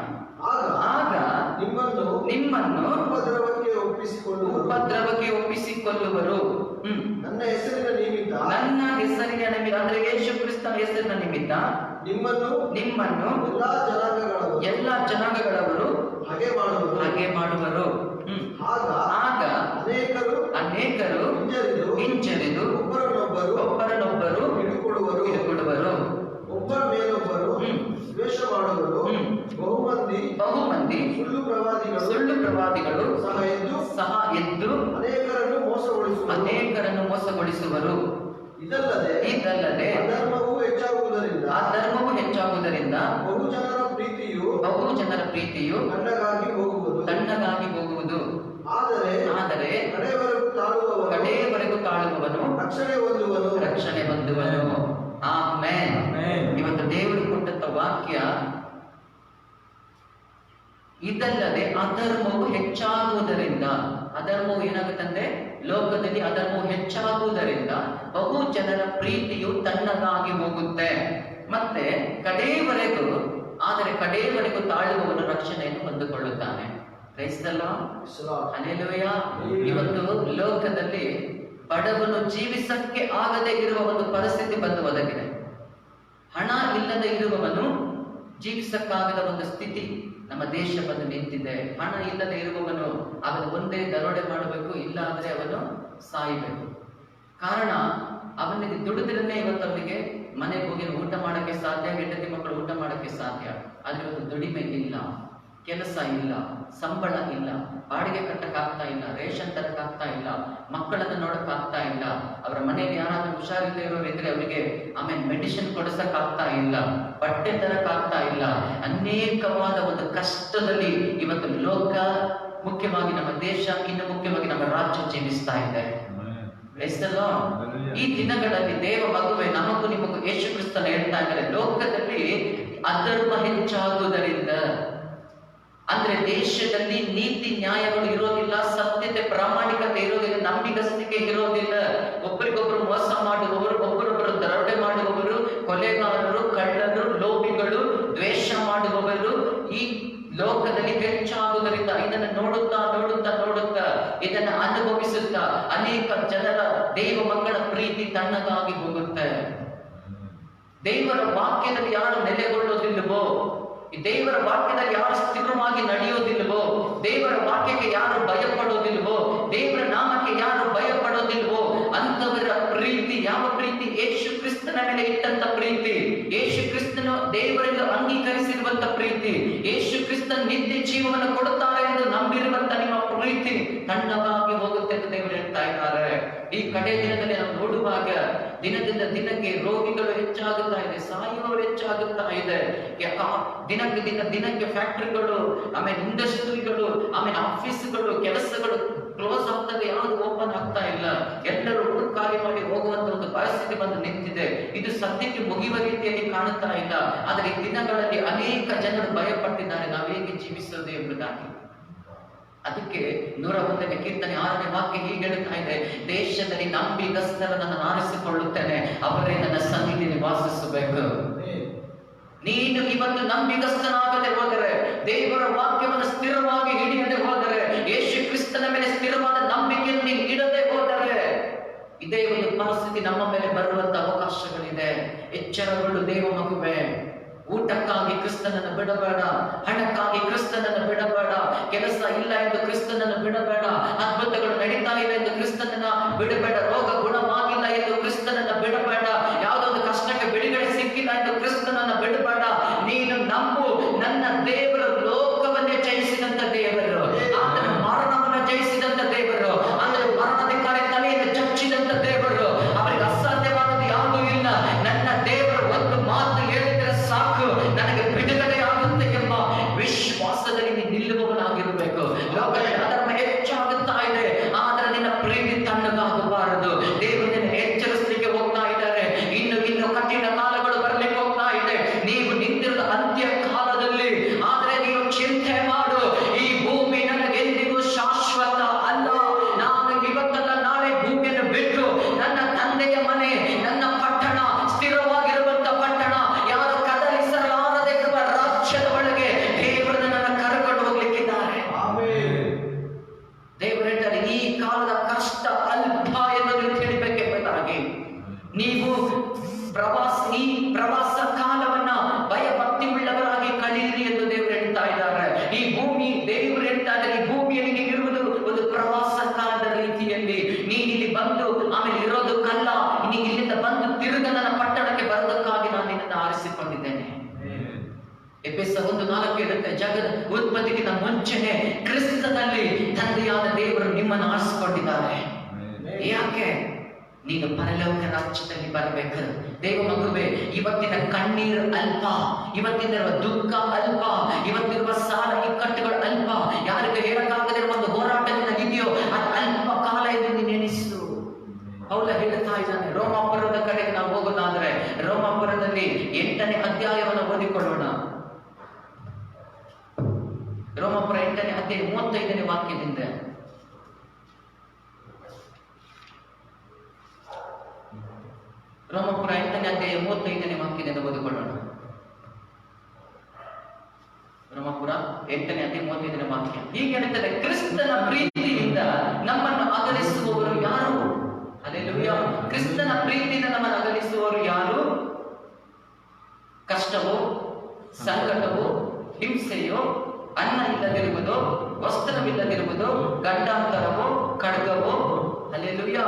ಆಗ ನಿಮ್ಮನ್ನು ಉಪದ್ರವಕ್ಕೆ ಒಪ್ಪಿಸಿಕೊಳ್ಳುವರು. ನನ್ನ ಹೆಸರಿನ ನಿಮಿತ್ತ ಅಂದ್ರೆ ಯೇಸು ಕ್ರಿಸ್ತನ ಹೆಸರಿನ ನಿಮಿತ್ತ ನಿಮ್ಮನ್ನು ಎಲ್ಲ ಜನಾಂಗಗಳವರು ಹಾಗೆ ಮಾಡುವರು. ಆಗ ಅನೇಕರು ಹಿಂಜರಿದು ಒಬ್ಬರನ್ನೊಬ್ಬರು ಹಿಡುಕೊಳ್ಳುವರು. ಒಬ್ಬರ ಮೇಲೊಬ್ಬರು ದ್ವೇಷ ಮಾಡುವರು. ಬಹುಮಂದಿ ಸುಳ್ಳು ಪ್ರವಾದಿಗಳು ಸಹ ಎದ್ದು ಅನೇಕರನ್ನು ಮೋಸಗೊಳಿಸುವರು. ಇದಲ್ಲದೆ ಅಧರ್ಮವು ಹೆಚ್ಚಾಗುವುದರಿಂದ ಬಹು ಜನರ ಪ್ರೀತಿಯು ತಣ್ಣಗಾಗಿ ಹೋಗುವುದು. ಆದರೆ ಕಡೆಯವರೆಗೂ ತಾಳುವವನು ರಕ್ಷಣೆ ಹೊಂದುವನು. ಆಮೆನ್. ಇವತ್ತು ದೇವರು ಕೊಟ್ಟಂತ ವಾಕ್ಯ, ಇದಲ್ಲದೆ ಅಧರ್ಮವು ಹೆಚ್ಚಾಗುವುದರಿಂದ, ಅಧರ್ಮವು ಏನಾಗುತ್ತಂದ್ರೆ ಲೋಕದಲ್ಲಿ ಅಧರ್ಮವು ಹೆಚ್ಚಾಗುವುದರಿಂದ ಬಹು ಜನರ ಪ್ರೀತಿಯು ತಣ್ಣಗಾಗಿ ಹೋಗುತ್ತೆ. ಮತ್ತೆ ಕಡೆಯವರೆಗೂ ತಾಳುವವನು ರಕ್ಷಣೆಯನ್ನು ಹೊಂದಿಕೊಳ್ಳುತ್ತಾನೆ. ಕ್ರೈಸ್ತಲ್ಲ, ಹಲ್ಲೆಲೂಯಾ. ಇವತ್ತು ಲೋಕದಲ್ಲಿ ಬಡವನು ಜೀವಿಸಕ್ಕೆ ಆಗದೆ ಇರುವ ಒಂದು ಪರಿಸ್ಥಿತಿ ಬಂದು ಒದಗಿದೆ. ಹಣ ಇಲ್ಲದೆ ಇರುವವನು ಜೀವಿಸಕ್ಕಾಗದ ಒಂದು ಸ್ಥಿತಿ ನಮ್ಮ ದೇಶ ಬಂದು ನಿಂತಿದೆ. ಹಣ ಇಲ್ಲದೆ ಇರುವವನು ಅವನು ಒಂದೇ ದರೋಡೆ ಮಾಡಬೇಕು, ಇಲ್ಲ ಅಂದ್ರೆ ಅವನು ಸಾಯಬೇಕು. ಕಾರಣ ಅವನಿಗೆ ದುಡಿದ್ರನ್ನೇ ಇವತ್ತು ಅವನಿಗೆ ಮನೆಗೆ ಹೋಗಿ ಊಟ ಮಾಡಕ್ಕೆ ಸಾಧ್ಯ, ಹೆಂಡತಿ ಮಕ್ಕಳು ಊಟ ಮಾಡಕ್ಕೆ ಸಾಧ್ಯ. ಆದ್ರೆ ಒಂದು ದುಡಿಮೆ ಇಲ್ಲ, ಕೆಲಸ ಇಲ್ಲ, ಸಂಬಳ ಇಲ್ಲ, ಬಾಡಿಗೆ ಕಟ್ಟಕ್ಕಾಗ್ತಾ ಇಲ್ಲ, ರೇಷನ್ ತರಕ್ಕಾಗ್ತಾ ಇಲ್ಲ, ಮಕ್ಕಳನ್ನು ನೋಡಕ್ಕಾಗ್ತಾ ಇಲ್ಲ, ಅವರ ಮನೆಯಲ್ಲಿ ಯಾರಾದ್ರೂ ಹುಷಾರಿಲ್ಲದೆ ಇರೋರು ಇದ್ರೆ ಅವರಿಗೆ ಆಮೇಲೆ ಮೆಡಿಸಿನ್ ಕೊಡಿಸಕ್ಕಾಗ್ತಾ ಇಲ್ಲ, ಬಟ್ಟೆ ತರಕ್ಕಾಗ್ತಾ ಇಲ್ಲ. ಅನೇಕವಾದ ಒಂದು ಕಷ್ಟದಲ್ಲಿ ಇವತ್ತು ಲೋಕ, ಮುಖ್ಯವಾಗಿ ನಮ್ಮ ದೇಶ, ಇನ್ನು ಮುಖ್ಯವಾಗಿ ನಮ್ಮ ರಾಜ್ಯ ಜೀವಿಸ್ತಾ ಇದೆ. ಈ ದಿನಗಳಲ್ಲಿ ದೇವ ಮಗುವೆ ನಮಗೂ ನಿಮಗೂ ಯೇಸು ಕ್ರಿಸ್ತನ ಹೇಳ್ತಾ ಇದ್ದಾರೆ, ಲೋಕದಲ್ಲಿ ಅಧರ್ಮ ಹೆಚ್ಚಾಗುವುದರಿಂದ, ಅಂದ್ರೆ ದೇಶದಲ್ಲಿ ನೀತಿ ನ್ಯಾಯಗಳು ಇರೋದಿಲ್ಲ, ಸತ್ಯತೆ ಪ್ರಾಮಾಣಿಕತೆ ಇರೋದಿಲ್ಲ, ನಂಬಿಕಸ್ತಿಕೆ ಇರೋದಿಲ್ಲ. ಒಬ್ಬರಿಗೊಬ್ಬರು ಮೋಸ ಮಾಡುವವರು, ಒಬ್ಬರೊಬ್ಬರು ದರೋಡೆ ಮಾಡುವವರು, ಕೊಲೆಗಾರರು, ಕಳ್ಳರು, ಲೋಭಿಗಳು, ದ್ವೇಷ ಮಾಡುವವರು ಈ ಲೋಕದಲ್ಲಿ ಹೆಚ್ಚಾಗುವುದರಿಂದ ಇದನ್ನು ನೋಡುತ್ತಾ ಇದನ್ನು ಅನುಭವಿಸುತ್ತಾ ಅನೇಕ ಜನರ ದೇವ ಮಕ್ಕಳ ಪ್ರೀತಿ ತಣ್ಣಗಾಗಿ ಹೋಗುತ್ತೆ. ದೇವರ ವಾಕ್ಯದಲ್ಲಿ ಯಾರು ನೆಲೆಗೊಳ್ಳೋದಿಲ್ಲವೋ, ದೇವರ ವಾಕ್ಯದಲ್ಲಿ ಯಾರು ಸ್ಥಿರವಾಗಿ ನಡೆಯೋದಿಲ್ವೋ, ದೇವರ ವಾಕ್ಯಕ್ಕೆ ಯಾರು ಭಯಪಡೋದಿಲ್ವೋ, ದೇವರ ನಾಮಕ್ಕೆ ಯಾರು ಭಯಪಡೋದಿಲ್ವೋ ಅಂತವರ ಪ್ರೀತಿ ಯಾವ ಪ್ರೀತಿ? ಯೇಸು ಕ್ರಿಸ್ತನ ಮೇಲೆ ಇಟ್ಟಂತ ಪ್ರೀತಿ, ಯೇಸು ಕ್ರಿಸ್ತನು ದೇವರಿಂದ ಅಂಗೀಕರಿಸಿರುವಂತ ಪ್ರೀತಿ, ಯೇಸು ಕ್ರಿಸ್ತನ ನಿತ್ಯ ಜೀವವನ್ನು ಕೊಡುತ್ತಾರೆ ಎಂದು ನಂಬಿರುವಂತ ನಿಮ್ಮ ಪ್ರೀತಿ ತಣ್ಣಗಾಗಿ ಹೋಗುತ್ತೆ ಎಂದು ದೇವರು ಹೇಳ್ತಾ ಇದ್ದಾರೆ. ಈ ಕಡೆ ದಿನದಲ್ಲಿ ನಾವು ನೋಡುವಾಗ ದಿನದಿಂದ ದಿನಕ್ಕೆ ರೋಗಿಗಳು ಹೆಚ್ಚಾಗುತ್ತಾ ಇದೆ, ಸಾಯುವವರು ಹೆಚ್ಚಾಗುತ್ತಾ ಇದೆ. ದಿನಕ್ಕೆ ಫ್ಯಾಕ್ಟರಿಗಳು, ಆಮೇಲೆ ಇಂಡಸ್ಟ್ರಿಗಳು, ಆಮೇಲೆ ಆಫೀಸ್ಗಳು, ಕೆಲಸಗಳು ಕ್ಲೋಸ್ ಆಗ್ತದೆ, ಯಾವುದು ಓಪನ್ ಆಗ್ತಾ ಇಲ್ಲ. ಎಲ್ಲರೂ ಊರು ಖಾಲಿ ಮಾಡಿ ಹೋಗುವಂತ ಒಂದು ಪರಿಸ್ಥಿತಿ ಬಂದು ನಿಂತಿದೆ. ಇದು ಸದ್ಯಕ್ಕೆ ಮುಗಿಯುವ ರೀತಿಯಲ್ಲಿ ಕಾಣುತ್ತಾ ಇಲ್ಲ. ಆದರೆ ಈ ದಿನಗಳಲ್ಲಿ ಅನೇಕ ಜನರು ಭಯಪಟ್ಟಿದ್ದಾರೆ, ನಾವು ಹೇಗೆ ಜೀವಿಸೋದು ಎಂಬುದಾಗಿ. ಅದಕ್ಕೆ 101ನೇ ಕೀರ್ತನೆ 6ನೇ ವಾಕ್ಯ ಹೀಗೆ ಹೇಳುತ್ತಾ ಇದೆ, ದೇಶದಲ್ಲಿ ನಂಬಿಗಸ್ತರನ್ನು ಆರಿಸಿಕೊಳ್ಳುತ್ತೇನೆ, ಅವರೇ ನನ್ನ ಸನ್ನಿಧಿಯಲ್ಲಿ ವಾಸಿಸಬೇಕು. ನೀನು ಇವತ್ತು ನಂಬಿಗಸ್ತನಾಗದೆ ಹೋದರೆ, ದೇವರ ವಾಕ್ಯವನ್ನು ಸ್ಥಿರವಾಗಿ ಹಿಡಿಯದೆ ಹೋದರೆ, ಯೇಸು ಕ್ರಿಸ್ತನ ಮೇಲೆ ಸ್ಥಿರವಾದ ನಂಬಿಕೆಯನ್ನು ನೀನು ಇಡದೆ ಹೋದರೆ, ಇದೇ ಒಂದು ಪರಿಸ್ಥಿತಿ ನಮ್ಮ ಮೇಲೆ ಬರುವಂತ ಅವಕಾಶಗಳಿದೆ. ಎಚ್ಚರಗಳು ದೇವ ಮಗುವೆ. ಊಟಕ್ಕಾಗಿ ಕ್ರಿಸ್ತನನ್ನು ಬಿಡಬೇಡ, ಹಣಕ್ಕಾಗಿ ಕ್ರಿಸ್ತನನ್ನು ಬಿಡಬೇಡ, ಕೆಲಸ ಇಲ್ಲ ಎಂದು ಕ್ರಿಸ್ತನನ್ನು ಬಿಡಬೇಡ, ಅದ್ಭುತಗಳು ನಡೀತಾ ಇದೆ ಎಂದು ಕ್ರಿಸ್ತನನ್ನ ಬಿಡಬೇಡ, ರೋಗ ಗುಣವಾಗಿಲ್ಲ ಎಂದು ಕ್ರಿಸ್ತನನ್ನ ಬಿಡಬೇಡ, ಯಾವುದೊಂದು ಕಷ್ಟಕ್ಕೆ ಬಿಡುಗಡೆ ಸಿಕ್ಕಿಲ್ಲ ಎಂದು ಕ್ರಿಸ್ತನನ್ನ ಬಿಡಬೇಡ. ನೀನು ನಂಬು, ನನ್ನ ದೇವರು ಲೋಕವನ್ನೇ ಜಯಿಸಿದಂತ ದೇವರು, ಆತನ ಮರಣವನ್ನು ಜಯಿಸಿದಂತ ದೇವರು, ಆತನ ಮರಣಾಧಿಕಾರಿ ತಲೆಯನ್ನು ಚಚ್ಚಿದಂತ ದೇವರು, ಅವರಿಗೆ ಅಸಾಧ್ಯವಾದದ್ದು ಯಾವುದೂ ಇಲ್ಲ. ನನ್ನ ದೇವರು ಒಂದು ಮಾತು ಹೇಳಿದರೆ ಸಾಕು, ನನಗೆ ಬಿಡುಗಡೆ ಆಗುತ್ತೆ ಎಂಬ ವಿಶ್ವಾಸದಲ್ಲಿ ನೀನು ನಿಲ್ಲುವವನಾಗಿರಬೇಕು. ಲೋಕದಲ್ಲಿ ಅಧರ್ಮ ಹೆಚ್ಚಾಗುತ್ತಾ ಇದೆ, ಆದರೆ ನಿನ್ನ ಪ್ರೀತಿ ತಣ್ಣಗಾಗಬಾರದು. ದೇವರು ನಿನ್ನ ಎಚ್ಚರಿಸಲಿಕ್ಕೆ ಹೋಗ್ತಾ ಇದ್ದಾರೆ. ಇನ್ನು ಕಠಿಣ ಕಾಲಗಳು ಬರಲಿಕ್ಕೆ ಹೋಗ್ತಾ ಇದೆ. ನೀವು ನಿಂತಿರುವ ಅಂತ್ಯ ಕಾಲದಲ್ಲಿ, ಆದರೆ ನೀವು ಚಿಂತೆ ಮಾಡು, ಈ ಭೂಮಿ ನನಗೆಂದಿಗೂ ಶಾಶ್ವತ ಅಲ್ಲ. ನಾನು ಇವತ್ತಲ್ಲ ನಾಳೆ ಭೂಮಿಯನ್ನು ಬಿಟ್ಟು ನನ್ನ ತಂದೆಯ ಮನೆ, ನನ್ನ ಪಟ್ಟಣ, ಸ್ಥಿರವಾಗಿರುವಂತ ಪಟ್ಟಣ, ಯಾರು ಕದಲಿಸಲಾರದೆ ಇರುವ ರಾಜ್ಯದ ಒಳಗೆ ದೇವರು ನನ್ನ ಕರ್ಕೊಂಡು ಹೋಗ್ಲಿಕ್ಕಿದ್ದಾರೆ. ದೇವರು ಹೇಳ್ತಾರೆ, ಈ ಕಾಲದ ಕಷ್ಟ ಅಲ್ಪ ಎಂದು ನೀವು ತಿಳಿಬೇಕೆಂಬುದಾಗಿ ನೀವು ಈ ಪ್ರವಾಸ ಕಾಲವನ್ನ ಭಯಭಕ್ತಿ ಉಳ್ಳವರಾಗಿ ಕಳೆಯಿರಿ ಎಂದು ದೇವರು ಹೇಳ್ತಾ ಇದ್ದಾರೆ. ಈ ಭೂಮಿ, ದೇವರು ಹೇಳ್ತಾ ಇದ್ದಾರೆ, ಈ ಭೂಮಿಯಲ್ಲಿ ನೀನಿರುವುದು ಒಂದು ಪ್ರವಾಸ ಕಾಲದ ರೀತಿಯಲ್ಲಿ. ನೀನಿಲ್ಲಿ ಬಂದು ಆಮೇಲೆ ಇರೋದಕ್ಕಲ್ಲ, ನೀನು ಇಲ್ಲಿಂದ ಬಂದು ತಿರುಗ ನನ್ನ ಪಟ್ಟಣಕ್ಕೆ ಬರೋದಕ್ಕಾಗಿ ನಾನು ನಿನ್ನನ್ನು ಆರಿಸಿಕೊಂಡಿದ್ದೇನೆ. ಎಫೆಸ 1:4 ಹೇಳುತ್ತೆ, ಜಗದ ಉತ್ಪತ್ತಿಗಿಂತ ಮುಂಚೆನೆ ಕ್ರಿಸ್ತನಲ್ಲಿ ತಂದೆಯಾದ ದೇವರು ನಿಮ್ಮನ್ನು ಆರಿಸಿಕೊಂಡಿದ್ದಾರೆ. ಯಾಕೆ? ನೀನು ಪರಲೋಕ ರಾಜ್ಯದಲ್ಲಿ ಬರಬೇಕು. ದೇವ ಮಗುವೆ, ಇವತ್ತಿನ ಕಣ್ಣೀರು ಅಲ್ಪ, ಇವತ್ತಿನ ದುಃಖ ಅಲ್ಪ, ಇವತ್ತಿರುವ ಸಾಲ ಇಕ್ಕಟ್ಟುಗಳು ಅಲ್ಪ, ಯಾರಿಗೆ ಹೇಳಕ್ಕಾಗದಿರುವ ಒಂದು ಹೋರಾಟದಿಂದ ಇದೆಯೋ ಅದು ಅಲ್ಪ ಕಾಲ ಎಂದು ನೀನು ಎಣಿಸು. ಪೌಲ ಹೇಳ್ತಾ ಇದ್ದಾನೆ. ರೋಮಾಪುರದ ಕಡೆಗೆ ನಾವು ಹೋಗೋದಾದ್ರೆ, ರೋಮಾಪುರದಲ್ಲಿ 8ನೇ ಅಧ್ಯಾಯವನ್ನು ಓದಿಕೊಳ್ಳೋಣ. ರೋಮಾಪುರ 8ನೇ ಅಧ್ಯಾಯ 35ನೇ ವಾಕ್ಯದಿಂದ. ರೋಮಾಪುರ 8ನೇ ಅಧ್ಯಾಯ 35ನೇ ವಾಕ್ಯದಿಂದ ಓದಿಕೊಳ್ಳೋಣ. ರೋಮಾಪುರ 8ನೇ ಅಧ್ಯಾಯ 35ನೇ ವಾಕ್ಯ ಹೀಗೆ ಹೇಳ್ತದೆ, ಕ್ರಿಸ್ತನ ಪ್ರೀತಿಯಿಂದ ನಮ್ಮನ್ನು ಅಗಲಿಸುವವರು ಯಾರು? ಹಲ್ಲೆಲೂಯಾ. ಕ್ರಿಸ್ತನ ಪ್ರೀತಿಯಿಂದ ನಮ್ಮನ್ನು ಅಗಲಿಸುವವರು ಯಾರು? ಕಷ್ಟವೋ, ಸಂಕಟವೋ, ಹಿಂಸೆಯೋ, ಅನ್ನ ಇಲ್ಲದಿರುವುದು, ವಸ್ತ್ರವಿಲ್ಲದಿರುವುದು, ಗಂಡಾಂತರವೋ, ಖಡ್ಗವೋ. ಹಲ್ಲೆಲೂಯಾ.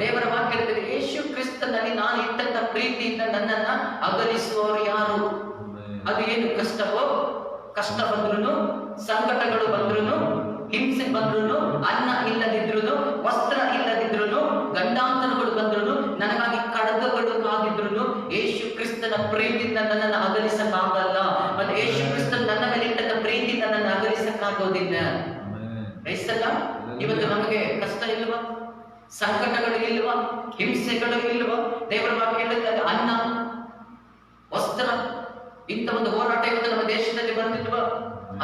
ದೇವರ ವಾಕ್ಯ ಹೇಳ್ತದೆ, ಯೇಸು ಕ್ರಿಸ್ತನಲ್ಲಿ ನಾನು ಇಟ್ಟಂತ ಪ್ರೀತಿಯಿಂದ ನನ್ನನ್ನ ಅಗಲಿಸುವವರು ಯಾರು? ಅದು ಏನು? ಕಷ್ಟವೋ, ಕಷ್ಟ ಬಂದ್ರು, ಸಂಕಟಗಳು ಬಂದ್ರು, ಹಿಂಸೆ ಬಂದ್ರು, ಅನ್ನ ಇಲ್ಲದಿದ್ರು, ವಸ್ತ್ರ ಇಲ್ಲದಿದ್ರು, ಗಂಡಾಂತರಗಳು ಬಂದ್ರು, ನನಗಾಗಿ ಖಡ್ಗಗಳು ಕಾದಿದ್ರು, ಯೇಸು ಕ್ರಿಸ್ತನ ಪ್ರೀತಿಯಿಂದ ನನ್ನನ್ನು ಅಗಲಿಸಕ್ಕಾಗಲ್ಲ. ಮತ್ತೆ ಯೇಸು ಕ್ರಿಸ್ತನ ನನ್ನ ಮೇಲೆ ಇಟ್ಟಂತ ಪ್ರೀತಿಯಿಂದ ನನ್ನ ಅಗಲಿಸಕ್ಕಾಗೋದಿಲ್ಲ. ಕ್ರೈಸ್ತಲ್ಲ, ಇವತ್ತು ನಮಗೆ ಕಷ್ಟ ಇಲ್ವಾ? ಸಂಕಟಗಳು ಇಲ್ವಾ? ಹಿಂಸೆಗಳು ಇಲ್ವಾ? ದೇವರ ವಾಕ್ಯ ಹೇಳುತ್ತದೆ, ಅನ್ನ, ವಸ್ತ್ರ, ಇಂಥ ಒಂದು ಹೋರಾಟ ಇವತ್ತು ನಮ್ಮ ದೇಶದಲ್ಲಿ ಬಂದಿಲ್ವಾ?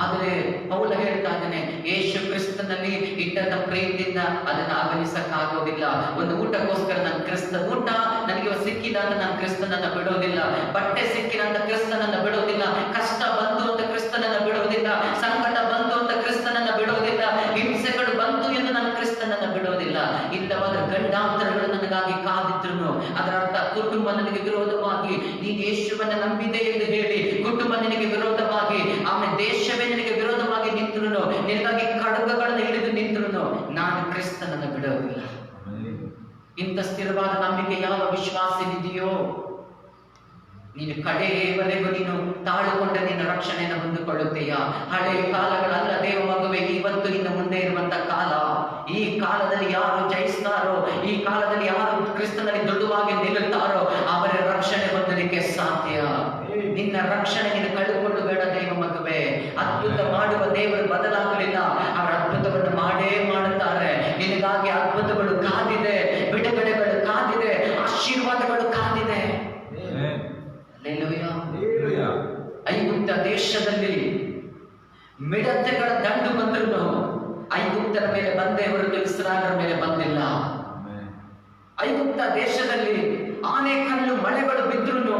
ಆದರೆ ಪೌಲ ಹೇಳ್ತಾ ಇದ್ದಾನೆ, ಯೇಸು ಕ್ರಿಸ್ತನಲ್ಲಿ ಇಟ್ಟಂತ ಪ್ರೀತಿಯಿಂದ ಅದನ್ನ ಅಗಲಿಸಕ್ಕಾಗೋದಿಲ್ಲ. ಒಂದು ಊಟಕ್ಕೋಸ್ಕರ ನಾನು ಕ್ರಿಸ್ತ ಊಟ ನನಗೆ ಸಿಕ್ಕಿಲ್ಲ ಅಂತ ನಾನು ಕ್ರಿಸ್ತನನ್ನ ಬಿಡೋದಿಲ್ಲ. ಬಟ್ಟೆ ಸಿಕ್ಕಿಲ್ಲ ಅಂತ ಕ್ರಿಸ್ತನನ್ನ ಬಿಡೋದಿಲ್ಲ. ಕಷ್ಟ ಬಂತು ಅಂತ ಕ್ರಿಸ್ತನನ್ನ ಬಿಡೋದಿಲ್ಲ. ಸಂಕಟ ಬಂತು ಅಂತ ಕ್ರಿಸ್ತನನ್ನ ಬಿಡೋದಿಲ್ಲ. ಹಿಂಸೆಗಳು ಬಂತು ಎಂದು ನಾನು ಕ್ರಿಸ್ತನನ್ನ ಬಿಡೋದಿಲ್ಲ. ಇಲ್ಲವಾದ್ರೆ ಗಂಡಾಂತರಗಳು ನನಗಾಗಿ ಕಾದಿದ್ರು, ಅದರ ಅರ್ಥ ಕುಟುಂಬ ನನಗೆ ವಿರೋಧವಾಗಿ ನೀನು ಯೇಸುವನ್ನ ನಂಬಿದೆ ಎಂದು ಹೇಳಿ ಕುಟುಂಬ ನಿನಗೆ ವಿರೋಧವಾಗಿ, ಆಮೇಲೆ ದೇಶವೇ ನಿನಗೆ ವಿರೋಧವಾಗಿ ನಿಂತರು, ನಿನಗಾಗಿ ಖಡ್ಗಗಳನ್ನು ಹಿಡಿದು ನಿಂತರು, ನಾನು ಕ್ರಿಸ್ತನನ್ನು ಬಿಡೋದಿಲ್ಲ. ಇಂಥ ಸ್ಥಿರವಾದ ನಂಬಿಕೆ ಯಾವ ವಿಶ್ವಾಸವಿದೆಯೋ, ನೀನು ಕಡೆಯವರೆಗೂ ನೀನು ತಾಳುಕೊಂಡ ನಿನ್ನ ರಕ್ಷಣೆಯನ್ನು ಹೊಂದಿಕೊಳ್ಳುತ್ತೀಯ. ಹಳೆಯ ಕಾಲಗಳಲ್ಲ ದೇವ ಮಗುವೆ, ಇವತ್ತು ಇನ್ನು ಮುಂದೆ ಇರುವಂತ ಕಾಲ. ಈ ಕಾಲದಲ್ಲಿ ಯಾರು ಜಯಿಸ್ತಾರೋ, ಈ ಕಾಲದಲ್ಲಿ ಯಾರು ಕ್ರಿಸ್ತನಲ್ಲಿ ದೃಢವಾಗಿ ನಿಲ್ಲುತ್ತಾರೋ ಅವರ ರಕ್ಷಣೆ ಹೊಂದಲಿಕ್ಕೆ ಸಾಧ್ಯ. ನಿನ್ನ ರಕ್ಷಣೆ ನೀನು ಕಳೆದುಕೊಂಡು ಬೇಡ ದೇವ ಮಗುವೆ. ಅದ್ಭುತ ಮಾಡುವ ದೇವರು ಬದಲಾಗಲಿಲ್ಲ, ಅವರ ಅದ್ಭುತವನ್ನು ಮಾಡೇ ಮಾಡುತ್ತಾರೆ. ನಿನಗಾಗಿ ಅದ್ಭುತಗಳು ಕಾದಿದೆ, ಬಿಡುಗಡೆಗಳು ಕಾದಿದೆ, ಆಶೀರ್ವಾದಗಳು ಕಾದಿದೆ. ಐಗುಪ್ತ ದೇಶದಲ್ಲಿ ಮಿಡತೆಗಳ ದಂಡು ಬಂದ್ರು, ಬಂದೇ ಹೊರತು ಇಸ್ರಾಯೇಲರ ಮೇಲೆ ಬಂದಿಲ್ಲ. ಐಗುಪ್ತ ದೇಶದಲ್ಲಿ ಆನೆ ಕಲ್ಲು ಮಳೆಗಳು ಬಿದ್ರೂ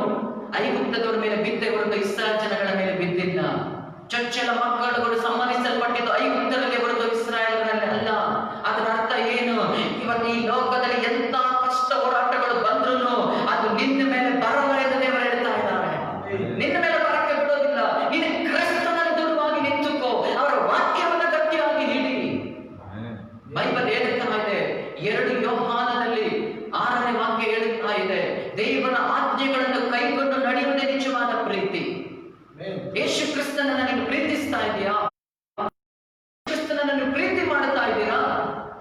ಐಗುಪ್ತದವರ ಮೇಲೆ ಬಿದ್ದೇ ಹೊರತು ಇಸ್ರಾಯೇಲ್ ಜನಗಳ ಮೇಲೆ ಬಿದ್ದಿಲ್ಲ. ಚೊಚ್ಚಲ ಮಕ್ಕಳುಗಳು ಸಂಬಂಧಿಸಲ್ಪಟ್ಟಿದ್ದು ಐಗುಪ್ತರಲ್ಲಿ ಹೊರತು ಇಸ್ರಾಯೇಲರಲ್ಲಿ ಅಲ್ಲ. ಅದರ ಅರ್ಥ ಏನು? ಇವತ್ತು ಈ ಲೋಕದಲ್ಲಿ ಎಂತ ಕಷ್ಟ ಹೋರಾಟಗಳು ಬಂದ್ರು ಅದು ನಿನ್ನ ಮೇಲೆ ಬರಲ್ಲ ಎಂದು ದೇವರು ಹೇಳ್ತಾ ಇದ್ದಾರೆ. ನಿನ್ನ ಮೇಲೆ ಬರಕ್ಕೆ ಬಿಡೋದಿಲ್ಲ. ನೀನು ಕ್ರಿಸ್ತನಲ್ಲಿ ದೃಢವಾಗಿ ನಿಂತುಕೋ, ಅವರ ವಾಕ್ಯವನ್ನು ಗಟ್ಟಿಯಾಗಿ ಹಿಡಿ. ಬೈಬಲ್ ಹೇಳುತ್ತಾ ಇದೆ, 2 ಯೋಹಾನದಲ್ಲಿ 6ನೇ ವಾಕ್ಯ ಹೇಳುತ್ತಾ ಇದೆ, ದೇವರ ಆಜ್ಞೆಗಳನ್ನು ಕೈಗೊಂಡು ನಡೆಯುವುದೇ ನಿಜವಾದ ಪ್ರೀತಿ. ಯೇಸು ಕ್ರಿಸ್ತನನ್ನು ನೀನು ಪ್ರೀತಿಸ್ತಾ ಇದೆಯಾ? ಕ್ರಿಸ್ತನನ್ನು ಪ್ರೀತಿ ಮಾಡುತ್ತಾ ಇದ್ದೀರಾ?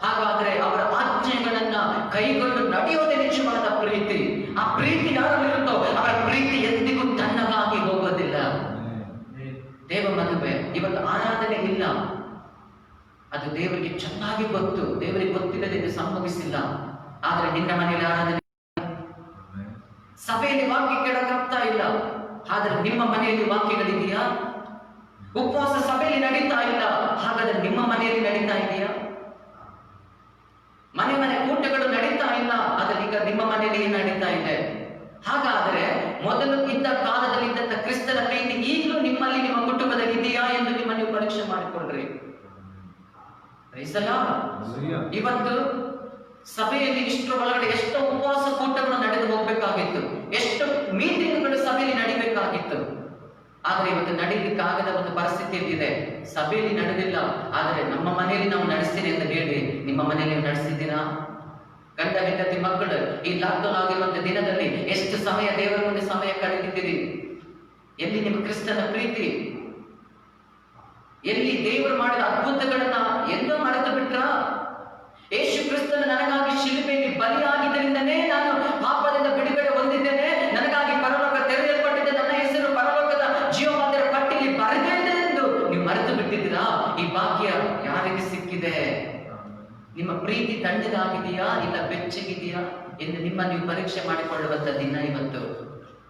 ಹಾಗಾದ್ರೆ ಅವರ ಆಜ್ಞೆಗಳನ್ನ ಕೈಗೊಂಡು ನಡೆಯೋದೇ ನಿಜವಾದ ಪ್ರೀತಿ. ಆ ಪ್ರೀತಿ ಯಾರಲ್ಲಿರುತ್ತೋ ಅವರ ಪ್ರೀತಿ ಎಂದಿಗೂ ತಣ್ಣಗಾಗಿ ಹೋಗೋದಿಲ್ಲ. ದೇವ ಮದುವೆ ಇವತ್ತು ಆರಾಧನೆ ಇಲ್ಲ, ಅದು ದೇವರಿಗೆ ಚೆನ್ನಾಗಿ ಗೊತ್ತು. ದೇವರಿಗೆ ಗೊತ್ತಿಲ್ಲದೆ ಇದು ಸಂಭವಿಸಿಲ್ಲ. ಆದ್ರೆ ನಿನ್ನ ಮನೆಯಲ್ಲಿ ಆರಾಧನೆ, ಸಭೆಯಲ್ಲಿ ವಾಕ್ಯ ಕೇಳಕ್ಕಾಗ್ತಾ ಇಲ್ಲ, ಆದ್ರೆ ನಿಮ್ಮ ಮನೆಯಲ್ಲಿ ವಾಕ್ಯಗಳಿದೆಯಾ? ಉಪವಾಸ ಸಭೆಯಲ್ಲಿ ನಡೀತಾ ಇಲ್ಲ, ಹಾಗಾದ್ರೆ ನಿಮ್ಮ ಮನೆಯಲ್ಲಿ ನಡೀತಾ ಇದೆಯಾ? ಮನೆ ಮನೆ ಕೂಟಗಳು ನಡೀತಾ ಇಲ್ಲ, ಆದ್ರೆ ಈಗ ನಿಮ್ಮ ಮನೆಯಲ್ಲಿ ಏನ್ ನಡೀತಾ ಇದೆ? ಹಾಗಾದ್ರೆ ಮೊದಲು ಇದ್ದ ಕಾಲದಲ್ಲಿ ಇದ್ದಂತ ಕ್ರಿಸ್ತನ ಪ್ರೀತಿ ಈಗಲೂ ನಿಮ್ಮಲ್ಲಿ, ನಿಮ್ಮ ಕುಟುಂಬದಲ್ಲಿ ಇದೆಯಾ ಎಂದು ನಿಮ್ಮನ್ನು ನೀವು ಪರೀಕ್ಷೆ ಮಾಡಿಕೊಳ್ಳ್ರಿ. ಇವತ್ತು ಸಭೆಯಲ್ಲಿ ಇಷ್ಟರ ಒಳಗಡೆ ಎಷ್ಟೋ ಉಪವಾಸ ಕೂಟಗಳು ನಡೆದು ಹೋಗ್ಬೇಕಾಗಿತ್ತು, ಎಷ್ಟು ಮೀಟಿಂಗ್ಗಳು ಸಭೆಯಲ್ಲಿ ನಡಿಬೇಕಾಗಿತ್ತು. ಆದ್ರೆ ಇವತ್ತು ನಡೀಲಿಕ್ಕಾಗದ ಒಂದು ಪರಿಸ್ಥಿತಿ ಇದೆ. ಸಭೆಯಲ್ಲಿ ನಡೆದಿಲ್ಲ, ಆದ್ರೆ ನಮ್ಮ ಮನೆಯಲ್ಲಿ ನಾವು ನಡೆಸ್ತೀನಿ ಅಂತ ಹೇಳಿ ನಿಮ್ಮ ಮನೆಯಲ್ಲಿ ನೀವು ನಡೆಸಿದ್ದೀರಾ? ಗಂಡ ಹೆಂಡತಿ ಮಕ್ಕಳು ಈ ಲಾಕ್ಡೌನ್ ಆಗಿರುವಂತ ದಿನದಲ್ಲಿ ಎಷ್ಟು ಸಮಯ ದೇವರ ಮುಂದೆ ಸಮಯ ಕಳೆದಿದ್ದೀರಿ? ಎಲ್ಲಿ ನಿಮ್ಮ ಕ್ರಿಸ್ತನ ಪ್ರೀತಿ? ಎಲ್ಲಿ ದೇವರು ಮಾಡಿದ ಅದ್ಭುತಗಳನ್ನ ಎಂದೋ ಮರೆತು ಬಿಟ್ರ? ಯೇಸು ಕ್ರಿಸ್ತನು ನನಗಾಗಿ ಶಿಲುಬೆಯಲ್ಲಿ ಬಲಿಯಾಗಿದ್ದರಿಂದನೇ ನಾನು ಪಾಪದಿಂದ ಬಿಡುಗಡೆ ಹೊಂದಿದ್ದೇನೆ, ನನಗಾಗಿ ಪರಲೋಕ ತೆರೆಯಲ್ಪಟ್ಟಿದೆ, ನನ್ನ ಹೆಸರು ಪರಲೋಕದ ಜೀವಮಾತೆಯ ಪಟ್ಟಿಯಲ್ಲಿ ಬರೆದಿದೆ ಎಂದು ನೀವು ಮರೆತು ಬಿಟ್ಟಿದ್ದೀರಾ? ಈ ಭಾಗ್ಯ ಯಾರಿಗೆ ಸಿಕ್ಕಿದೆ? ನಿಮ್ಮ ಪ್ರೀತಿ ತಣ್ಣಗಾಗಿದೆಯಾ ಇಲ್ಲ ಬೆಚ್ಚಗಿದೆಯಾ ಎಂದು ನಿಮ್ಮ ನೀವು ಪರೀಕ್ಷೆ ಮಾಡಿಕೊಳ್ಳುವಂತ ದಿನ ಇವತ್ತು.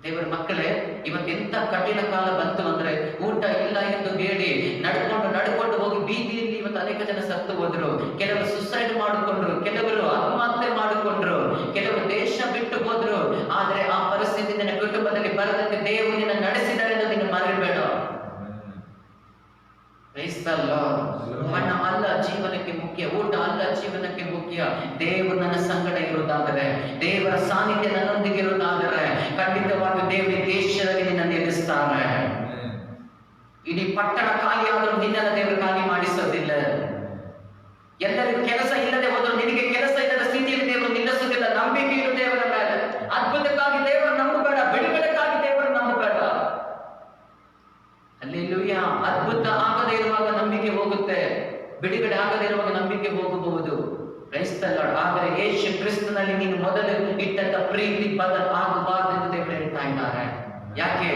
ದೇವರ ಮಕ್ಕಳೇ, ಇವತ್ತು ಎಂತ ಕಠಿಣ ಕಾಲ ಬಂತು ಅಂದ್ರೆ, ಊಟ ಇಲ್ಲ ಎಂದು ಹೇಳಿ ನಡ್ಕೊಂಡು ಹೋಗಿ ಬೀದಿಯಲ್ಲಿ ಇವತ್ತು ಅನೇಕ ಜನ ಸತ್ತು ಹೋದ್ರು. ಕೆಲವರು ಸುಸೈಡ್ ಮಾಡಿಕೊಂಡ್ರು, ಕೆಲವರು ಆತ್ಮಹತ್ಯೆ ಮಾಡಿಕೊಂಡ್ರು, ಕೆಲವರು ದೇಶ ಬಿಟ್ಟು ಹೋದ್ರು. ಆದ್ರೆ ಆ ಪರಿಸ್ಥಿತಿ ನಿನ್ನ ಕುಟುಂಬದಲ್ಲಿ ಬರದಂತೆ ದೇವರು ನಿನ್ನ ನಡೆಸಿದ್ದಾರೆ ಎಂದು ನೀನು ಮರೆಯಬೇಡ. ಹಣ ಅಲ್ಲ ಜೀವನಕ್ಕೆ ಮುಖ್ಯ, ಊಟ ಅಲ್ಲ ಜೀವನಕ್ಕೆ ಮುಖ್ಯ. ದೇವರು ನನ್ನ ಸಂಗಡ ಇರುವುದಾದರೆ, ದೇವರ ಸಾನ್ನಿಧ್ಯ ನನ್ನೊಂದಿಗೆ ಇರುವುದಾದರೆ ಖಂಡಿತವಾಗಿ ದೇವರ ದೇಶದಲ್ಲಿ ನಿನ್ನ ನಿಲ್ಲಿಸ್ತಾರೆ. ಇಡೀ ಪಟ್ಟಣ ಖಾಲಿ ಆದರೂ ನಿನ್ನನ್ನು ದೇವರು ಖಾಲಿ ಮಾಡಿಸೋದಿಲ್ಲ. ಎಲ್ಲರಿಗೂ ಕೆಲಸ ಇಲ್ಲದೆ ಹೋದರೂ ನಿನಗೆ ಕೆಲಸ ಇಲ್ಲದ ಸ್ಥಿತಿಯಲ್ಲಿ ದೇವರು ನಿಲ್ಲಿಸುವುದಿಲ್ಲ. ನಂಬಿಕೆ ಇರು ದೇವರ ಮೇಲೆ. ಅದ್ಭುತಕ್ಕಾಗಿ ದೇವರು ನಂಬಬೇಡ, ಬಿಡುಗಡೆಗಾಗಿ ದೇವರು ನಂಬಬೇಡ. ಅಲ್ಲೆಲ್ಲೂಯ್ಯ. ಅದ್ಭುತ ಆಗದೆ ಇರುವಾಗ ನಂಬಿಕೆ ಹೋಗುತ್ತೆ, ಬಿಡುಗಡೆ ಆಗದೆ ಇರುವಾಗ ನಂಬಿಕೆ ಹೋಗಬಹುದು. ಆದರೆ ಯೇಸು ಕ್ರಿಸ್ತನಲ್ಲಿ ನೀನು ಮೊದಲು ಇಟ್ಟಂತ ಪ್ರೀತಿ ಬದಲು ಆಗಬಾರದು ಎಂದು ದೇವರು ಹೇಳ್ತಾ ಇದ್ದಾರೆ. ಯಾಕೆ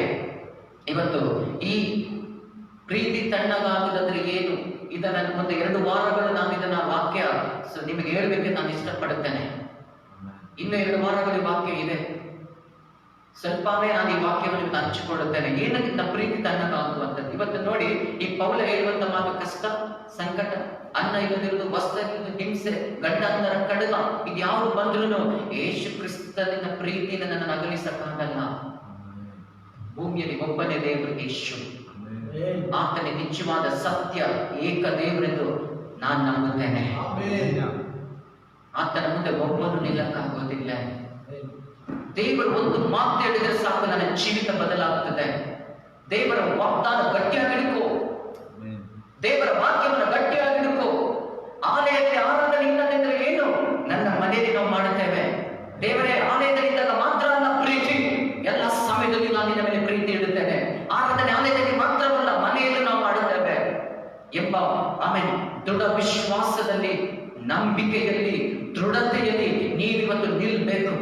ಇವತ್ತು ಈ ಪ್ರೀತಿ ತಣ್ಣಗಾಗುವುದಂದ್ರೆ ಏನು? ಇದನ್ನ ಒಂದು 2 ವಾರಗಳು ನಾನು ಇದನ್ನ ವಾಕ್ಯ ನಿಮಗೆ ಹೇಳ್ಬೇಕೆಂದು ನಾನು ಇಷ್ಟಪಡುತ್ತೇನೆ. ಇನ್ನು 2 ವಾರಗಳ ವಾಕ್ಯ ಇದೆ. ಸ್ವಲ್ಪವೇ ನಾನು ಈ ವಾಕ್ಯವನ್ನು ಹಂಚಿಕೊಳ್ಳುತ್ತೇನೆ. ಏನಕ್ಕಿಂತ ಪ್ರೀತಿ ತಣ್ಣಗಾಗುವಂಥದ್ದು. ಇವತ್ತು ನೋಡಿ, ಈ ಪೌಲ ಹೇಳುವಂತ ಮಾತು ಕಷ್ಟ, ಸಂಕಟ, ಅನ್ನ ಇಲ್ಲದಿರುವುದು, ವಸ್ತ್ರ ಇಲ್ಲದು, ಹಿಂಸೆ, ಗಂಡಂದರ ಕಡಲ, ಇದು ಯಾವುದು ಬಂದ್ರು ಯೇಸು ಕ್ರಿಸ್ತನಿಂದ ಪ್ರೀತಿಯನ್ನು ನನ್ನ ಅಗಲಿಸಕ್ಕಾಗಲ್ಲ. ಭೂಮಿಯಲ್ಲಿ ಒಬ್ಬನೇ ದೇವರು ಯೇಸು, ಆತನೇ ನಿಜವಾದ ಸತ್ಯ ಏಕ ದೇವರೆಂದು ನಾನು ನಂಬುತ್ತೇನೆ. ಆತನ ಮುಂದೆ ಒಬ್ಬನು ನಿಲ್ಲಕ್ಕಾಗೋದಿಲ್ಲ. ದೇವರು ಒಂದು ಮಾತು ಹೇಳಿದ್ರೆ ಸಾಕು, ನನ್ನ ಜೀವಿತ ಬದಲಾಗುತ್ತದೆ. ದೇವರ ವಾಗ್ದಾನ ಗಟ್ಟಿಯಾಗಿ ಹಿಡ್ಕೋ, ದೇವರ ವಾಕ್ಯವನ್ನು ಗಟ್ಟಿಯಾಗಿ ಹಿಡ್ಕೋ. ಆಲಯದಲ್ಲಿ ಆರಾಧನೆ ಇಲ್ಲದೆಂದ್ರೆ ಏನು? ನನ್ನ ಮನೆಯಲ್ಲಿ ನಾವು ಮಾಡುತ್ತೇವೆ. ದೇವರೇ, ಆಲಯದಲ್ಲಿದ್ದಾಗ ಮಾತ್ರ ಅಲ್ಲ ಪ್ರೀತಿ, ಎಲ್ಲ ಸಮಯದಲ್ಲಿ ನಾನು ನಿನ್ನ ಮೇಲೆ ಪ್ರೀತಿ ಇಡುತ್ತೇನೆ. ಆರಾಧನೆ ಆಲಯದಲ್ಲಿ ಮಾತ್ರವಲ್ಲ, ಮನೆಯಲ್ಲೂ ನಾವು ಮಾಡುತ್ತೇವೆ ಎಂಬ ಆಮೇಲೆ ದೃಢ ವಿಶ್ವಾಸದಲ್ಲಿ, ನಂಬಿಕೆಯಲ್ಲಿ, ದೃಢತೆಯಲ್ಲಿ ನೀವಿವತ್ತು ನಿಲ್ಬೇಕು.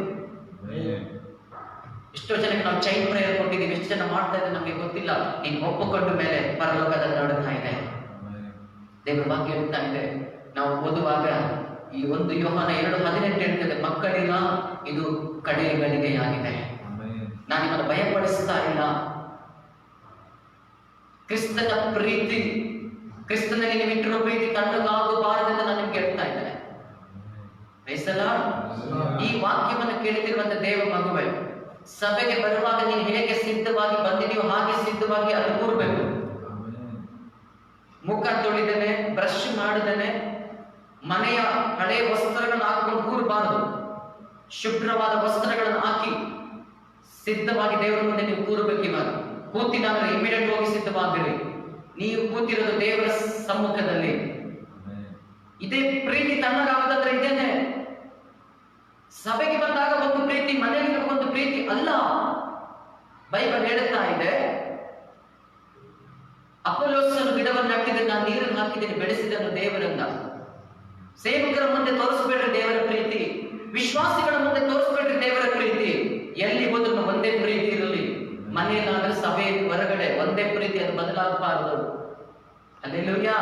ಎಷ್ಟೋ ಜನಕ್ಕೆ ನಾವು ಚೈನ್ ಪ್ರೇಯರ್ ಕೊಟ್ಟಿದ್ದೀವಿ, ಎಷ್ಟು ಜನ ಮಾಡ್ತಾ ಇದ್ದಾರೆ ನಮಗೆ ಗೊತ್ತಿಲ್ಲ. ನೀನು ಒಪ್ಪುಕೊಂಡ ಮೇಲೆ ಪರಲೋಕದಲ್ಲಿ ನೋಡುತ್ತಾ ಇದೆ. ದೇವರ ವಾಕ್ಯ ಹೇಳ್ತಾ ಇದೆ, ನಾವು ಓದುವಾಗ ಈ 1 ಯೋಹಾನ 2:18 ಹೇಳ್ತದೆ, ಮಕ್ಕಳಿಲ್ಲ, ಇದು ಕಡೆಯ ಗಳಿಗೆಯಾಗಿದೆ. ನಾನು ನಿಮ್ಮನ್ನು ಭಯಪಡಿಸ್ತಾ ಇಲ್ಲ. ಕ್ರಿಸ್ತನ ಪ್ರೀತಿ, ಕ್ರಿಸ್ತನಲ್ಲಿ ನೀವು ಇಟ್ಟಿರೋ ಪ್ರೀತಿ ತಣ್ಣಗಾಗಬಾರದೆಂದು ನಾನು ನಿಮ್ಗೆ ಹೇಳ್ತಾ ಇದ್ದೇನೆ. ಈ ವಾಕ್ಯವನ್ನು ಕೇಳುತ್ತಿರುವಂತ ದೇವ ಮಗುವೆ, ಸಭೆಗೆ ಬರುವಾಗ ನೀವು ಹೇಗೆ ಸಿದ್ಧವಾಗಿ ಬಂದಿದೆಯೋ ಹಾಗೆ ಸಿದ್ಧವಾಗಿ ಅಲ್ಲಿ ಕೂರ್ಬೇಕು. ಮುಖ ತೊಳಿದೇನೆ, ಬ್ರಷ್ ಮಾಡದೇನೆ, ಮನೆಯ ಹಳೆ ವಸ್ತ್ರಗಳನ್ನು ಹಾಕೊಂಡು ಕೂರಬಾರದು. ಶುಭ್ರವಾದ ವಸ್ತ್ರಗಳನ್ನು ಹಾಕಿ ಸಿದ್ಧವಾಗಿ ದೇವರ ಮುಂದೆ ನೀವು ಕೂರಬೇಕು. ಇವಾಗ ಕೂತಿದ್ದಾದ್ರೆ ಇಮಿಡಿಯೇಟ್ ಹೋಗಿ ಸಿದ್ಧವಾಗಿರಿ. ನೀವು ಕೂತಿರೋದು ದೇವರ ಸಮ್ಮುಖದಲ್ಲಿ. ಇದೇ ಪ್ರೀತಿ ತಣ್ಣಗಾಗದಂದ್ರೆ ಇದೇನೆ. ಸಭೆಗೆ ಬಂದಾಗ ಒಂದು ಪ್ರೀತಿ, ಮನೆಯಲ್ಲಿ ಒಂದು ಪ್ರೀತಿ ಅಲ್ಲ. ಬೈಬಲ್ ಹೇಳುತ್ತಾ ಇದೆ, ಅಪೊಲ್ಲೋಸನು ಗಿಡವನ್ನು ಹಾಕಿದ್ರೆ ನಾನು ನೀರನ್ನು ಹಾಕಿದ್ದೇನೆ, ಬೆಳೆಸಿದನು ದೇವರನ್ನ. ಸೇವಕರ ಮುಂದೆ ತೋರಿಸಬೇಡ್ರಿ ದೇವರ ಪ್ರೀತಿ, ವಿಶ್ವಾಸಿಗಳ ಮುಂದೆ ತೋರಿಸಬೇಡ್ರಿ ದೇವರ ಪ್ರೀತಿ. ಎಲ್ಲಿ ಹೋದ್ರು ಒಂದೇ ಪ್ರೀತಿ ಇರಲಿ. ಮನೆಯಲ್ಲಾದ್ರೆ ಸಭೆಯಲ್ಲಿ ಹೊರಗಡೆ ಒಂದೇ ಪ್ರೀತಿ, ಅದು ಬದಲಾಗಬಾರದು. ಅಲ್ಲೆಲ್ಲೂಯ್ಯ.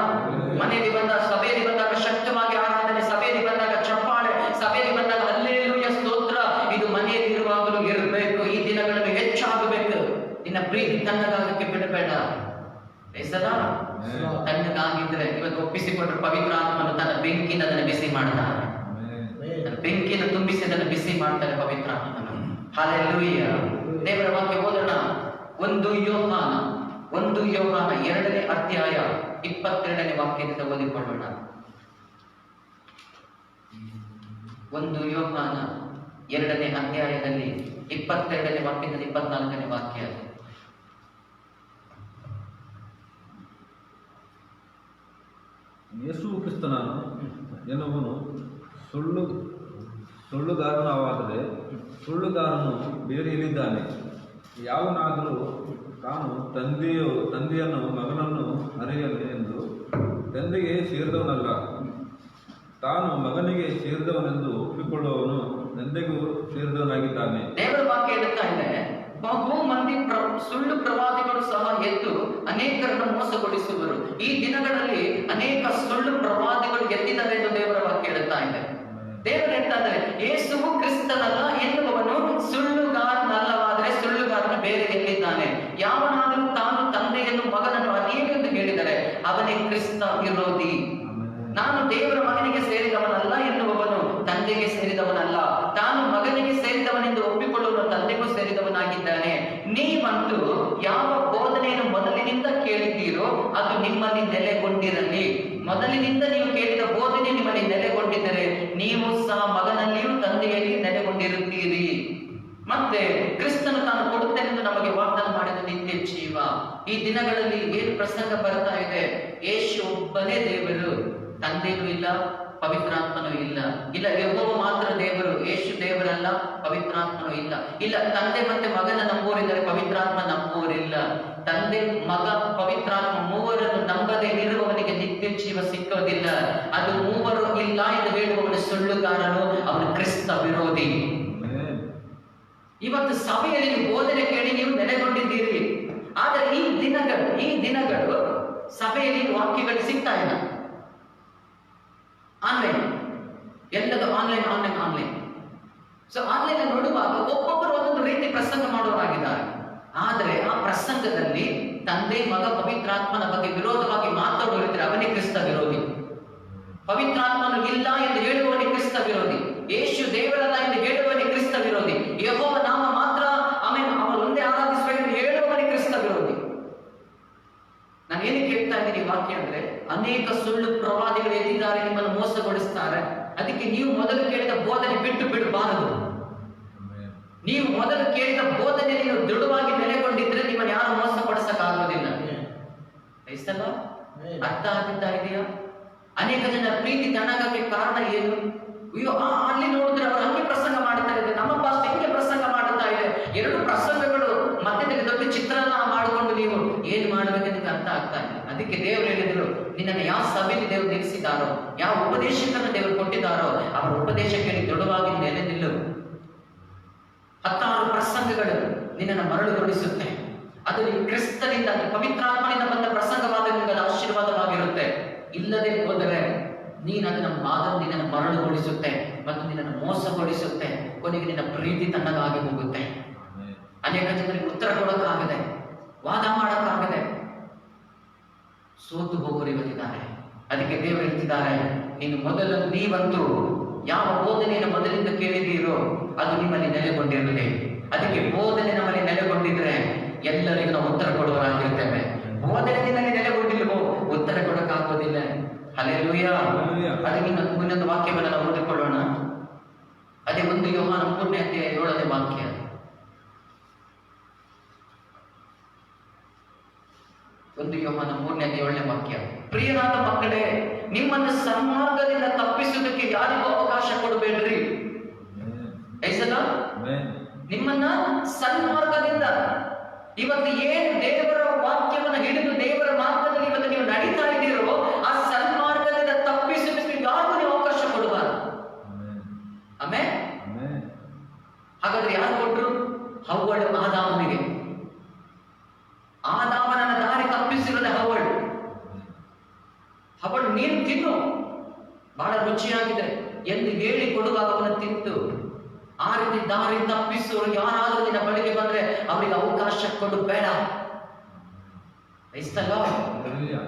ಮನೆಯಲ್ಲಿ ಬಂದಾಗ, ಸಭೆಯಲ್ಲಿ ಬಂದಾಗ ಶಕ್ತವಾಗಿ ಆರಾಧನೆ, ಸಭೆಯಲ್ಲಿ ಬಂದಾಗ ಚಪ್ಪಾಳೆ, ಸಭೆಯಲ್ಲಿ ಬಂದಾಗ ಅಲ್ಲೆಲ್ಲೂಯ್ಯ ಸ್ತೋತ್ರ, ಇದು ಮನೆಯಲ್ಲಿ ಇರುವಾಗಲೂ ಇರಬೇಕು. ಈ ದಿನಗಳಲ್ಲಿ ಹೆಚ್ಚಾಗಬೇಕು. ನಿನ್ನ ಪ್ರೀತಿ ತಣ್ಣಗಾಗಕ್ಕೆ ಬಿಡಬೇಡ. ತಣ್ಣಗಾಗಿದ್ರೆ ಇವತ್ತು ಒಪ್ಪಿಸಿಕೊಂಡ್ರೆ ಪವಿತ್ರ ಆತ್ಮನು ತನ್ನ ಬೆಂಕಿನ ಅದನ್ನು ಬಿಸಿ ಮಾಡ್ತಾನೆ. ಬೆಂಕಿನ ತುಂಬಿಸಿ ಅದನ್ನು ಬಿಸಿ ಮಾಡ್ತಾರೆ ಪವಿತ್ರ ಆತ್ಮನು. ಹಲ್ಲೆಲೂಯ್ಯ. ದೇವರ ವಾಕ್ಯ ಓದೋಣ. 1 ಯೋಹಾನ 2ನೇ ಅಧ್ಯಾಯ 22ನೇ ವಾಕ್ಯದಿಂದ ಓದಿಕೊಳ್ಳೋಣ. 1 ಯೋಹಾನ 2ನೇ ಅಧ್ಯಾಯದಲ್ಲಿ 22ನೇ ವಾಕ್ಯದಿಂದ 24ನೇ ವಾಕ್ಯ. ಯೇಸು ಕ್ರಿಸ್ತನನು ಎನ್ನುವನು ಸುಳ್ಳುಗಾರನವಾದರೆ ಸುಳ್ಳುಗಾರನು ಬೇರೆಯಲ್ಲಿದ್ದಾನೆ. ಯಾವನಾದರೂ ತಾನು ತಂದೆಯನ್ನು ಮಗನನ್ನು ಅರಿಯಲು ಎಂದು ತಂದೆಗೆ ಸೇರಿದವನಲ್ಲ, ತಾನು ಮಗನಿಗೆ ಸೇರಿದವನೆಂದು ಒಪ್ಪಿಕೊಳ್ಳುವವನು ತಂದೆಗೂ ಸೇರಿದವನಾಗಿದ್ದಾನೆ. ದೇವರ ವಾಕ್ಯ ಹೇಳುತ್ತಾ ಇದೆ, ಬಹು ಮಂದಿ ಸುಳ್ಳು ಪ್ರವಾದಿಗಳು ಸಹ ಎದ್ದು ಅನೇಕರನ್ನು ಮೋಸಗೊಳಿಸುವರು. ಈ ದಿನಗಳಲ್ಲಿ ಅನೇಕ ಸುಳ್ಳು ಪ್ರವಾದಿಗಳು ಎದ್ದಿದ್ದಾರೆ ಎಂದು ದೇವರ ವಾಕ್ಯ ಹೇಳುತ್ತಾ ಇದೆ. ದೇವರು ಹೇಳ್ತಾ ಇದ್ದಾರೆ, ಯೇಸುವು ಕ್ರಿಸ್ತನಲ್ಲ ಎನ್ನುವವನು ಸುಳ್ಳುಗಾರನಲ್ಲವಾದರೆ ಸುಳ್ಳುಗಾರನು ಬೇರೆ ಎಲ್ಲಿದ್ದಾನೆ. ಯಾವನಾದರೂ ತಾನು ತಂದೆಯನ್ನು ಮಗನನ್ನು ಅರಿಯಲು ಎಂದು ಹೇಳಿದರೆ ಅವನೇ ಕ್ರಿಸ್ತ ವಿರೋಧಿ. ನಾನು ದೇವರ ಮಗನಿಗೆ ಸೇರಿದವನಲ್ಲ ಎನ್ನುವವನು ತಂದೆಗೆ ಸೇರಿದವನಲ್ಲ, ತಾನು ಮಗನಿಗೆ ಸೇರಿದವನೆಂದು ಒಪ್ಪಿಕೊಳ್ಳುವ ತಂದೆಗೂ ಸೇರಿದವನಾಗಿದ್ದಾನೆ. ನೀವಂತೂ ಯಾವ ಬೋಧನೆಯನ್ನು ಮೊದಲಿನಿಂದ ಕೇಳಿದ್ದೀರೋ ಅದು ನಿಮ್ಮಲ್ಲಿ ನೆಲೆಗೊಂಡಿರಲಿ. ಮೊದಲಿನಿಂದ ನೀವು ಕೇಳಿದ ಬೋಧನೆ ನಿಮ್ಮಲ್ಲಿ ನೆಲೆಗೊಂಡಿದ್ದರೆ ನೀವು ಸಹ ಮಗನಲ್ಲಿಯೂ ತಂದೆಯಲ್ಲಿ ನೆಲೆಗೊಂಡಿರುತ್ತೀರಿ. ಮತ್ತೆ ಕ್ರಿಸ್ತನು ತಾನು ಕೊಡುತ್ತೇನೆಂದು ನಮಗೆ ವಾಗ್ದಾನ ಮಾಡಿದ ನಿತ್ಯ ಜೀವ. ಈ ದಿನಗಳಲ್ಲಿ ಏನು ಪ್ರಸಂಗ ಬರ್ತಾ ಇದೆ, ಯೇಸು ಒಬ್ಬನೇ ದೇವರು, ತಂದೆಯೂ ಇಲ್ಲ, ಪವಿತ್ರಾತ್ಮನೂ ಇಲ್ಲ. ಯೆಹೋವ ಮಾತ್ರ ದೇವರು, ಯೇಸು ದೇವರಲ್ಲ, ಪವಿತ್ರಾತ್ಮನೂ ಇಲ್ಲ. ತಂದೆ ಮತ್ತೆ ಮಗನ ನಂಬುವರಿದ್ದಾರೆ, ಪವಿತ್ರಾತ್ಮ ನಂಬುವರಿಲ್ಲ. ತಂದೆ, ಮಗ, ಪವಿತ್ರಾತ್ಮ ಮೂವರನ್ನು ನಂಬದೇ ಇರುವವನಿಗೆ ನಿತ್ಯ ಜೀವ ಸಿಕ್ಕೋದಿಲ್ಲ. ಅದು ಮೂವರು ಇಲ್ಲ ಎಂದು ಹೇಳುವವನು ಸುಳ್ಳುಗಾರನು, ಅವನು ಕ್ರಿಸ್ತ ವಿರೋಧಿ. ಇವತ್ತು ಸಭೆಯಲ್ಲಿ ಬೋಧನೆ ಕೇಳಿ ನೀವು ನೆಲೆಗೊಂಡಿದ್ದೀರಿ. ಆದರೆ ಈ ದಿನಗಳು ಸಭೆಯಲ್ಲಿ ವಾಕ್ಯಗಳು ಸಿಗ್ತಾ ಇಲ್ಲ. ಆನ್ಲೈನ್, ಎಲ್ಲದು ಆನ್ಲೈನ್. ಸೊ ಆನ್ಲೈನ್ ನೋಡುವಾಗ ಒಬ್ಬೊಬ್ಬರು ಒಂದೊಂದು ರೀತಿ ಪ್ರಸಂಗ ಮಾಡುವವರಾಗಿದ್ದಾರೆ. ಆದರೆ ಆ ಪ್ರಸಂಗದಲ್ಲಿ ತಂದೆ, ಮಗ, ಪವಿತ್ರಾತ್ಮನ ಬಗ್ಗೆ ವಿರೋಧವಾಗಿ ಮಾತಾಡುವರಿದ್ರೆ ಅವನೇ ಕ್ರಿಸ್ತ ವಿರೋಧಿ. ಪವಿತ್ರಾತ್ಮನು ಇಲ್ಲ ಎಂದು ಹೇಳುವವನೇ ಕ್ರಿಸ್ತ ವಿರೋಧಿ. ಯೇಸು ದೇವರಲ್ಲ ಎಂದು ಹೇಳುವವನೇ ಕ್ರಿಸ್ತ ವಿರೋಧಿ. ಯೆಹೋವ ನಾಮ ಮಾತ್ರ ಅವರು ಒಂದೇ ಆರಾಧಿಸಬೇಕು ಹೇಳುವವನೇ ಕ್ರಿಸ್ತ ವಿರೋಧಿ. ನಾನು ಏನಕ್ಕೆ ಹೇಳ್ತಾ ಇದ್ದೀನಿ ವಾಕ್ಯ ಅಂದ್ರೆ, ಅನೇಕ ಸುಳ್ಳು ಪ್ರವಾದಿಗಳು ಎದ್ದಿದ್ದಾರೆ, ನಿಮ್ಮನ್ನು ಮೋಸಗೊಳಿಸ್ತಾರೆ. ಅದಕ್ಕೆ ನೀವು ಮೊದಲು ಕೇಳಿದ ಬೋಧನೆ ಬಿಟ್ಟು ಬಿಡಬಾರದು. ನೀವು ಮೊದಲು ಕೇಳಿದ ಬೋಧನೆ ನೀವು ದೃಢವಾಗಿ ನೆಲೆಗೊಂಡಿದ್ರೆ ನಿಮ್ಮನ್ನು ಯಾರು ಮೋಸಪಡಿಸಕ್ಕಾಗೋದಿಲ್ಲ. ಅರ್ಥ ಆಗ್ತಾ ಇದೆಯಾ? ಅನೇಕ ಜನ ಪ್ರೀತಿ ತಣ್ಣಗಾಗಕ್ಕೆ ಕಾರಣ ಏನು? ಅಯ್ಯೋ, ಅಲ್ಲಿ ನೋಡಿದ್ರೆ ಅವರು ಹಂಗೆ ಪ್ರಸಂಗ ಮಾಡ್ತಾ ಇದ್ದಾರೆ, ನಮ್ಮ ಪಾಸ್ಟ್ ಹೆಂಗೆ ಪ್ರಸಂಗ ಮಾಡುತ್ತಾ ಇದೆ. 2 ಪ್ರಸಂಗಗಳು ಮಧ್ಯದಲ್ಲಿ ದೊಡ್ಡ ಚಿತ್ರಣ ಮಾಡಿಕೊಂಡು ನೀವು ಏನ್ ಮಾಡ್ಬೇಕಂತ ಅರ್ಥ ಆಗ್ತಾ ಇಲ್ಲ. ಅದಕ್ಕೆ ದೇವರು ಹೇಳಿದ್ರು, ನಿನ್ನನ್ನು ಯಾವ ಸಭೆಯಲ್ಲಿ ದೇವರು ನಿಲ್ಲಿಸಿದಾರೋ, ಯಾವ ಉಪದೇಶಕರನ್ನು ದೇವರು ಕೊಟ್ಟಿದ್ದಾರೋ ಅವರ ಉಪದೇಶ ಕೇಳಿ ದೃಢವಾಗಿ ನೆಲೆ ನಿಲ್ಲು. 16 ಪ್ರಸಂಗಗಳು ನಿನ್ನನ್ನು ಮರಳುಗೊಳಿಸುತ್ತೆ. ಅದು ಕ್ರಿಸ್ತನಿಂದ, ಪವಿತ್ರಾತ್ಮನಿಂದ ಬಂದ ಪ್ರಸಂಗವಾದ ಆಶೀರ್ವಾದವಾಗಿರುತ್ತೆ. ಇಲ್ಲದೆ ಹೋದರೆ ನಿನ್ನನ್ನು ಮರಳುಗೊಳಿಸುತ್ತೆ ಮತ್ತು ನಿನ್ನನ್ನು ಮೋಸಗೊಳಿಸುತ್ತೆ. ಕೊನೆಗೆ ನಿನ್ನ ಪ್ರೀತಿ ತಣ್ಣಗಾಗಿ ಹೋಗುತ್ತೆ. ಅನೇಕ ಜನರಿಗೆ ಉತ್ತರ ಕೊಡೋಕ್ಕಾಗದೆ, ವಾದ ಮಾಡೋಕ್ಕಾಗದೆ, ಸೋತು ಹೋಗೋರು ಇವತ್ತಿದ್ದಾರೆ. ಅದಕ್ಕೆ ದೇವರು ಹೇಳ್ತಿದ್ದಾರೆ, ನೀವಂತೂ ಯಾವ ಬೋಧನೆಯನ್ನು ಮೊದಲಿಂದ ಕೇಳಿದ್ದೀರೋ ಅದು ನಿಮ್ಮಲ್ಲಿ ನೆಲೆಗೊಂಡಿರಲಿ. ಅದಕ್ಕೆ ಬೋಧನೆ ನಮ್ಮಲ್ಲಿ ನೆಲೆಗೊಂಡಿದ್ರೆ ಎಲ್ಲರಿಗೂ ನಾವು ಉತ್ತರ ಕೊಡುವರಾಗಿರ್ತೇವೆ. ಬೋಧನೆ ನಿನ್ನಲ್ಲಿ ನೆಲೆಗೊಂಡಿಲ್ವೋ ಉತ್ತರ ಕೊಡಕ್ಕಾಗೋದಿಲ್ಲ. ಹಲ್ಲೆಲೂಯಾ. ಅದಕ್ಕೆ ಇನ್ನೊಂದು ವಾಕ್ಯವನ್ನು ನಾವು ಓದಿಕೊಳ್ಳೋಣ. ಅದೇ 1 ಯೋಹಾನ 3ನೇ ಅಧ್ಯಾಯ 7ನೇ ವಾಕ್ಯ. 1 ಯೋಹಾನ 3ನೇ ಅಧ್ಯಾಯ 7ನೇ ವಾಕ್ಯ. ಪ್ರಿಯರಾದ ಮಕ್ಕಳೇ, ನಿಮ್ಮನ್ನು ಸನ್ಮಾರ್ಗದಿಂದ ತಪ್ಪಿಸುವುದಕ್ಕೆ ಯಾರಿಗೂ ಅವಕಾಶ ಕೊಡಬೇಡ್ರಿ. ನಿಮ್ಮನ್ನ ಸನ್ಮಾರ್ಗದಿಂದ, ಇವತ್ತು ಏನು ದೇವರ ವಾಕ್ಯವನ್ನು ಹಿಡಿದು ದೇವರ ಮಾರ್ಗದಲ್ಲಿ ಇವತ್ತು ನೀವು ನಡೀತಾ ಇದ್ದೀರೋ ಆ ಸನ್ಮಾರ್ಗದಿಂದ ತಪ್ಪಿಸುವುದಕ್ಕೆ ಯಾರಿಗೂ ನೀವು ಅವಕಾಶ ಕೊಡಬಾರದು. ಆಮೇಲೆ ಹಾಗಾದ್ರೆ ಯಾರು ಕೊಟ್ರು? ಹವ್ವಳು ಆದಾಮನಿಗೆ. ಆದಾಮನನ್ನ ದಾರಿ ತಪ್ಪಿಸಿರೋದೆ ಹವ್ವಳು. ಹವ್ವಳು ನೀನು ತಿನ್ನು, ಬಹಳ ರುಚಿಯಾಗಿದೆ ಎಂದು ಹೇಳಿ ಕೊಡುವಾಗ ಅವನ ತಿಂತು. ಆ ರೀತಿ ದಾರಿ ತಪ್ಪಿಸುವವರು ಯಾರಾದರೂ ನಿನ್ನ ಬಳಿಗೆ ಬಂದ್ರೆ ಅವರಿಗೆ ಅವಕಾಶ ಕೊಡು ಬೇಡ.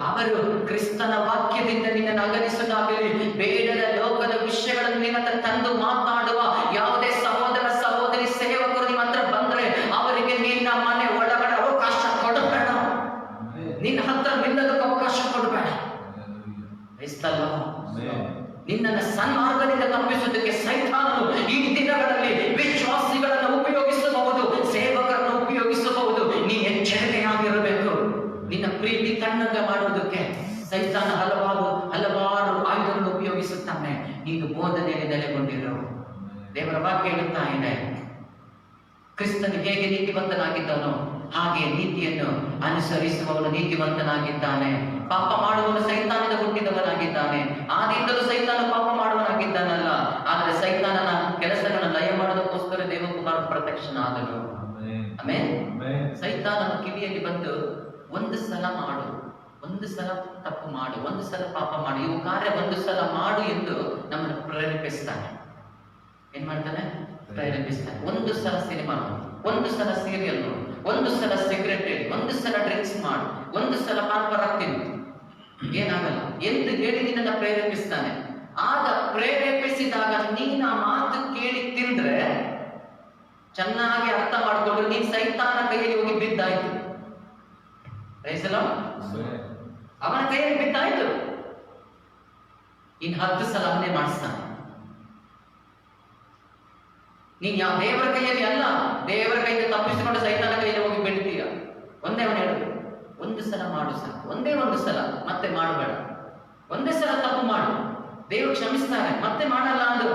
ಅವರು ಕ್ರಿಸ್ತನ ವಾಕ್ಯದಿಂದ ನಿನ್ನನ್ನು ಅಗಲಿಸುವುದಾಗಲಿ, ಬೇಡದ ಲೋಕದ ವಿಷಯಗಳನ್ನು ನಿನ್ನ ಹತ್ರ ತಂದು ಮಾತಾಡುವ ಯಾವುದೇ ಸಹೋದರ ಸಹೋದರಿ ಸೇವಕರು ನಿಮ್ಮ ಹತ್ರ ಬಂದ್ರೆ ಅವರಿಗೆ ನಿನ್ನ ಮನೆ ಒಳಗಡೆ ಅವಕಾಶ ಕೊಡಬೇಡ. ನಿನ್ನ ಹತ್ರ ನಿಲ್ಲೋದಕ್ಕೆ ಅವಕಾಶ ಕೊಡಬೇಡ. ನಿನ್ನನ್ನು ಸನ್ಮಾರ್ಗದಿಂದ ತಪ್ಪಿಸುವುದಕ್ಕೆ ಸೈತಾನನು ಈ ದಿನಗಳಲ್ಲಿ ವಿಶ್ವಾಸಿಗಳನ್ನು ಉಪಯೋಗಿಸಬಹುದು, ಸೇವಕರನ್ನು ಉಪಯೋಗಿಸಬಹುದು. ನೀ ಎಚ್ಚರಿಕೆಯಾಗಿರಬೇಕು. ನಿನ್ನ ಪ್ರೀತಿ ತಣ್ಣಗ ಮಾಡುವುದಕ್ಕೆ ಸೈತಾನ ಹಲವಾರು ಆಯುಧಗಳನ್ನು ಉಪಯೋಗಿಸುತ್ತಾನೆ. ನೀನು ಬೋಧನೆಯಲ್ಲಿ ನೆಲೆಗೊಂಡಿರೋ. ದೇವರ ವಾಕ್ಯ ಹೇಳುತ್ತಾ ಇದೆ, ಕ್ರಿಸ್ತನು ಹೇಗೆ ನೀತಿವಂತನಾಗಿದ್ದಾನೋ ಹಾಗೆ ನೀತಿಯನ್ನು ಅನುಸರಿಸುವವನು ನೀತಿವಂತನಾಗಿದ್ದಾನೆ. ಪಾಪ ಮಾಡುವವನು ಸೈತಾನದ ಹುಟ್ಟಿದವನಾಗಿದ್ದಾನೆ. ಆದಿಯಿಂದಲೂ ಸೈತಾನ ಪಾಪ ಮಾಡುವನಾಗಿದ್ದಾನಲ್ಲ, ಆದರೆ ಸೈತಾನನ ಕೆಲಸಗಳನ್ನು ಲಯ ಮಾಡೋದಕ್ಕೋಸ್ಕರ ದೇವಕುಮಾರ ಪ್ರತ್ಯಕ್ಷನಾದನು. ಆಮೇಲೆ ಸೈತಾನನ ಕಿವಿಯಲ್ಲಿ ಬಂದು ಒಂದು ಸಲ ಮಾಡು, ಒಂದು ಸಲ ತಪ್ಪು ಮಾಡು, ಒಂದು ಸಲ ಪಾಪ ಮಾಡು, ಇವು ಕಾರ್ಯ ಒಂದು ಸಲ ಮಾಡು ಎಂದು ನಮ್ಮನ್ನು ಪ್ರೇರೇಪಿಸ್ತಾನೆ. ಏನ್ ಮಾಡ್ತಾನೆ? ಪ್ರೇರೇಪಿಸ್ತಾನೆ. ಒಂದು ಸಲ ಸಿನಿಮಾ ನೋಡು, ಒಂದು ಸಲ ಸೀರಿಯಲ್ ನೋಡು, ಒಂದು ಸಲ ಸಿಗರೆಟ್ ಹೇಳಿ, ಒಂದು ಸಲ ಡ್ರಿಂಕ್ಸ್ ಮಾಡು, ಒಂದು ಸಲ ಪಾನ್ಪರ ತಿನ್ನು, ಏನಾಗಲ್ಲ ಎಂದು ಹೇಳಿ ನಿನ್ನನ್ನು ಪ್ರೇರೇಪಿಸ್ತಾನೆ. ಆಗ ಪ್ರೇರೇಪಿಸಿದಾಗ ನೀನು ಆ ಮಾತು ಕೇಳಿ ತಿಂದ್ರೆ, ಚೆನ್ನಾಗಿ ಅರ್ಥ ಮಾಡಿಕೊಂಡ್ರೆ ನೀನ್ ಸೈತಾನ ಕೈಯಲ್ಲಿ ಹೋಗಿ ಬಿದ್ದಾಯ್ತು. ಅವನ ಕೈಯಲ್ಲಿ ಬಿದ್ದಾಯ್ತು. ಇನ್ 10 ಸಲ ಅವನ್ನೇ ಮಾಡಿಸ್ತಾನೆ. ನೀನ್ ಯಾವ ದೇವರ ಕೈಯಲ್ಲಿ ಅಲ್ಲ, ದೇವರ ಕೈಯಿಂದ ತಪ್ಪಿಸಿಕೊಂಡು ಸೈತಾನ ಕೈಯಲ್ಲಿ ಹೋಗಿ ಬೀಳ್ತೀಯ. ಒಂದೇ ಅವನು ಹೇಳುದು, ಒಂದು ಸಲ ಮಾಡು ಸಾಕು, ಒಂದೇ ಒಂದು ಸಲ, ಮತ್ತೆ ಮಾಡಬೇಡ. ಒಂದೇ ಸಲ ತಪ್ಪು ಮಾಡು, ದೇವರು ಕ್ಷಮಿಸ್ತಾನೆ, ಮತ್ತೆ ಮಾಡಲ್ಲ ಅಂದ್ರು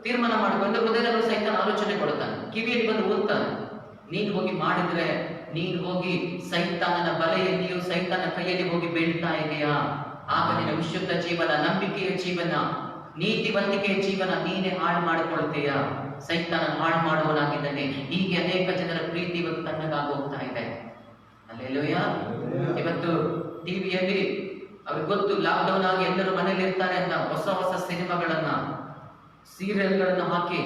ತೀರ್ಮಾನ ಮಾಡಿಕೊಂಡು ಹೃದಯದಲ್ಲಿ ಸೈತಾನ ಆಲೋಚನೆ ಕೊಡುತ್ತಾನೆ, ಕಿವಿಯಲ್ಲಿ ಬಂದು ಓದ್ತಾನೆ. ನೀನು ಹೋಗಿ ಮಾಡಿದ್ರೆ ನೀನು ಹೋಗಿ ಸೈತಾನನ ಬಲೆಯಲ್ಲಿಯೂ ಸೈತಾನ ಕೈಯಲ್ಲಿ ಹೋಗಿ ಬೀಳ್ತಾ ಇದೆಯಾ? ಆಗ ನಿನ್ನ ವಿಶುದ್ಧ ಜೀವನ, ನಂಬಿಕೆಯ ಜೀವನ, ನೀತಿವಂತಿಕೆಯ ಜೀವನ ನೀನೇ ಹಾಳು ಮಾಡಿಕೊಳ್ತೀಯಾ? ಸೈತಾನ ಹಾಳು ಮಾಡುವನಾಗಿದ್ದಾನೆ. ಹೀಗೆ ಅನೇಕ ಜನರ ಪ್ರೀತಿ ಇವತ್ತು ತಣ್ಣಗಾಗಿ ಹೋಗ್ತಾ ಇದೆ. ಹಲ್ಲೆಲೂಯಾ. ಇವತ್ತು ಟಿವಿಯಲ್ಲಿ ಅವ್ರಿಗೆ ಗೊತ್ತು, ಲಾಕ್ಡೌನ್ ಆಗಿ ಎಲ್ಲರೂ ಮನೇಲಿ ಇರ್ತಾರೆ ಅಂತ ಹೊಸ ಹೊಸ ಸಿನಿಮಾಗಳನ್ನ, ಸೀರಿಯಲ್ಗಳನ್ನು ಹಾಕಿ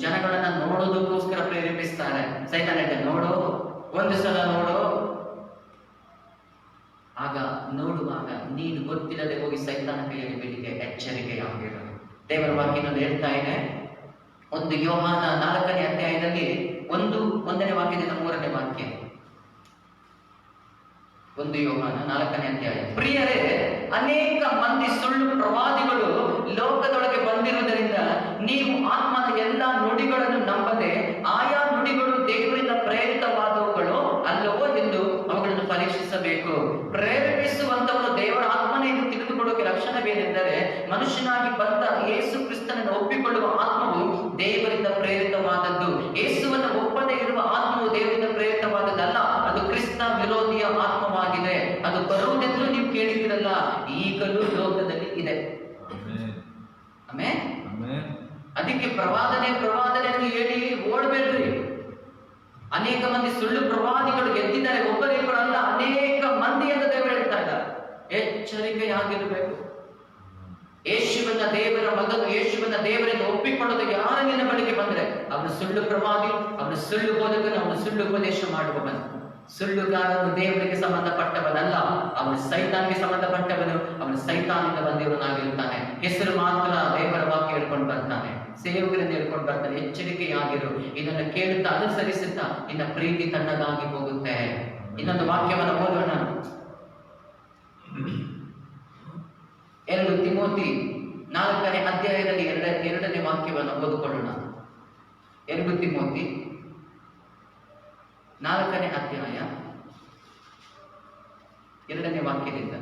ಜನಗಳನ್ನ ನೋಡೋದಕ್ಕೋಸ್ಕರ ಪ್ರೇರೇಪಿಸ್ತಾರೆ. ಸೈತಾನ ನೋಡು, ಒಂದು ಸಲ ನೋಡು. ಆಗ ನೋಡುವಾಗ ನೀನು ಗೊತ್ತಿಲ್ಲದೆ ಹೋಗಿ ಸೈತಾನ ಕೈಯಲ್ಲಿ ಬೀಳಿಗೆ ಎಚ್ಚರಿಕೆಯಾಗಿರು. ದೇವರ ವಾಕ್ಯ ಇನ್ನೊಂದು ಹೇಳ್ತಾ ಇದೆ, 1 ಯೋಹಾನ 4ನೇ ಅಧ್ಯಾಯದಲ್ಲಿ 1ನೇ ವಾಕ್ಯದಿಂದ 3ನೇ ವಾಕ್ಯ. 1 ಯೋಹಾನ 4ನೇ ಅಧ್ಯಾಯ. ಪ್ರಿಯರೇ, ಅನೇಕ ಮಂದಿ ಸುಳ್ಳು ಪ್ರವಾದಿಗಳು ಲೋಕದೊಳಗೆ ಬಂದಿರುವುದರಿಂದ ನೀವು ಆತ್ಮನ ಎಲ್ಲಾ ನುಡಿಗಳನ್ನು ನಂಬದೆ ಆಯಾ ನುಡಿಗಳು ದೇವರಿಂದ ಪ್ರೇರಿತವಾದವುಗಳು ಅಲ್ಲವೋ ಎಂದು ಅವುಗಳನ್ನು ಪರೀಕ್ಷಿಸಬೇಕು. ಪ್ರೇರೇಪಿಸುವಂತವರು ದೇವರ ಆತ್ಮನೇ ಎಂದು ತಿಳಿದುಕೊಳ್ಳುವ ಲಕ್ಷಣವೇನೆಂದರೆ, ಮನುಷ್ಯನಾಗಿ ಬಂದ ಯೇಸು ಕ್ರಿಸ್ತನನ್ನು ಒಪ್ಪಿಕೊಳ್ಳುವ ಆತ್ಮವು ದೇವರಿಂದ ಪ್ರೇರಿತವಾದದ್ದು. ಯೇಸುವನ್ನು ಒಪ್ಪದೇ ಇರುವ ಆತ್ಮವು ದೇವರಿಂದ ಪ್ರೇರಿತವಾದದ್ದಲ್ಲ, ಅದು ಕ್ರಿಸ್ತ ವಿರೋಧಿಯ ಆತ್ಮವಾಗಿದೆ. ಅದು ಬರುವುದೆಂದು ನೀವು ಕೇಳಿದಿರಲ್ಲ, ಈಗಲೂ ಲೋಕದಲ್ಲಿ ಇದೆ. ಆಮೇಲೆ ಅದಕ್ಕೆ ಪ್ರವಾದನೆಯನ್ನು ಹೇಳಿ ಓಡಬೇಡ್ರಿ. ಅನೇಕ ಮಂದಿ ಸುಳ್ಳು ಪ್ರವಾದಿಗಳು ಎದ್ದಿದ್ದಾರೆ, ಒಬ್ಬರಿಬ್ಬರು ಅಲ್ಲ, ಅನೇಕ ಮಂದಿ ಎಂದು ದೇವರು ಹೇಳ್ತಾ ಇದ್ದಾರೆ. ಎಚ್ಚರಿಕೆಯಾಗಿರಬೇಕು. ಯೇಸುವನ್ನ ದೇವರ ಮಗನು, ಯೇಸುವನ್ನ ದೇವರಿಂದ ಒಪ್ಪಿಕೊಳ್ಳೋದು ಯಾರ ನಿನ್ನ ಬಳಿಗೆ ಬಂದ್ರೆ ಅವನು ಸುಳ್ಳು ಪ್ರವಾದಿ, ಅವನು ಸುಳ್ಳು ಬೋಧಕನು, ಅವನು ಸುಳ್ಳು ಉಪದೇಶ ಮಾಡುವವನು. ಸುಳ್ಳುಗಾರನು ದೇವರಿಗೆ ಸಂಬಂಧಪಟ್ಟವನಲ್ಲ, ಅವನು ಸೈತಾನ್ಗೆ ಸಂಬಂಧಪಟ್ಟವನು. ಅವನು ಸೈತಾನಿಂದ ಬಂದಿರುವನಾಗಿರುತ್ತಾನೆ. ಹೆಸರು ಮಾತ್ರ ದೇವರ ವಾಕ್ಯ ಹೇಳ್ಕೊಂಡು ಬರ್ತಾನೆ, ಸೇವಕರಿಂದ ಹೇಳ್ಕೊಂಡು ಬರ್ತಾನೆ. ಎಚ್ಚರಿಕೆಯಾಗಿರು, ಇದನ್ನು ಕೇಳುತ್ತಾ ಅನುಸರಿಸುತ್ತಾ ನಿನ್ನ ಪ್ರೀತಿ ತಣ್ಣಗಾಗಿ ಹೋಗುತ್ತೆ. ಇನ್ನೊಂದು ವಾಕ್ಯವನ್ನು ಓದೋಣ. 2 ತಿಮೋಥಿ 4ನೇ ಅಧ್ಯಾಯದಲ್ಲಿ 2ನೇ ವಾಕ್ಯವನ್ನು ಓದಿಕೊಳ್ಳೋಣ. 2 ತಿಮೋಥಿ 4ನೇ ಅಧ್ಯಾಯ 2ನೇ ವಾಕ್ಯದಿಂದ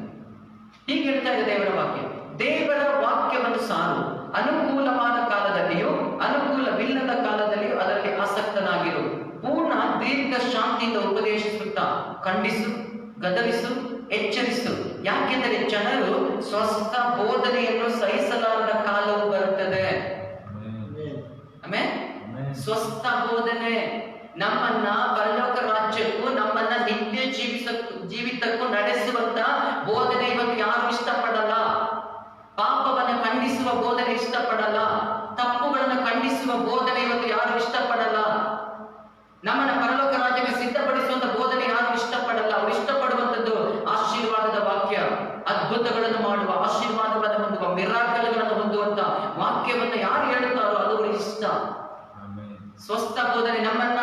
ಹೀಗೆ ಹೇಳ್ತಾ ಇದೆ ದೇವರ ವಾಕ್ಯ. ದೇವರ ವಾಕ್ಯವನ್ನು ಸಾರು, ಅನುಕೂಲವಾದ ಕಾಲದಲ್ಲಿಯೂ ಅನುಕೂಲವಿಲ್ಲದ ಕಾಲದಲ್ಲಿಯೂ ಅದರಲ್ಲಿ ಆಸಕ್ತನಾಗಿರು. ಪೂರ್ಣ ದೀರ್ಘ ಶಾಂತಿಯಿಂದ ಉಪದೇಶಿಸುತ್ತಾ ಖಂಡಿಸು, ಗದರಿಸು, ಎಚ್ಚರಿಸು. ಯಾಕೆಂದರೆ ಜನರು ಸ್ವಸ್ಥ ಬೋಧನೆಯನ್ನು ಸಹಿಸಲಾರದ ಕಾಲವು ಬರುತ್ತದೆ. ಆಮೇಲೆ ಸ್ವಸ್ಥ ಬೋಧನೆ ನಮ್ಮನ್ನ ಪರಲೋಕ ರಾಜ್ಯಕ್ಕೂ ನಮ್ಮನ್ನ ನಿತ್ಯ ಜೀವಿತಕ್ಕೂ ನಡೆಸುವಂತ ಬೋಧನೆ ಇವತ್ತು ಯಾರು ಇಷ್ಟಪಡಲ್ಲ. ಪಾಪವನ್ನು ಖಂಡಿಸುವ ಬೋಧನೆ ಇಷ್ಟಪಡಲ್ಲ. ತಪ್ಪುಗಳನ್ನು ಖಂಡಿಸುವ ಬೋಧನೆ ಇವತ್ತು ಯಾರು ಇಷ್ಟಪಡಲ್ಲ. ನಮ್ಮನ್ನ ಪರಲೋಕ ರಾಜ್ಯಕ್ಕೆ ಸಿದ್ಧಪಡಿಸುವಂತ ಬೋಧನೆ ಯಾರು ಇಷ್ಟಪಡಲ್ಲ. ಅವರು ಇಷ್ಟಪಡುವಂತದ್ದು ಆಶೀರ್ವಾದದ ವಾಕ್ಯ, ಅದ್ಭುತಗಳನ್ನು ಮಾಡುವ, ಆಶೀರ್ವಾದಗಳನ್ನು ಹೊಂದುವ, ಮಿರಾಕಲ್ಗಳನ್ನು ಹೊಂದುವಂತ ವಾಕ್ಯವನ್ನು ಯಾರು ಹೇಳುತ್ತಾರೋ ಅದು ಅವರಿಗೆ ಇಷ್ಟ. ಸ್ವಸ್ಥ ಬೋಧನೆ ನಮ್ಮನ್ನ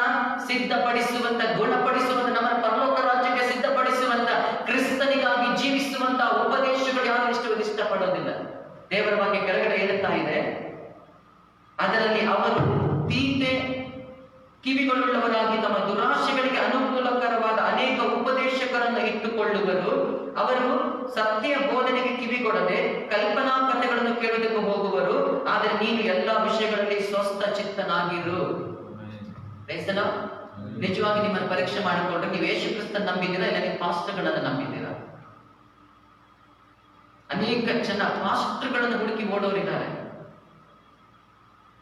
ಸಿದ್ಧಪಡಿಸುವಂತ, ಗುಣಪಡಿಸುವಂತ, ನಮ್ಮನ್ನ ಪರಲೋಕ ರಾಜ್ಯಕ್ಕೆ ಸಿದ್ಧಪಡಿಸುವಂತ, ಕ್ರಿಸ್ತನಿಗಾಗಿ ಜೀವಿಸುವಂತ ಉಪದೇಶಗಳು ಯಾರು ಇಷ್ಟಪಡೋದಿಲ್ಲ. ದೇವರ ಬಗ್ಗೆ ಕೆಳಗಡೆ ಹೇಳುತ್ತಾ ಇದೆ, ಅದರಲ್ಲಿ ಅವರು ತೀಟೆ ಕಿವಿಗಳುಳ್ಳವರಾಗಿ ತಮ್ಮ ದುರಾಶೆಗಳಿಗೆ ಅನುಕೂಲಕರವಾದ ಅನೇಕ ಉಪದೇಶಗಳನ್ನು ಇಟ್ಟುಕೊಳ್ಳುವರು. ಅವರು ಸತ್ಯ ಬೋಧನೆಗೆ ಕಿವಿಗೊಡದೆ ಕಲ್ಪನಾ ಕಥೆಗಳನ್ನು ಕೇಳುವುದಕ್ಕೆ ಹೋಗುವರು. ಆದರೆ ನೀನು ಎಲ್ಲಾ ವಿಷಯಗಳಲ್ಲಿ ಸ್ವಸ್ಥ ಚಿತ್ತನಾಗಿರು. ನಿಜವಾಗಿ ನಿಮ್ಮನ್ನು ಪರೀಕ್ಷೆ ಮಾಡಿಕೊಂಡು ನೀವು ಯೇಸು ಕ್ರಿಸ್ತನ ನಂಬಿದ್ದೀರಾ, ಇಲ್ಲ ನೀವು ಪಾಸ್ಟರ್ಗಳನ್ನು ನಂಬಿದ್ದೀರಾ? ಅನೇಕ ಜನ ಪಾಸ್ಟರ್ಗಳನ್ನು ಹುಡುಕಿ ಓಡೋರಿದ್ದಾರೆ.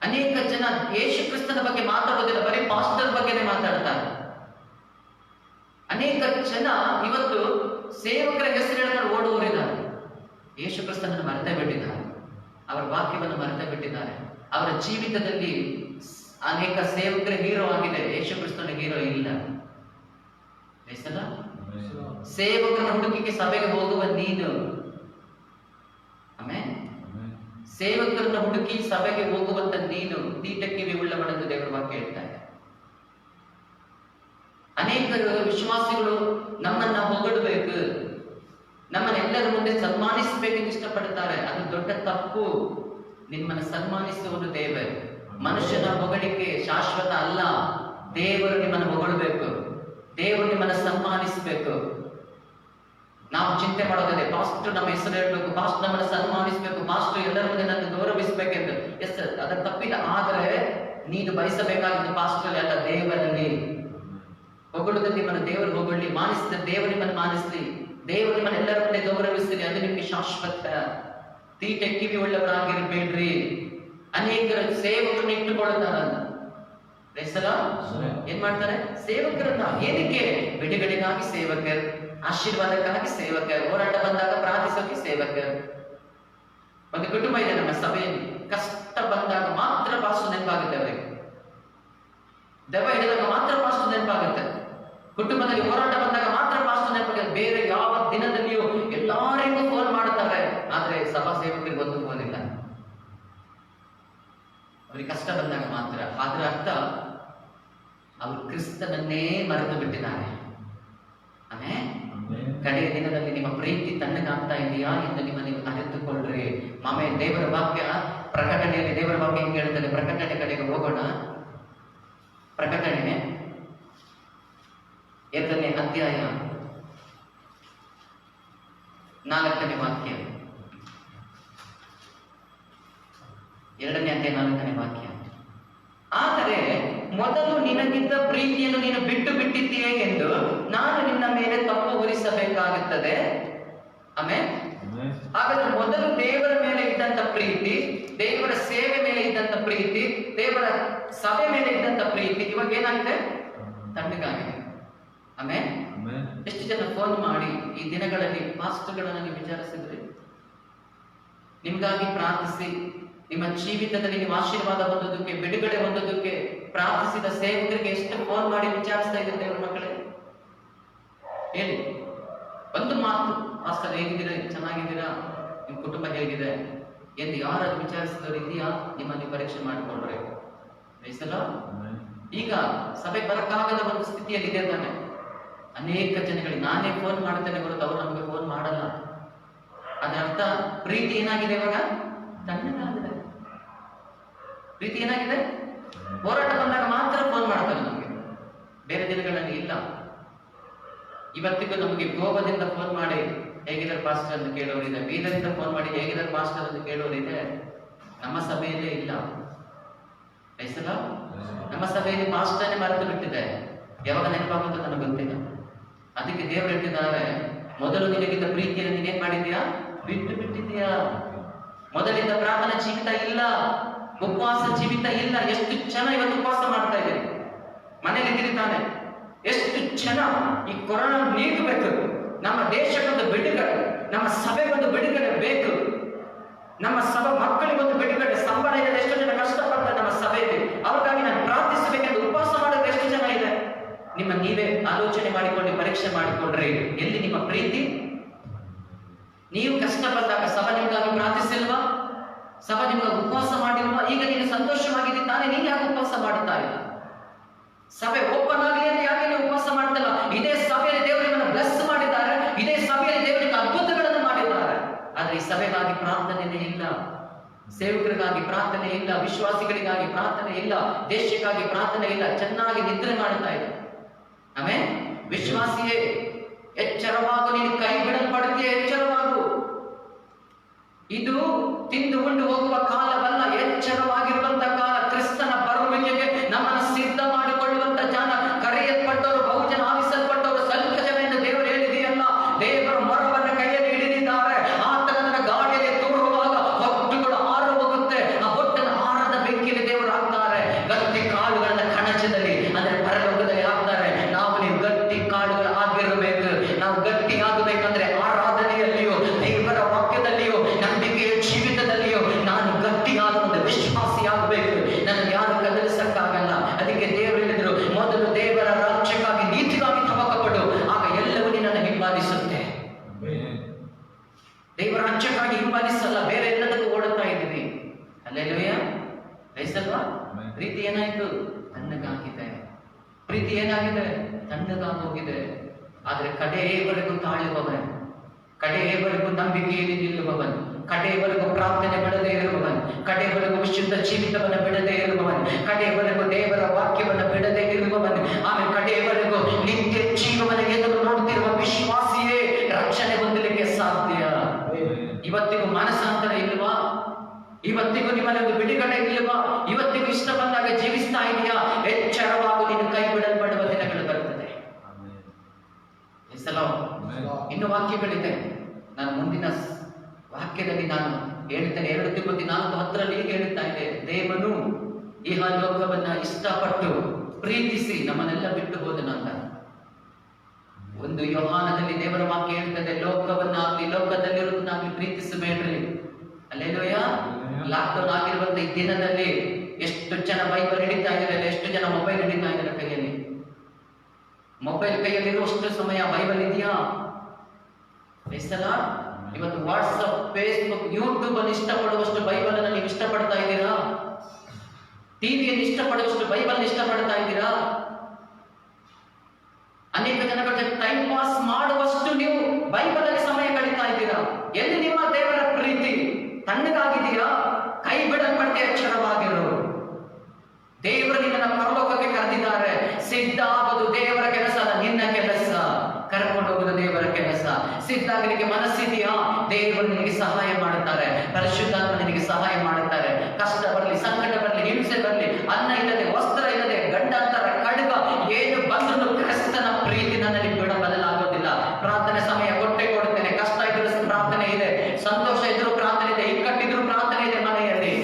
ಅನೇಕ ಜನ ಯೇಸು ಕ್ರಿಸ್ತನ ಬಗ್ಗೆ ಮಾತಾಡೋದಿಲ್ಲ, ಬರೀ ಪಾಸ್ಟರ್ ಬಗ್ಗೆನೇ ಮಾತಾಡ್ತಾರೆ. ಅನೇಕ ಜನ ಇವತ್ತು ಸೇವಕರ ಹೆಸರುಗಳನ್ನು ಓಡುವರಿದ್ದಾರೆ. ಯೇಸು ಕ್ರಿಸ್ತನನ್ನು ಮರೆತೇ ಬಿಟ್ಟಿದ್ದಾರೆ, ಅವರ ವಾಕ್ಯವನ್ನು ಮರೆತೇ ಬಿಟ್ಟಿದ್ದಾರೆ. ಅವರ ಜೀವಿತದಲ್ಲಿ ಅನೇಕ ಸೇವಕರ ಹೀರೋ ಆಗಿದೆ, ಯೇಸು ಕ್ರಿಸ್ತನ ಹೀರೋ ಇಲ್ಲ. ಸೇವಕರ ಹುಡುಕಿಗೆ ಸಭೆಗೆ ಹೋಗುವ ನೀನು, ಆಮೇಲೆ ಸೇವಕರನ್ನ ಹುಡುಕಿ ಸಭೆಗೆ ಹೋಗುವಂತ ನೀನು ತೀಟ ಕಿವಿ ಉಳ್ಳವನೆಂದು ದೇವರ ವಾಕ್ಯ ಹೇಳ್ತಾರೆ. ಅನೇಕ ವಿಶ್ವಾಸಿಗಳು ನಮ್ಮನ್ನ ಹೊಗಡಬೇಕು, ನಮ್ಮನ್ನೆಲ್ಲರ ಮುಂದೆ ಸನ್ಮಾನಿಸಬೇಕೆಂದು ಇಷ್ಟಪಡುತ್ತಾರೆ. ಅದು ದೊಡ್ಡ ತಪ್ಪು. ನಿಮ್ಮನ್ನು ಸನ್ಮಾನಿಸುವುದು ದೇವರು. ಮನುಷ್ಯನ ಹೊಗಳಿಕೆ ಶಾಶ್ವತ ಅಲ್ಲ. ದೇವರು ನಿಮ್ಮನ್ನು ಹೊಗಳಬೇಕು, ದೇವರು ನಿಮ್ಮನ್ನು ಸನ್ಮಾನಿಸಬೇಕು. ನಾವು ಚಿಂತೆ ಮಾಡೋದಿದೆ, ಪಾಸ್ಟರ್ ನಮ್ಮ ಹೆಸರು ಹೇಳ್ಬೇಕು, ಪಾಸ್ಟರ್ ನಮ್ಮನ್ನು ಸನ್ಮಾನಿಸಬೇಕು, ಪಾಸ್ಟರ್ ಎಲ್ಲರ ಮುಂದೆ ನನ್ನ ಗೌರವಿಸಬೇಕೆಂದು. ಎಸ್, ಅದರ ತಪ್ಪಿಲ್ಲ. ಆದರೆ ನೀನು ಬಯಸಬೇಕಾಗಿದ್ದು ಪಾಸ್ಟರ್ ಅಲ್ಲ, ದೇವರಲ್ಲಿ. ಹೊಗಳುದ ನಿಮ್ಮನ್ನು ದೇವರು ಹೊಗಳಿ, ಮಾನಿಸಿದ ದೇವರು ನಿಮ್ಮನ್ನು ಮಾನಿಸಲಿ, ದೇವರು ನಿಮ್ಮನ್ನು ಎಲ್ಲರ ಮುಂದೆ ಗೌರವಿಸಲಿ. ಅದು ನಿಮಗೆ ಶಾಶ್ವತ. ತೀಟೆ ಕಿವಿ ಉಳ್ಳವರಾಗಿರಬೇಡ್ರಿ. ಅನೇಕರ ಸೇವಕರನ್ನು ಇಟ್ಟುಕೊಳ್ಳುತ್ತಾರಲ್ಲ, ಏನ್ ಮಾಡ್ತಾರೆ? ಸೇವಕರನ್ನ ಏನಕ್ಕೆ? ಬಿಡುಗಡೆಗಾಗಿ ಸೇವಕರು, ಆಶೀರ್ವಾದಕ್ಕಾಗಿ ಸೇವಕರು, ಹೋರಾಟ ಬಂದಾಗ ಪ್ರಾರ್ಥಿಸೋಕೆ ಸೇವಕರು. ಒಂದು ಕುಟುಂಬ ಇದೆ ನಮ್ಮ ಸಭೆಯಲ್ಲಿ, ಕಷ್ಟ ಬಂದಾಗ ಮಾತ್ರ ಪಾಸ್ಟರ್ ನೆನಪಾಗುತ್ತೆ ಅವರಿಗೆ. ದೆವ್ವ ಹಿಡಿದಾಗ ಮಾತ್ರ ಪಾಸ್ಟರ್ ನೆನಪಾಗುತ್ತೆ. ಕುಟುಂಬದಲ್ಲಿ ಹೋರಾಟ ಬಂದಾಗ ಮಾತ್ರ ಪಾಸ್ಟರ್ ನೆನಪಾಗುತ್ತೆ. ಬೇರೆ ಯಾವ ದಿನದಲ್ಲಿಯೂ ಎಲ್ಲರಿಗೂ ಫೋನ್ ಮಾಡುತ್ತಾರೆ, ಆದ್ರೆ ಸಭಾ ಸೇವಕರಿಗೆ ಒಂದು ಫೋನ್ ಇಲ್ಲ. ಅವರಿಗೆ ಕಷ್ಟ ಬಂದಾಗ ಮಾತ್ರ. ಅದರ ಅರ್ಥ ಅವರು ಕ್ರಿಸ್ತನನ್ನೇ ಮರೆತು ಬಿಟ್ಟಿದ್ದಾರೆ. ಕಡೆಯ ದಿನದಲ್ಲಿ ನಿಮ್ಮ ಪ್ರೀತಿ ತಣ್ಣಗಾಗ್ತಾ ಇದೆಯಾ ಎಂದು ನೀವು ಅರಿತುಕೊಳ್ಳ್ರಿ. ಆಮೇಲೆ ದೇವರ ವಾಕ್ಯ ಪ್ರಕಟಣೆಯಲ್ಲಿ ದೇವರ ವಾಕ್ಯ ಹೆಂಗೆ ಹೇಳ್ತಾರೆ? ಪ್ರಕಟಣೆ ಕಡೆಗೆ ಹೋಗೋಣ. ಪ್ರಕಟಣೆ 2ನೇ ಅಧ್ಯಾಯ 4ನೇ ವಾಕ್ಯ. 2ನೇ ಅಧ್ಯಾಯ 4ನೇ ವಾಕ್ಯ. ಆದರೆ ಮೊದಲು ನಿನಗಿದ್ದ ಪ್ರೀತಿಯನ್ನು ನೀನು ಬಿಟ್ಟು ಬಿಟ್ಟಿದ್ದೀಯೇ ಎಂದು ನಾನು ನಿನ್ನ ಮೇಲೆ ತಪ್ಪು ಹೊರಿಸಬೇಕಾಗುತ್ತದೆ. ಆಮೇಲೆ ಹಾಗಾದ್ರೆ ಮೊದಲು ದೇವರ ಮೇಲೆ ಇದ್ದಂತ ಪ್ರೀತಿ, ದೇವರ ಸೇವೆ ಮೇಲೆ ಇದ್ದಂತ ಪ್ರೀತಿ, ದೇವರ ಸಭೆ ಮೇಲೆ ಇದ್ದಂತ ಪ್ರೀತಿ ಇವಾಗ ಏನಾಗಿದೆ? ತಣ್ಣಗಾಗಿದೆ. ಆಮೇಲೆ ಎಷ್ಟು ಜನ ಫೋನ್ ಮಾಡಿ ಈ ದಿನಗಳಲ್ಲಿ ಪಾಸ್ಟರ್ಗಳನ್ನು ನೀವು ವಿಚಾರಿಸಿದ್ರಿ? ನಿಮ್ಗಾಗಿ ಪ್ರಾರ್ಥಿಸಿ, ನಿಮ್ಮ ಜೀವಿತದಲ್ಲಿ ನೀವು ಆಶೀರ್ವಾದ ಹೊಂದೋದಕ್ಕೆ, ಬಿಡುಗಡೆ ಹೊಂದೋದಕ್ಕೆ ಪ್ರಾರ್ಥಿಸಿದ ಸೇವಕರಿಗೆ ಎಷ್ಟು ಫೋನ್ ಮಾಡಿ ವಿಚಾರಿಸ್ತಾ ಇದ್ದೀರಿ ದೇವರ ಮಕ್ಕಳೇ? ಮಾತು, ಪಾಸ್ಟರ್ ಹೇಗಿದ್ದೀರಾ, ಚೆನ್ನಾಗಿದ್ದೀರಾ, ನಿಮ್ಮ ಕುಟುಂಬ ಹೇಗಿದೆ ಎಂದು ಯಾರಾದ್ರೂ ವಿಚಾರಿಸಿದವರು ಇದೆಯಾ? ನಿಮ್ಮನ್ನು ಪರೀಕ್ಷೆ ಮಾಡಿಕೊಂಡ್ರೆ ಬೇಸಲ್ಲ. ಈಗ ಸಭೆ ಬರಕ್ಕಾಗದ ಒಂದು ಸ್ಥಿತಿಯಲ್ಲಿ ಇದೆ ತಾನೆ. ಅನೇಕ ಜನಗಳಿಗೆ ನಾನೇ ಫೋನ್ ಮಾಡ್ತೇನೆ ಹೊರತು ಅವರು ನಮಗೆ ಫೋನ್ ಮಾಡಲ್ಲ. ಅದರ ಅರ್ಥ ಪ್ರೀತಿ ಏನಾಗಿದೆ? ಇವಾಗ ತಣ್ಣಗಾಗಿದೆ. ಪ್ರೀತಿ ಏನಾಗಿದೆ? ಹೋರಾಟ ಬಂದಾಗ ಮಾತ್ರ ಫೋನ್ ಮಾಡ್ತಾರೆ ನಮಗೆ, ಬೇರೆ ದಿನಗಳಲ್ಲಿ ಇಲ್ಲ. ಇವತ್ತಿಗೂ ನಮಗೆ ಗೋವಾದಿಂದ ಫೋನ್ ಮಾಡಿ ಹೇಗಿದ್ದಾರೆ ಪಾಸ್ಟರ್ ಅಂತ ಕೇಳೋರಿದೆ, ಬೀದರಿಂದ ಫೋನ್ ಮಾಡಿ ಹೇಗಿದ್ದಾರೆ ಪಾಸ್ಟರ್ ಅಂತ ಕೇಳೋರಿದೆ. ನಮ್ಮ ಸಭೆಯಲ್ಲೇ ಇಲ್ಲ. ಬಯಸಲ್ಲ. ನಮ್ಮ ಸಭೆಯಲ್ಲಿ ಪಾಸ್ಟರ್ನೇ ಮರೆತು ಬಿಟ್ಟಿದೆ. ಯಾವಾಗ ನೆನಪಾಗುತ್ತೋ ನನಗೆ ಗೊತ್ತಿಲ್ಲ. ಅದಕ್ಕೆ ದೇವರು ಹೇಳ್ತಿದ್ದಾರೆ, ಮೊದಲು ನಿನಗಿದ್ದ ಪ್ರೀತಿಯನ್ನು ನೀನೇನ್ ಮಾಡಿದ್ಯಾ? ಬಿಟ್ಟು ಬಿಟ್ಟಿದ್ಯಾ. ಮೊದಲಿಂದ ಪ್ರಾರ್ಥನಾ ಜೀವಿತ ಇಲ್ಲ, ಉಪವಾಸ ಜೀವಿತ ಇಲ್ಲ. ಎಷ್ಟು ಜನ ಇವತ್ತು ಉಪವಾಸ ಮಾಡ್ತಾ ಇದ್ದೀರಿ? ಮನೇಲಿ ಇದ್ದೀರಿ ತಾನೆ? ಎಷ್ಟು ಜನ ಈ ಕೊರೋನಾ ನೀಗಬೇಕು, ನಮ್ಮ ದೇಶಕ್ಕೊಂದು ಬಿಡುಗಡೆ, ನಮ್ಮ ಸಭೆಗೊಂದು ಬಿಡುಗಡೆ ಬೇಕು, ನಮ್ಮ ಸಭೆ ಮಕ್ಕಳಿಗೊಂದು ಬಿಡುಗಡೆ. ಸಂಬಳ ಇಲ್ಲದೆ ಎಷ್ಟು ಜನ ಕಷ್ಟಪಡ್ತಾರೆ ನಮ್ಮ ಸಭೆಯಲ್ಲಿ. ಅವ್ರಿಗಾಗಿ ನಾನು ಪ್ರಾರ್ಥಿಸಬೇಕೆಂದು ಉಪವಾಸ ಮಾಡೋದು ಎಷ್ಟು ಜನ ಇದೆ? ನಿಮ್ಮ ನೀವೇ ಆಲೋಚನೆ ಮಾಡಿಕೊಂಡು ಪರೀಕ್ಷೆ ಮಾಡಿಕೊಂಡ್ರೆ ಎಲ್ಲಿ ನಿಮ್ಮ ಪ್ರೀತಿ? ನೀವು ಕಷ್ಟ ಬಂದಾಗ ಸಭೆ ನಿಮ್ಗಾಗಿ ಪ್ರಾರ್ಥಿಸಿಲ್ವಾ? ಸಭೆ ನಿಮ್ಗಾಗಿ ಉಪವಾಸ ಮಾಡಿಲ್ವಾ? ಈಗ ನೀನು ಸಂತೋಷವಾಗಿದ್ದಿ ತಾನೇ, ನೀನು ಯಾಕೆ ಉಪವಾಸ ಮಾಡುತ್ತಾ ಇಲ್ಲ? ಸಭೆ ಓಪನ್ ಆಗಲಿ ಅಂತ ಯಾಕೆ ನೀವು ಉಪವಾಸ ಮಾಡ್ತಲ್ಲ? ಇದೇ ಸಭೆಯಲ್ಲಿ ದೇವರು ನಿಮ್ಮನ್ನು ಬ್ಲೆಸ್ ಮಾಡಿದ್ದಾರೆ, ಇದೇ ಸಭೆಯಲ್ಲಿ ದೇವರಿಗೆ ಅದ್ಭುತಗಳನ್ನು ಮಾಡಿದ್ದಾರೆ. ಆದ್ರೆ ಈ ಸಭೆಗಾಗಿ ಪ್ರಾರ್ಥನೆ ಇಲ್ಲ, ಸೇವಕರಿಗಾಗಿ ಪ್ರಾರ್ಥನೆ ಇಲ್ಲ, ವಿಶ್ವಾಸಿಗಳಿಗಾಗಿ ಪ್ರಾರ್ಥನೆ ಇಲ್ಲ, ದೇಶಕ್ಕಾಗಿ ಪ್ರಾರ್ಥನೆ ಇಲ್ಲ. ಚೆನ್ನಾಗಿ ನಿದ್ರೆ ಮಾಡುತ್ತಾ ಇದೆ. ಆಮೇಲೆ ವಿಶ್ವಾಸಿಯೇ ಎಚ್ಚರವಾಗು, ನೀನು ಕೈ ಬಿಡಲ್ಪಡುತ್ತೀಯ, ಎಚ್ಚರವಾಗು. ಇದು ತಿಂದು ಉಂಡು ಹೋಗುವ ಕಾಲವಲ್ಲ, ಎಚ್ಚರವಾಗಿರುವಂತ ಕಾಲ. ಕ್ರಿಸ್ತನ ಬರುವಿಕೆಗೆ ನಮ್ಮನ್ನು ಸಿದ್ಧ ಮಾಡಿಕೊಳ್ಳುವಂತ ಜನ, ಕರೆಯಲ್ಪಟ್ಟವರು, ಬಹುಜನ ಆರಿಸಲ್ಪಟ್ಟವರು, ಸ್ವಲ್ಪ ಜನ ಎಂದು ದೇವರು ಹೇಳಿದೆಯಲ್ಲ. ದೇವರು ಮರವನ್ನು ಕೈಯಲ್ಲಿ ಹಿಡಿದಿದ್ದಾರೆ. ಆತನ ಗಾಳಿಯಲ್ಲಿ ತೂರುವಾಗ ಹೊಟ್ಟುಗಳು ಆರು ಹೋಗುತ್ತೆ. ಆ ಹೊಟ್ಟನ ಆರದ ಬೆಂಕಿಯಲ್ಲಿ ದೇವರು ಹಾಕ್ತಾರೆ. ಗಟ್ಟಿ ಕಾಳುಗಳನ್ನ ಕಣಜದಲ್ಲಿ ಅಂದ್ರೆ ಪರಲೋಕದಲ್ಲಿ ಹಾಕ್ತಾರೆ. ನಾವು ನೀವು ಗಟ್ಟಿ ಕಾಳುಗಳು ಆಗಿರಬೇಕು. ನಾವು ಗಟ್ಟಿ ಆಗಬೇಕಂದ್ರೆ ಆರಾಧನೆಯಲ್ಲಿಯೋ, ದೇವರ ವಾಕ್ಯದಲ್ಲಿಯೋ, ನಂಬಿಕೆಯ ಜೀವಿತದಲ್ಲಿಯೋ ನಾನು ಗಟ್ಟಿಯಾದ ಒಂದು ವಿಶ್ವಾಸಿ ಆಗಬೇಕು. ನನಗೆ ಯಾರು ಕದಲಿಸಕ್ಕಾಗಲ್ಲ. ಅದಕ್ಕೆ ದೇವರು ಹೇಳಿದ್ರು, ಮೊದಲು ದೇವರ ರಾಜ್ಯಕ್ಕಾಗಿ ನೀತಿಗಾಗಿ ತವಕ ಪಡು, ಆಗ ಎಲ್ಲವೂ ನಿನ್ನನ್ನು ಹಿಂಬಾಲಿಸುತ್ತೆ. ದೇವರ ರಾಜ್ಯಕ್ಕಾಗಿ ಹಿಂಬಾಲಿಸಲ್ಲ, ಬೇರೆ ಎಲ್ಲದಕ್ಕೂ ಓಡುತ್ತಾ ಇದ್ದೀವಿ. ಅಲ್ಲೆಲ್ಲೂಯ್ಯ, ಬಯಸಲ್ವಾ? ಪ್ರೀತಿ ಏನಾಯ್ತು? ತಣ್ಣಗಾಗಿದೆ. ಪ್ರೀತಿ ಏನಾಗಿದೆ? ತಣ್ಣಗಾಗೋಗಿದೆ. ಆದ್ರೆ ಕಡೆಯವರೆಗೂ ತಾಳುವವನು, ಕಡೆಯವರೆಗೂ ನಂಬಿಕೆಯಲ್ಲಿ ನಿಲ್ಲುವವನು, ಕಡೆಯವರೆಗೂ ಪ್ರಾರ್ಥನೆ ಬಿಡದೇ ಇರುವವನು, ಕಡೆಯವರೆಗೂ ವಿಶುದ್ಧ ಜೀವಿತವನ್ನು ಬಿಡದೇ ಇರುವವನು, ಕಡೆಯವರೆಗೂ ದೇವರ ವಾಕ್ಯವನ್ನು ಬಿಡದೇ ಇರುವವನು, ಆಮೇಲೆ ಕಡೆಯವರೆಗೂ ನಿತ್ಯ ಜೀವವನ್ನು ಎದುರು ನೋಡುತ್ತಿರುವ ವಿಶ್ವಾಸಿಯೇ ರಕ್ಷಣೆ ಹೊಂದಲಿಕ್ಕೆ ಸಾಧ್ಯ. ಇವತ್ತಿಗೂ ಮನಸ್ಸಾಂತರ ಇಲ್ವಾ? ಇವತ್ತಿಗೂ ನಿಮ್ಮಲ್ಲಿ ಒಂದು ಬಿಡುಗಡೆ ಇಲ್ವಾ? ಇವತ್ತಿಗೂ ಇಷ್ಟ ಬಂದಾಗ ಜೀವಿಸ್ತಾ ಇದೆಯಾ? ಎಚ್ಚರವಾಗೂ ನೀನು ಕೈ ಬಿಡಲ್ಪಡುವ ದಿನಗಳು ಬರುತ್ತದೆ. ಇನ್ನು ವಾಕ್ಯಗಳಿದೆ. ನಾನು ಮುಂದಿನ ವಾಕ್ಯದಲ್ಲಿ ನಾನು ಹೇಳ್ತೇನೆ. 2 ತಿಮೋಥಿ 4:10 ಹೀಗೆ ಹೇಳುತ್ತಾ ಇದೆ, ದೇವನು ಈ ಲೋಕವನ್ನ ಇಷ್ಟಪಟ್ಟು ಪ್ರೀತಿಸಿ ನಮ್ಮನ್ನೆಲ್ಲ ಬಿಟ್ಟು ಹೋದನಂತ. ಒಂದು ಯೋಹಾನದಲ್ಲಿ ದೇವರ ವಾಕ್ಯ ಹೇಳ್ತದೆ, ಲೋಕವನ್ನಾಗ್ಲಿ ಲೋಕದಲ್ಲಿರುವುದನ್ನಾಗ್ಲಿ ಪ್ರೀತಿಸಬೇಡ್ರಿ. ಅಲ್ಲೇಲೂಯ್ಯ. ಲಾಕ್ಡೌನ್ ಆಗಿರುವಂತ ಈ ದಿನದಲ್ಲಿ ಎಷ್ಟು ಜನ ಬೈಬಲ್ ಹಿಡಿತಾ ಇದ್ದಾರೆ, ಎಷ್ಟು ಜನ ಮೊಬೈಲ್ ಹಿಡಿತಾ ಇದ್ದಾರೆ ಕೈಯಲ್ಲಿ. ಮೊಬೈಲ್ ಕೈಯಲ್ಲಿರುವಷ್ಟು ಸಮಯ ಬೈಬಲ್ ಇದೆಯಾ? ಬೇಸಲ್ಲ. ಇವತ್ತು ವಾಟ್ಸಪ್, ಫೇಸ್ಬುಕ್, ಯೂಟ್ಯೂಬ್ ಅನ್ನು ಇಷ್ಟಪಡುವಷ್ಟು ಬೈಬಲ್ ಅನ್ನು ನೀವು ಇಷ್ಟಪಡ್ತಾ ಇದ್ದೀರಾ? ಟಿವಿಯನ್ನು ಇಷ್ಟಪಡುವಷ್ಟು ಬೈಬಲ್ ಇಷ್ಟಪಡ್ತಾ ಇದ್ದೀರಾ? ಅನೇಕ ಜನಗಳ ಜೊತೆ ಟೈಮ್ ಪಾಸ್ ಮಾಡುವಷ್ಟು ನೀವು ಬೈಬಲ್ ಅಲ್ಲಿ ಸಮಯ ಕಳೀತಾ ಇದ್ದೀರಾ? ಎಲ್ಲಿ ನಿಮ್ಮ ದೇವರ ಪ್ರೀತಿ? ತಣ್ಣಗಾಗಿದೆಯಾ? ಕೈ ಬಿಡಲ್ಪಟ್ಟೆ, ಎಚ್ಚರವಾಗಿರು. ದೇವರು ನಿನ್ನನ್ನು ಪರಲೋಕಕ್ಕೆ ಕರೆದಿದ್ದಾರೆ. ಸಿದ್ಧ ಆಗೋದು ದೇವರ ಕೆಲಸ ಅಲ್ಲ, ನಿನ್ನ ಕೆಲಸ. ಕರ್ಕೊಂಡು ಹೋಗುವುದು ದೇವರ ಕೆಲಸ. ಸಿದ್ಧ ಆಗಲಿಕ್ಕೆ ಮನಸ್ಸಿದೆಯಾ? ದೇವರು ನಿನಗೆ ಸಹಾಯ ಮಾಡುತ್ತಾರೆ, ಪರಿಶುದ್ಧಾತ್ಮ ನಿನಗೆ ಸಹಾಯ ಮಾಡುತ್ತಾರೆ. ಕಷ್ಟ ಬರಲಿ, ಸಂಕಟ ಬರಲಿ, ಹಿಂಸೆ ಬರಲಿ, ಅನ್ನ ಇಲ್ಲದೆ, ವಸ್ತ್ರ ಇಲ್ಲದೆ, ಗಂಡಾಂತರ, ಕಡುಗ ಏನು ಬಂದರೂ ಕ್ರಿಸ್ತನ ಪ್ರೀತಿ ನನ್ನಲ್ಲಿ ಬದಲಾಗೋದಿಲ್ಲ. ಪ್ರಾರ್ಥನೆ ಸಮಯ ಕೊಡುತ್ತೇನೆ. ಕಷ್ಟ ಇದ್ರೂ ಪ್ರಾರ್ಥನೆ ಇದೆ, ಸಂತೋಷ ಇದ್ರೂ ಪ್ರಾರ್ಥನೆ ಇದೆ, ಇಕ್ಕಟ್ಟಿದ್ರೂ ಪ್ರಾರ್ಥನೆ ಇದೆ ಮನೆಯಲ್ಲಿ.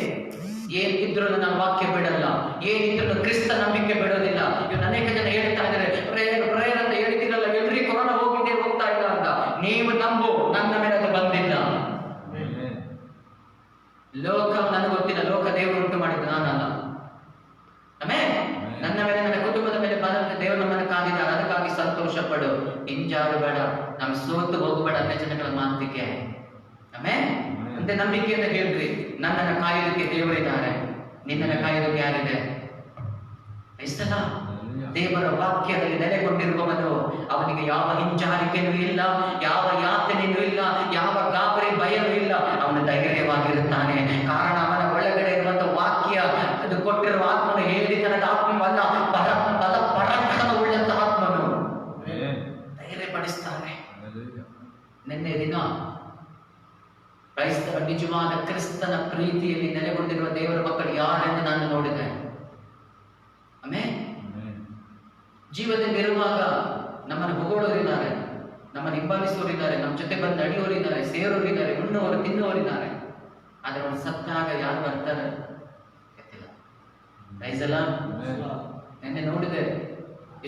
ಏನಿದ್ರು ನನ್ನ ವಾಕ್ಯ ಬಿಡಲ್ಲ, ಏನಿದ್ರು ಕ್ರಿಸ್ತ ನಂಬಿಕೆ ಬಿಡೋದಿಲ್ಲ. ಇವ್ರು ಅನೇಕ ಜನ ಹೇಳ್ತಾರೆ, ಸಂತೋಷ ಪಡು, ಹಿಂಜಾರು ಬೇಡ, ನಮ್ ಸೋತು ಹೋಗಬೇಡ ಅನ್ಯ ಜನಗಳ ಮಾತಿಗೆ. ಆಮೇಲೆ ಮತ್ತೆ ನಂಬಿಕೆಯಿಂದ ಹೇಳ್ರಿ, ನನ್ನನ್ನು ಕಾಯೋದಕ್ಕೆ ದೇವರಿದ್ದಾರೆ, ನಿನ್ನನ್ನು ಕಾಯೋದಕ್ಕೆ ಯಾರಿದೆ? ಇಷ್ಟಲ್ಲ, ದೇವರ ವಾಕ್ಯದಲ್ಲಿ ನೆಲೆಗೊಂಡಿರುವವನು, ಅವನಿಗೆ ಯಾವ ಹಿಂಜಾರಿಕೆಯೂ ಇಲ್ಲ, ಯಾವ ಯಾತನೆಯೂ ಇಲ್ಲ, ಯಾವ ಗಾಬರಿ ಭಯವೂ ಇಲ್ಲ. ಅವನು ಧೈರ್ಯವಾಗಿರುತ್ತಾನೆ. ಕಾರಣ ಅವನ ಒಳಗಡೆ ಇರುವಂತಹ ವಾಕ್ಯ, ಅದು ಕೊಟ್ಟಿರುವ ಆತ್ಮನು ಹೇಳಿತನದ ಆತ್ಮವಲ್ಲ, ಪರಾಕ್ರಮ ಉಳ್ಳಂತಹ ಆತ್ಮನು ಧೈರ್ಯಪಡಿಸ್ತಾನೆ. ನಿನ್ನೆ ದಿನ ಕ್ರೈಸ್ತರ ನಿಜವಾದ ಕ್ರಿಸ್ತನ ಪ್ರೀತಿಯಲ್ಲಿ ನೆಲೆಗೊಂಡಿರುವ ದೇವರ ಮಕ್ಕಳು ಯಾರೆಂದು ನಾನು ನೋಡಿದೆ. ಆಮೇಲೆ ಜೀವದಲ್ಲಿರುವಾಗ ನಮ್ಮನ್ನು ಹೊಗಳೋರಿದ್ದಾರೆ, ನಮ್ಮನ್ನು ಹಿಂಬಾಲಿಸುವವರಿದ್ದಾರೆ, ನಮ್ಮ ಜೊತೆ ಬಂದು ನಡೆಯೋರಿದ್ದಾರೆ, ಸೇರೋರಿದ್ದಾರೆ, ಉಣ್ಣುವರು ತಿನ್ನುವರಿದ್ದಾರೆ. ಆದ್ರೆ ಅವ್ರು ಸತ್ತಾಗ ಯಾರು ಬರ್ತಾರೆ ಗೊತ್ತಿಲ್ಲ. ರೈಸಲ್ಲ, ನಿನ್ನೆ ನೋಡಿದೆ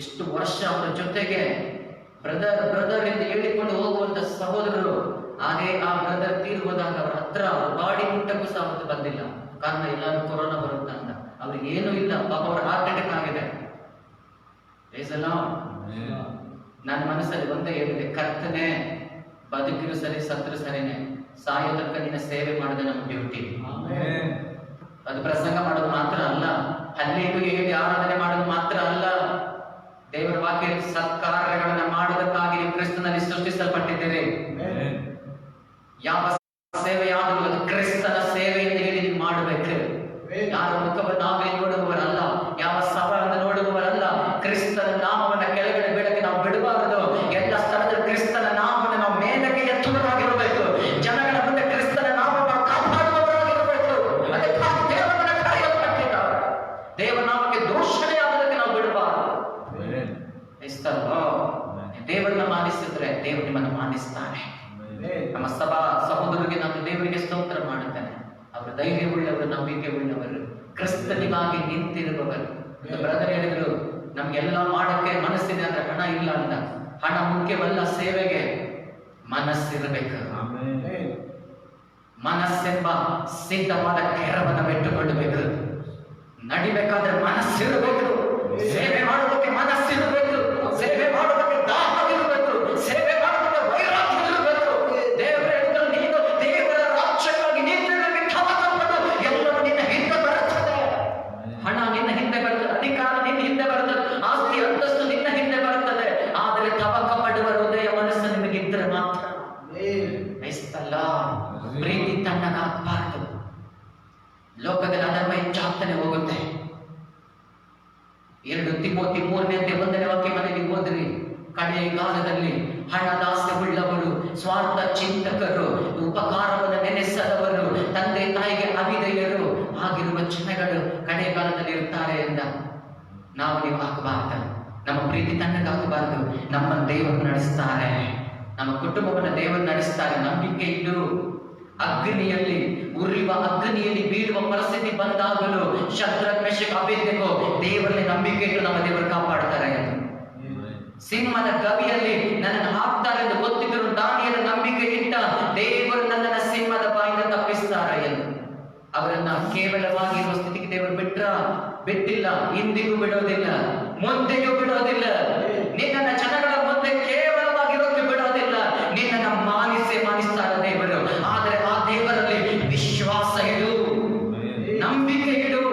ಎಷ್ಟು ವರ್ಷ ಅವರ ಜೊತೆಗೆ ಬ್ರದರ್ ಬ್ರದರ್ ಎಂದು ಹೇಳಿಕೊಂಡು ಹೋಗುವಂತ ಸಹೋದರರು, ಹಾಗೆ ಆ ಬ್ರದರ್ ತೀರ್ ಹೋದಾಗ ಅವರ ಹತ್ರ ಬಾಡಿ ಮುಟ್ಟಕ್ಕೂ ಸಹ ಅವತ್ತು ಬಂದಿಲ್ಲ. ಕಾರಣ ಎಲ್ಲರೂ ಕೊರೋನಾ ಬರುತ್ತೆ ಅಂತ. ಅವ್ರಿಗೆ ಏನೂ ಇಲ್ಲ, ಪಾಪ ಅವ್ರ ಹಾರ್ಟ್ ಅಟ್ಯಾಕ್ ಆಗಿದೆ. ನನ್ನ ಮನಸ್ಸಲ್ಲಿ ಒಂದೇ ಹೇಳಿದೆ, ಕರ್ತನೆ, ಬದುಕಿರು ಸರಿ ಸತ್ರು ಸರಿನೇ, ಸಾಯೋ ತನಕ ನಿನ್ನ ಸೇವೆ ಮಾಡೋದು ನಮ್ಮ ಡ್ಯೂಟಿ. ಅದು ಪ್ರಸಂಗ ಮಾಡೋದು ಮಾತ್ರ ಅಲ್ಲ, ಹಲ್ಲಿಗೆ ಹೇಳಿ ಆರಾಧನೆ ಮಾಡೋದು ಮಾತ್ರ ಅಲ್ಲ. ದೇವರ ವಾಕ್ಯ ಸತ್ಕಾರ್ಯಗಳನ್ನ ಮಾಡುವುದಕ್ಕಾಗಿ ನೀವು ಕ್ರಿಸ್ತನಲ್ಲಿ ಸೃಷ್ಟಿಸಲ್ಪಟ್ಟಿದ್ದೇವೆ. ಯಾವ ಸೇವೆಯಾದರೂ ಅದು ಕ್ರಿಸ್ತನ ಸೇವೆ ಎಂದು ಹೇಳಿ ನೀವು ಮಾಡಬೇಕು. ಯಾರ ಮುಖವನ್ನು ನಾವೇ ನೋಡುವವರಲ್ಲ, ಯಾವ ಸಭೆಯನ್ನು ನೋಡುವವರಲ್ಲ. ಕ್ರಿಸ್ತನ ನಾಮವನ್ನ ಕೆಳಗಡೆ ಬೆಳಗ್ಗೆ ನಾವು ಬಿಡಬಾರದು. ಎಲ್ಲ ಸ್ಥಳದಲ್ಲಿ ಕ್ರಿಸ್ತನ ನಾಮವನ್ನು ನಾವು ಮೇಲಕ್ಕೆ ಎತ್ತುವರಾಗಿರಬೇಕು. ಜನಗಳ ಮುಂದೆ ಕ್ರಿಸ್ತನ ನಾಮವನ್ನು ಕಾಪಾಡುವವರಾಗಿರಬೇಕು. ಅದಕ್ಕಾಗಿ ದೇವರನ್ನ ಕರೆಯಲ್ಪಟ್ಟಿದ್ದಾರೆ. ದೇವನಾಮಕ್ಕೆ ದೂಷಣೆ ಆಗೋದಕ್ಕೆ ನಾವು ಬಿಡಬಾರದು. ದೇವರನ್ನ ಮಾನಿಸಿದ್ರೆ ದೇವರು ನಿಮ್ಮನ್ನು ಮಾನಿಸ್ತಾನೆ. ನಮ್ಮ ಸಭಾ ಸಹೋದರರಿಗೆ ನಾನು ದೇವರಿಗೆ ಸ್ತೋತ್ರ ಮಾಡುತ್ತೇನೆ. ಅವರು ಧೈರ್ಯವುಳ್ಳವರು, ನಂಬಿಕೆ ಉಳ್ಳವರು, ಕ್ರಿಸ್ತನಿಗಾಗಿ ನಿಂತಿರುವವರು. ಬ್ರದರ್ ಹೇಳಿದ್ರು, ನಮ್ಗೆಲ್ಲ ಮಾಡಕ್ಕೆ ಮನಸ್ಸಿದೆ ಅಂದ್ರೆ ಹಣ ಇಲ್ಲ ಅಂತ. ಹಣ ಮುಖ್ಯವಲ್ಲ, ಸೇವೆಗೆ ಮನಸ್ಸಿರಬೇಕು. ಮನಸ್ಸೆಂಬ ಸಿದ್ಧವಾದ ಕೆರವನ್ನು ಬಿಟ್ಟುಕೊಳ್ಳಬೇಕು. ನಡಿಬೇಕಾದ್ರೆ ಮನಸ್ಸಿರಬೇಕು. ಸೇವೆ ಮಾಡುವುದಕ್ಕೆ ಮನಸ್ಸಿರಬೇಕು. ಸೇವೆ ಮಾಡುವುದಕ್ಕೆ ದಾಹವಿರಬೇಕು. ಸೇವೆ ಮಾಡುವುದಕ್ಕೆ ವೈರಾಗ್ಯ ಇರಬೇಕು. ದೇವರ ಹೇಳಿದ್ರು, ನೀನು ದೇವರ ರಾಜ್ಯಕ್ಕಾಗಿ ನಿಂತಿರಬೇಕು. ಎಲ್ಲವೂ ನಿನ್ನ ಹಿಂದೆ ಬರುತ್ತದೆ. ಹಣ ನಿನ್ನ ಹಿಂದೆ ಬರುತ್ತದೆ, ಅಧಿಕಾರ ನಿನ್ನ ಹಿಂದೆ ಬರುತ್ತದೆ, ಆಸ್ತಿ ಅಂತಸ್ತು ನಿನ್ನ ಹಿಂದೆ ಬರುತ್ತದೆ. ಆದರೆ ತವಕ ಪಡುವ ಹೃದಯ ಮನಸ್ಸು ನಿಮಗಿದ್ರೆ ಮಾತ್ರ ಕ್ರೈಸ್ತಲ್ಲ. ಪ್ರೀತಿ ತಣ್ಣಗಾಗಬಾರದು. ಲೋಕದಲ್ಲಿ ಅಧರ್ಮ ಹೆಚ್ಚಾಗ್ತಾನೆ ಹೋಗುತ್ತೆ. 2 ತಿಮೋತಿ 3:1 ವಾಕ್ಯ ಮನೆಯಲ್ಲಿ ಓದ್ರಿ. ಕಡೆಯ ಕಾಲದಲ್ಲಿ ಹಣದಾಸೆ ಉಳ್ಳವರು, ಸ್ವಾರ್ಥ ಚಿಂತಕರು, ಉಪಕಾರವನ್ನು ನೆನೆಸದವರು, ತಂದೆ ತಾಯಿಗೆ ಅವಿಧೇಯರು ಆಗಿರುವ ಜನಗಳು ಕಡೆಯ ಕಾಲದಲ್ಲಿ ಇರ್ತಾರೆ ಎಂದ. ನಾವು ನೀವು ಆಗಬಾರ್ದು. ನಮ್ಮ ಪ್ರೀತಿ ತಣ್ಣಗಾಗಬಾರದು. ನಮ್ಮ ದೇವರು ನಡೆಸ್ತಾರೆ, ನಮ್ಮ ಕುಟುಂಬವನ್ನು ದೇವರು ನಡೆಸ್ತಾರೆ. ನಂಬಿಕೆ ಇಡು. ಅಗ್ನಿಯಲ್ಲಿ ಉರಿಯುವ ಅಗ್ನಿಯಲ್ಲಿ ಬೀಳುವ ಪರಿಸ್ಥಿತಿ ಬಂದಾಗಲೂ ಶದ್ರಕ್, ಮೆಷಕ್, ಅಬೇದ್ನೆಗೋ ದೇವರಲ್ಲಿ ನಂಬಿಕೆ ಇಟ್ಟು ನಮ್ಮ ದೇವರು ಕಾಪಾಡ್ತಾರೆ. ಸಿಂಹದ ಗವಿಯಲ್ಲಿ ನನ್ನನ್ನು ಹಾಕ್ತಾರೆ ಎಂದು ಗೊತ್ತಿದ್ದರು ದಾನಿಯರ ನಂಬಿಕೆ ಇಟ್ಟ ದೇವರು ನನ್ನನ್ನು ಸಿಂಹದ ಬಾಯಿಂದ ತಪ್ಪಿಸ್ತಾರೆ ಎಂದು. ಅವರನ್ನ ಕೇವಲವಾಗಿ ಇರುವ ಸ್ಥಿತಿಗೆ ದೇವರು ಬಿಟ್ಟಿಲ್ಲ, ಇಂದಿಗೂ ಬಿಡೋದಿಲ್ಲ, ಮುಂದೆಯೂ ಬಿಡೋದಿಲ್ಲ. ನಿನ್ನ ಜನಗಳ ಮುಂದೆ ಕೇವಲವಾಗಿರೋಕೆ ಬಿಡೋದಿಲ್ಲ. ನಿನ್ನನ್ನು ಮಾನಿಸ್ತಾರೆ ದೇವರು. ಆದರೆ ಆ ದೇವರಲ್ಲಿ ವಿಶ್ವಾಸ ಇಡು, ನಂಬಿಕೆ ಇಡು.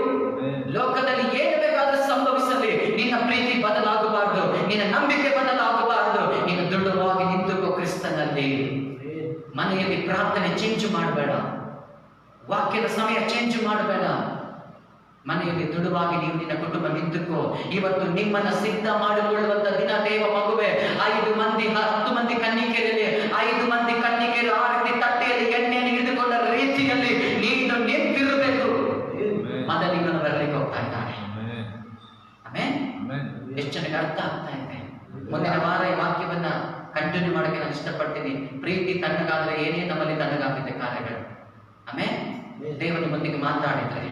ಲೋಕದಲ್ಲಿ ಏನು ಬೇಕಾದ್ರೂ ಸಂಭವಿಸಲಿ, ನಿನ್ನ ಪ್ರೀತಿ ಬದಲಾಗಬಾರದು, ನಿನ್ನ ನಂಬಿಕೆ ಬದಲಾಗಬಾರದು. ನೀನು ದೃಢವಾಗಿ ನಿಂತುಕೋ ಕ್ರಿಸ್ತನಲ್ಲಿ. ಮನೆಯಲ್ಲಿ ಪ್ರಾರ್ಥನೆ ಚೇಂಜ್ ಮಾಡಬೇಡ, ವಾಕ್ಯದ ಸಮಯ ಚೇಂಜ್ ಮಾಡಬೇಡ. ಮನೆಯಲ್ಲಿ ದೃಢವಾಗಿ ನೀವು ನಿನ್ನ ಕುಟುಂಬ ನಿಂತುಕೋ. ಇವತ್ತು ನಿಮ್ಮನ್ನ ಸಿದ್ಧ ಮಾಡಿಕೊಳ್ಳುವಂತ ದಿನ. ದೇವ ಮಗುವೆ, 5 ಮಂದಿ 10 ಮಂದಿ ಕನ್ನಿಕೆಯರಲ್ಲಿ 5 ಮಂದಿ ಕನ್ನಿಕೆಯರು ಆ ರೀತಿ ತಟ್ಟೆಯಲ್ಲಿ ಎಣ್ಣೆಯನ್ನು ಹಿಡಿದುಕೊಂಡ ರೀತಿಯಲ್ಲಿ ನೀನು ನಿಂತಿರಬೇಕು. ಮೊದಲಿಗನು ಬರಲಿಕ್ಕೆ ಹೋಗ್ತಾ ಇದ್ದಾನೆ. ಆಮೇಲೆ ಎಷ್ಟು ಜನಕ್ಕೆ ಅರ್ಥ ಆಗ್ತಾ ಇದೆ? ಮುಂದಿನ ವಾರ ಈ ವಾಕ್ಯವನ್ನ ಕಂಟಿನ್ಯೂ ಮಾಡಕ್ಕೆ ನಾನು ಇಷ್ಟಪಡ್ತೀನಿ. ಪ್ರೀತಿ ತಣ್ಣಗಾದ್ರೆ ಏನೇ ನಮ್ಮಲ್ಲಿ ತಣ್ಣಗಾಗಿದೆ ಕಾರ್ಯಗಳು. ಆಮೇಲೆ ದೇವರು ನಿಮ್ಮೊಂದಿಗೆ ಮಾತಾಡಿದ್ರೆ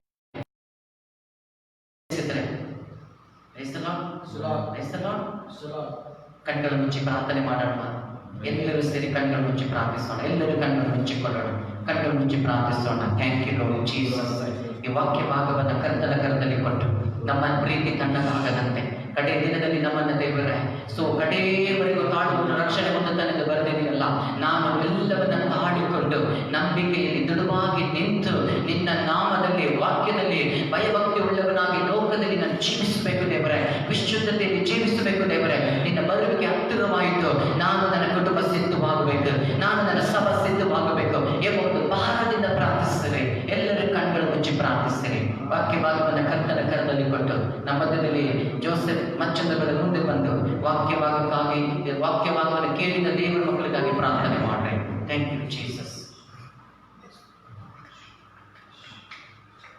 ಕಣ್ಗಳು ಮುಚ್ಚಿ ಪ್ರಾರ್ಥನೆ ಮಾಡೋಣ. ಎಲ್ಲರೂ ಸೇರಿ ಕಣ್ಗಳು ಮುಚ್ಚಿ ಪ್ರಾರ್ಥಿಸೋಣ. ಎಲ್ಲರೂ ಕಣ್ಗಳು ಮುಚ್ಚಿಕೊಳ್ಳೋಣ. ಕಣ್ಗಳು ಮುಚ್ಚಿ ಪ್ರಾರ್ಥಿಸೋಣ. Thank you Lord Jesus. ಈ ವಾಕ್ಯ ಭಾಗವನ್ನು ಕರ್ತನ ಕರದಲ್ಲಿ ಕೊಟ್ಟು ನಮ್ಮ ಪ್ರೀತಿ ತಣ್ಣಗಾಗದಂತೆ, ಕಡೆ ದಿನದಲ್ಲಿ ನಮ್ಮ ನನ್ನ ದೇವರೇ. ಸೊ ಕಡೆಯವರೆಗೂ ತಾಳುವನ್ನು ರಕ್ಷಣೆ ಹೊಂದುತ್ತಾನೆಂದು ಬರೆದಿದೆಯಲ್ಲ, ನಾನು ಎಲ್ಲವನ್ನ ತಾಳಿಕೊಂಡು ನಂಬಿಕೆಯಲ್ಲಿ ದೃಢವಾಗಿ ನಿಂತು ನಿನ್ನ ನಾಮದಲ್ಲಿ, ವಾಕ್ಯದಲ್ಲಿ ಭಯಭಕ್ತಿ ಉಳ್ಳವನಾಗಿ ಲೋಕದಲ್ಲಿ ನಾನು ಜೀವಿಸಬೇಕು ದೇವರೇ, ವಿಶುದ್ಧತೆಯಲ್ಲಿ ಜೀವಿಸಬೇಕು ದೇವರೇ. ನಿನ್ನ ಬರುವಿಕೆ ಹತ್ತಿರವಾಯಿತು, ನಾನು ನನ್ನ ಕುಟುಂಬ ಸಿದ್ಧವಾಗಬೇಕು, ನಾನು ನನ್ನ ಸಭಾ ಸಿದ್ಧವಾಗಬೇಕು ಎಂಬ ಒಂದು ಭಾರದಿಂದ ಪ್ರಾರ್ಥಿಸಿದರೆ, ಎಲ್ಲರ ಕಣ್ಗಳು ಮುಚ್ಚಿ ಪ್ರಾರ್ಥಿಸಿರಿ. ವಾಕ್ಯ ಭಾಗವನ್ನು ಕರ್ತನ ಕರದಲ್ಲಿ ಕೊಟ್ಟು ನಮ್ಮ ಮಧ್ಯದಲ್ಲಿ ಜೋಸೆಫ್ ಮಚ್ಚಂದಗಳ ಮುಂದೆ ಬಂದು ವಾಕ್ಯಭಾಗವನ್ನು ಕೇಳಿದ ದೇವರ ಮಕ್ಕಳಿಗಾಗಿ ಪ್ರಾರ್ಥನೆ ಮಾಡ್ರಿ. Thank you Jesus.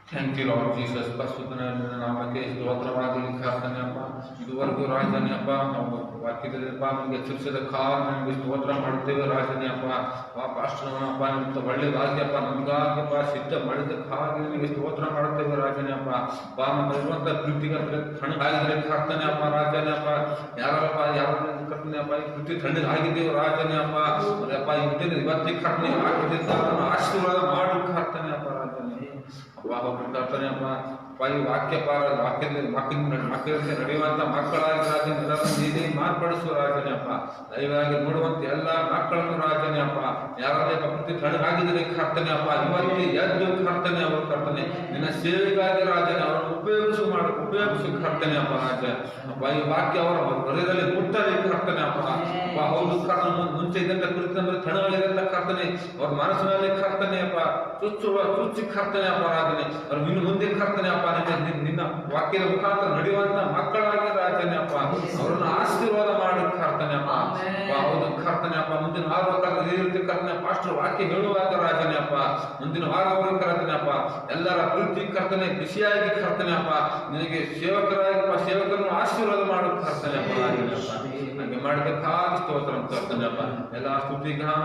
Thank you Lord Jesus. ಪರಿಶುದ್ಧನ ನಾಮಕ್ಕೆ ಸ್ತೋತ್ರವಾಗಲಿ ಕರ್ತನೇ ಅಪ್ಪ. ಇದುವರೆಗೂ ರಾಜನೇ ಅಪ್ಪ ನಾವು ವಾಕ್ಯದಲ್ಲಿ ಅಪ್ಪ ನಮಗೆ ಎಚ್ಚರಿಸಿದ ಕಾರಣ ನಿಮಗೆ ಸ್ತೋತ್ರ ಮಾಡುತ್ತೇವೆ ರಾಜನೇ ಅಪ್ಪ. ಪಾಸ್ಟರ್ನಪ್ಪ ನಿಮ್ಗೆ ಒಳ್ಳೆಯದಾಗ್ಯಪ್ಪ, ನಮಗಾಗಪ್ಪ ಸಿದ್ಧ ಮಾಡಿದ್ದಕ್ಕಾಗಿ ನಿಮಗೆ ಸ್ತೋತ್ರ ಮಾಡುತ್ತೇವೆ ರಾಜನೇ ಅಪ್ಪ. ನಮ್ಮಲ್ಲಿರುವಂಥ ಪ್ರೀತಿಗಂದ್ರೆ ತಣ್ಣಗಾಗಿದ್ರೆ ಕರ್ತನೇ ಅಪ್ಪ ರಾಜನೇ ಅಪ್ಪ. ಯಾರಪ್ಪ ಕರ್ತನೇ ಅಪ್ಪ ಈ ಪ್ರೀತಿ ತಣ್ಣಗಾಗಿದ್ದೇವೆ ರಾಜನೇ ಅಪ್ಪ. ಅಪ್ಪ ಇವತ್ತಿಗೆ ಕರ್ತನೆ ಆಗಿದ್ದ ಆಶೀರ್ವಾದ ಮಾಡಿ ಕರ್ತನೇ ಅಪ್ಪ ರಾಜನೇ ಕರ್ತನೆ ಅಪ್ಪ. ಈ ವಾಕ್ಯದಲ್ಲಿ ನಡೆಯುವಂತ ಮಕ್ಕಳಾಗಿ ರಾಜನೇ ಮಾರ್ಪಡಿಸುವ ರಾಜನೇ ಅಪ್ಪ. ದಯವಾಗಿ ನೋಡುವಂತ ಎಲ್ಲ ಮಕ್ಕಳನ್ನು ರಾಜನೇ ಅಪ್ಪ, ಯಾರೇ ಪ್ರತಿ ತಡಗಾಗಿದ್ರೆ ಕರ್ತನೆ ಅಪ್ಪ, ಇವತ್ತಿ ಎದ್ದು ಕರ್ತನೆ ಅವರು ಕರ್ತನೆ ನಿನ್ನ ಸೇವೆಗಾಗಿ ರಾಜನೇ ಅವರನ್ನು ಉಪಯೋಗಿಸು ಕರ್ತನೆ ಅಪ್ಪ ರಾಜ ಅಪ್ಪ. ಈ ವಾಕ್ಯ ಅವರ ಹೃದಯದಲ್ಲಿ ಮುಟ್ಟಲಿ ಕರ್ತನೆ ಅಪ್ಪ. ಹೌದು ಕರ್ತನ ಮುಂಚೆ ಇದ್ದಂತ ಕುರಿತ ತಡಗಳಿದಂತ ಕರ್ತನೆ ಅವ್ರ ಮನಸ್ಸಿನಲ್ಲಿ ಕರ್ತನೆ ಅಪ್ಪ ಚುಚ್ಚಿ ಕರ್ತನೆ ಅಪ್ಪ ರಾಜನೇ ಅವ್ರ ಇನ್ನು ಮುಂದೆ ಕರ್ತನೆ ಅಪ್ಪ. ನಿನ್ನ ವಾಕ್ಯದ ಮುಖಾಂತರ ನಡೆಯುವಂತ ಮಕ್ಕಳಾಗಿ ರಾಜನೇ ಅಪ್ಪ ಅವರನ್ನು ಆಶೀರ್ವಾದ ಮಾಡಿ ಕರ್ತನೆ ಅಪ್ಪ. ಹೌದು ಕರ್ತನೆ ಅಪ್ಪ. ಮುಂದಿನ ವಾರ ಕರ್ತನೆ ಪಾಸ್ಟರ್ ವಾಕ್ಯ ಹೇಳುವಾಗ ರಾಜನೇ ಅಪ್ಪ, ಮುಂದಿನ ವಾರ ಅವರು ಕರ್ತನೆ ಅಪ್ಪ ಎಲ್ಲರ ಪ್ರೀತಿ ಕರ್ತನೆ ಬಿಸಿಯಾಗಿ ಕರ್ತನೆ ಅಪ್ಪ ನಿನಗೆ ಸೇವಕರನ್ನು ಆಶೀರ್ವಾದ ಮಾಡು ಕರ್ತನೆ ಅಪ್ಪ ರಾಜನೇ ಅಪ್ಪ. ಹಾಗೆ ಮಾಡಿದಕ್ಕಾಗಿ ಸ್ತೋತ್ರ ಕರ್ತನೆ ಅಪ್ಪ. ಎಲ್ಲ ಸ್ತುತಿ ಗಾನ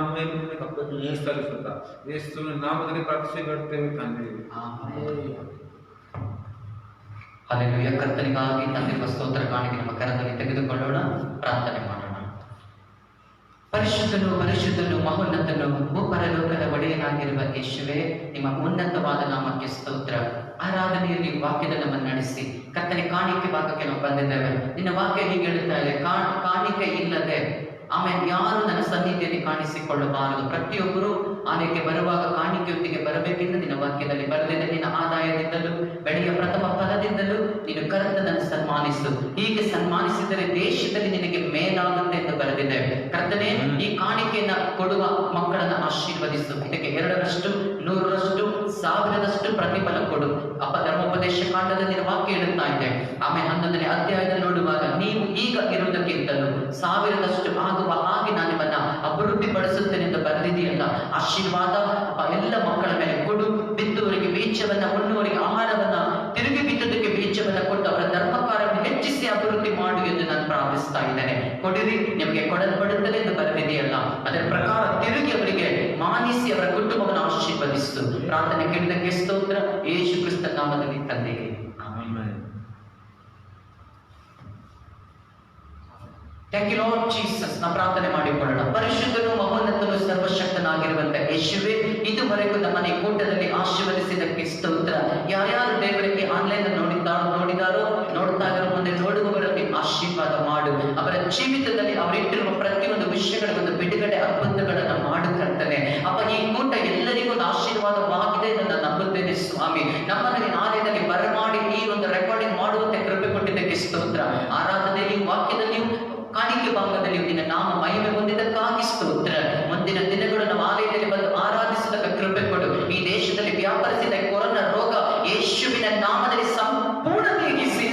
ಸಲ್ಲಿಸುತ್ತ ಯೇಸುವಿನ ನಾಮದಲ್ಲಿ ಪ್ರಾರ್ಥನೆ ಬೇಡ್ತೇವೆ ತಂದೆ. ಹಲ್ಲೆಲೂಯಾ. ಕರ್ತನಿಗಾಗಿ ತಂದಿರುವ ಸ್ತೋತ್ರ ಕಾಣಿಕೆ ನಮ್ಮ ಕರದಲ್ಲಿ ತೆಗೆದುಕೊಳ್ಳೋಣ, ಪ್ರಾರ್ಥನೆ ಮಾಡೋಣ. ಪರಿಶುದ್ಧನು ಮಹೋನ್ನತನು ಭೂಪರಲೋಕದ ಒಡೆಯನಾಗಿರುವ ಯೇಸುವೇ, ನಿಮ್ಮ ಉನ್ನತವಾದ ನಾಮಕ್ಕೆ ಸ್ತೋತ್ರ. ಆರಾಧನೆಯಲ್ಲಿ ವಾಕ್ಯದ ನಮ್ಮನ್ನು ನಡೆಸಿ ಕರ್ತನೆ ಕಾಣಿಕೆ ಭಾಗಕ್ಕೆ ನಾವು ಬಂದಿದ್ದೇವೆ. ನಿನ್ನ ವಾಕ್ಯ ಹೀಗೆ ಹೇಳುತ್ತಾ ಇದೆ, ಕಾಣಿಕೆ ಇಲ್ಲದೆ ಆಮೇಲೆ ಯಾರು ನನ್ನ ಸನ್ನಿಧಿಯಲ್ಲಿ ಕಾಣಿಸಿಕೊಳ್ಳಬಾರದು. ಪ್ರತಿಯೊಬ್ಬರು ಆನೆಗೆ ಬರುವಾಗ ಕಾಣಿಕೆಯೊಂದಿಗೆ ಬರಬೇಕೆಂದು ನಿನ್ನ ವಾಕ್ಯದಲ್ಲಿ ಬರೆದಿದೆ. ನಿನ್ನ ಆದಾಯದಿಂದಲೂ ಬೆಳೆಯ ಪ್ರಥಮ ಫಲದಿಂದಲೂ ನೀನು ಕರ್ತನನ್ನು ಸನ್ಮಾನಿಸು, ಹೀಗೆ ಸನ್ಮಾನಿಸಿದರೆ ದೇಶದಲ್ಲಿ ನಿನಗೆ ಮೇಲಾಗುತ್ತೆ ಎಂದು ಬರೆದಿದೆ. ಕರ್ತನೆ, ಈ ಕಾಣಿಕೆಯನ್ನ ಕೊಡುವ ಮಕ್ಕಳನ್ನು ಆಶೀರ್ವದಿಸು. ಇದಕ್ಕೆ 2ರಷ್ಟು 100ರಷ್ಟು 1000ರಷ್ಟು ಪ್ರತಿಫಲ ಕೊಡು ಅಪ್ಪ. ಧರ್ಮೋಪದೇಶ ಕಾಂಡದ ನಿನ್ನ ವಾಕ್ಯ ಹೇಳುತ್ತಾ ಇದೆ. ಆಮೇಲೆ 11ನೇ ಅಧ್ಯಾಯದಲ್ಲಿ ನೋಡುವಾಗ ನೀವು ಈಗ ಇರುವುದಕ್ಕಿಂತಲೂ 1000ರಷ್ಟು ಆಗುವ ಹಾಗೆ ನಾನು ನಿಮ್ಮನ್ನ ಅಭಿವೃದ್ಧಿ ಪಡಿಸುತ್ತೇನೆ ಎಂದು ಬರೆದಿದೆಯಲ್ಲ. ಆಶೀರ್ವಾದ ಎಲ್ಲ ಮಕ್ಕಳ ಮೇಲೆ ಕೊಡು. ಬಿತ್ತುವರಿಗೆ ಬೀಜವನ್ನ, ಉಣ್ಣುವರಿಗೆ ಆಹಾರವನ್ನ, ತಿರುಗಿ ಬಿತ್ತುವುದಕ್ಕೆ ಬೀಜವನ್ನ ಕೊಟ್ಟು ಅವರ ಧರ್ಮ ಕಾರ್ಯವನ್ನು ಹೆಚ್ಚಿಸಿ ಅಭಿವೃದ್ಧಿ ಮಾಡು ಎಂದು ನಾನು ಪ್ರಾರ್ಥಿಸ್ತಾ ಇದ್ದೇನೆ. ಕೊಡಿರಿ, ನಿಮಗೆ ಕೊಡಲ್ಪಡುತ್ತದೆ ಎಂದು ಬರೆದಿದೆಯಲ್ಲ. ಅದರ ಪ್ರಕಾರ ತಿರುಗಿ ಅವರಿಗೆ ಮಾನಿಸಿ ಅವರ ಕುಟುಂಬವನ್ನು ಆಶೀರ್ವದಿಸು. ಪ್ರಾರ್ಥನೆ ಕೇಳಿದಕ್ಕೆ ಸ್ತೋತ್ರ, ಯೇಸು ಕ್ರಿಸ್ತ ನಾಮದಲ್ಲಿ ತಂದೆಗೆ amen. Thank you Lord Jesus. ನಾವು ಪ್ರಾರ್ಥನೆ ಮಾಡಿಕೊಳ್ಳೋಣ. ಪರಿಶುದ್ಧನು ಮಹೋನ್ನತನು ಸರ್ವಶಕ್ತನಾಗಿರುವಂತ ಯೇಸುವೇ, ಇದುವರೆಗೂ ನಮ್ಮನೆ ಕೂಟದಲ್ಲಿ ಆಶೀರ್ವದಿಸಿದ್ದಕ್ಕೆ ಸ್ತೋತ್ರ. ಯಾರ್ಯಾರು ದೇವರಿಗೆ ಆನ್ಲೈನ್ ನೋಡಿದಾರೋ ನೋಡ್ತಾ ಇರೋ ಮುಂದೆ ನೋಡುವವರಲ್ಲಿ ಆಶೀರ್ವಾದ ಮಾಡು. ಅವರ ಜೀವಿತದಲ್ಲಿ ಅವರಿಟ್ಟಿರುವ ಪ್ರತಿಯೊಂದು ವಿಷಯಗಳ ಒಂದು ಬಿಡುಗಡೆ ಅದ್ಭುತಗಳನ್ನು ಮಾಡು ಕರ್ತನೆ ಅಪ್ಪ. ಈ ಕೂಟ ಎಲ್ಲರಿಗೂ ಒಂದು ಆಶೀರ್ವಾದವಾಗಿದೆ ಎಂದು ನಾನು ನಂಬುತ್ತೇನೆ ಸ್ವಾಮಿ. ನಮ್ಮಲ್ಲಿ ಆಲಯದಲ್ಲಿ ಬರಮಾಡಿ ಈ ಒಂದು ರೆಕಾರ್ಡಿಂಗ್ ಮಾಡುವಂತೆ ಕೃಪೆ ಕೊಟ್ಟಿದ್ದಕ್ಕೆ ಸ್ತೋತ್ರ. ಆರಾಧನೆಯಲ್ಲಿ, ವಾಕ್ಯದಲ್ಲಿಯೂ, ಕಾಣಿಕೆ ಭಾಗದಲ್ಲಿ ನಿನ್ನ ನಾಮ ಮಹಿಮೆ ಹೊಂದಿದ್ದಕ್ಕಾಗಿ ಸ್ತೋತ್ರ. ಮುಂದಿನ ದಿನಗಳು ನಮ್ಮ ಆಲಯದಲ್ಲಿ ಬಂದು ಆರಾಧಿಸುವುದಕ್ಕೆ ಕೃಪೆ ಕೊಡು. ಈ ದೇಶದಲ್ಲಿ ವ್ಯಾಪರಿಸಿದ ಕೊರೋನಾ ರೋಗ ಯೇಸುವಿನ ನಾಮದಲ್ಲಿ ಸಂಪೂರ್ಣ ನೀಗಿಸಿ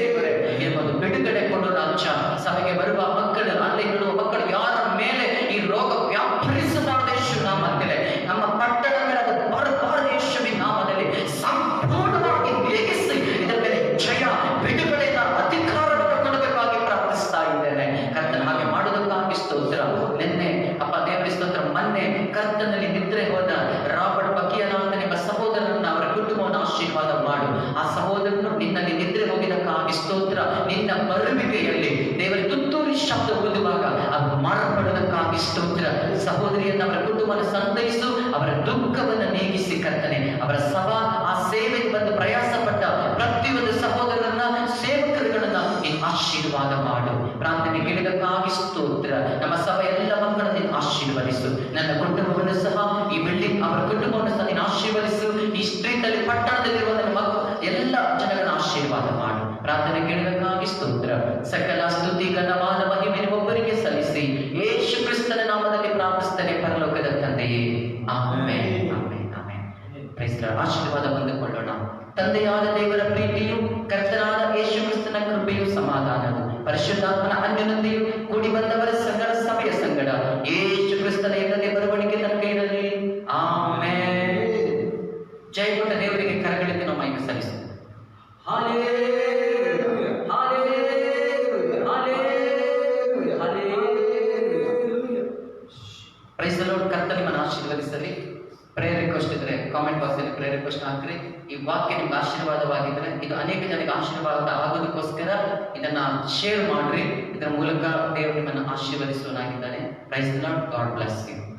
ಎಂಬುದು ಬಿಡುಗಡೆ ಕೊಡು ರಾಜ. ಸಭೆಗೆ ಬರುವ ಮಕ್ಕಳು, ಆನ್ಲೈನ್ ನೋಡುವ ಮಕ್ಕಳು ಯಾರ ಮೇಲೆ ಈ ರೋಗ ವ್ಯಾಪರಿಸಬಾರದು ಯೇಸು ನಾಮದಲ್ಲಿ. ನಮ್ಮ ಪಟ್ಟಣ ಮೇಲೆ ಅದು ಬರಬಾರದು ಯೇಸುವಿನ ನಾಮದಲ್ಲಿ ಸಂಪೂರ್ಣವಾಗಿ ನೀಗಿಸಿ ಇದರ ಮೇಲೆ ಜಯ, ಬಿಡುಗಡೆಯ ಅಧಿಕಾರವನ್ನು ಕೊಡಬೇಕಾಗಿ ಪ್ರಾರ್ಥಿಸ್ತಾ ಇದ್ದೇನೆ ಕರ್ತನ. ಹಾಗೆ ಮಾಡೋದಕ್ಕಾಗಿ ಸ್ತೋತ್ರ. ನಿನ್ನೆ ಅಪ್ಪ ದೇವರ ಸ್ತೋತ್ರ, ಮೊನ್ನೆ ಕರ್ತನಲ್ಲಿ ನಿದ್ರೆ ಹೋದ ರಾಬರ್ಟ್ ಬಕಿಯನಾಥ ಎಂಬ ಸಹೋದರನನ್ನು, ಅವರ ಕುಟುಂಬವನ್ನು ಆಶೀರ್ವಾದ ಮಾಡು. ಆ ಸಹೋದರನು ನಿನ್ನಲ್ಲಿ ನಿದ್ರೆ ಹೋಗಿದ್ದಕ್ಕಾಗಿ ಸ್ತೋತ್ರ. ನಿನ್ನ ಬರುವಿಕೆಯಲ್ಲಿ ದೇವರ ತುತ್ತೂರಿ ಶಬ್ದ ಓದುವಾಗ ಅದು ಮಾರ್ಪಡುವುದಕ್ಕಾಗಿ ಸ್ತೋತ್ರ. ಸಹೋದರಿಯನ್ನು, ಅವರ ಕುಟುಂಬವನ್ನು ಸಂತೈಸು, ಅವರ ದುಃಖವನ್ನು ನೀಗಿಸಿ ಕರ್ತನೆ. ಅವರ ಸಭಾ ಆ ಸೇವೆಗೆ ಬಂದು ಪ್ರಯಾಸ ಪಟ್ಟ ಪ್ರತಿಯೊಂದು ಸಹೋದರರನ್ನ, ಸೇವಕರುಗಳನ್ನ ಆಶೀರ್ವಾದ ಮಾಡು. ಪ್ರಾರ್ಥನೆ ಕೇಳಿದಕ್ಕಾಗಿ ಸ್ತೋತ್ರ. ನಮ್ಮ ಸಭೆ ಎಲ್ಲ ಮಕ್ಕಳನ್ನು ನೀನು ಆಶೀರ್ವದಿಸು. ನನ್ನ ಕುಟುಂಬವನ್ನು ಸಹ, ಈ ಬಿಲ್ಡಿಂಗ್ ಅವರ ಕುಟುಂಬವನ್ನು ಸಹ ನೀನು ಆಶೀರ್ವದಿಸು. ಈ ಸ್ಟ್ರೀಟ್ ಅಲ್ಲಿ ಪಟ್ಟಣದಲ್ಲಿರುವ ನನ್ನ ಮಕ್ಕಳು ಎಲ್ಲ ಜನಗಳನ್ನ ಆಶೀರ್ವಾದ ಮಾಡು. ಪ್ರಾರ್ಥನೆ ಕೇಳಿದಕ್ಕಾಗಿ ಸ್ತೋತ್ರ. ಸಕಲ ಸ್ತುತಿ ಘನವಾದ ಮಹಿಮೆ ಒಬ್ಬರಿಗೆ ಸಲ್ಲಿಸಿ ಯೇಸು ಕ್ರಿಸ್ತನ ನಾಮದಲ್ಲಿ ಪ್ರಾರ್ಥಿಸುತ್ತೇನೆ ಪರಲೋಕದ ತಂದೆಯೇ, amen, amen, amen. Praise Lord. ಆಶೀರ್ವಾದ ಹೊಂದಿಕೊಳ್ಳೋಣ. ತಂದೆಯಾದ ದೇವರ ಪ್ರೀತಿಯು, ಕರ್ತನಾದ ಯೇಸು ಕ್ರಿಸ್ತನ ಕೃಪೆಯು, ಸಮಾಧಾನವು, ಪರಿಶುದ್ಧಾತ್ಮನ ಅನ್ಯನೊಂದಿಗೆ ಕೂಡಿ ಬಂದವರ ಸಕಲ ಸಭೆಯ ಸಂಗಡ ಯೇಸು ಕ್ರಿಸ್ತನ ಇಲ್ಲದೆ ಬರವಣಿಗೆ ತನಕ ಇರಲಿ. ಆಮೆನ್. ಜಯ ಕೊಟ್ಟ ದೇವರಿಗೆ ಕರಗಳಿಂದ ನಾವು ಮೈಗೆ ಸಲ್ಲಿಸುತ್ತೇವೆ. Price the lord. ಕರ್ತನು ನಿಮ್ಮನ್ನು ಆಶೀರ್ವದಿಸಲಿ. ಪ್ರೇಯರ್ ರಿಕ್ವೆಸ್ಟ್ ಇದ್ರೆ ಕಾಮೆಂಟ್ ಬಾಕ್ಸ್ ಅಲ್ಲಿ ಪ್ರೇಯರ್ ರಿಕ್ವೆಸ್ಟ್ ಹಾಕ್ರಿ. ಈ ವಾಕ್ಯ ನಿಮ್ಗೆ ಆಶೀರ್ವಾದವಾಗಿದ್ರೆ, ಇದು ಅನೇಕ ಜನರಿಗೆ ಆಶೀರ್ವಾದ ಆಗೋದಕ್ಕೋಸ್ಕರ ಇದನ್ನ ಶೇರ್ ಮಾಡ್ರಿ. ಇದರ ಮೂಲಕ ದೇವರು ನಿಮ್ಮನ್ನು ಆಶೀರ್ವದಿಸುವನಾಗಿದ್ದಾನೆ. Praise the Lord. God bless you.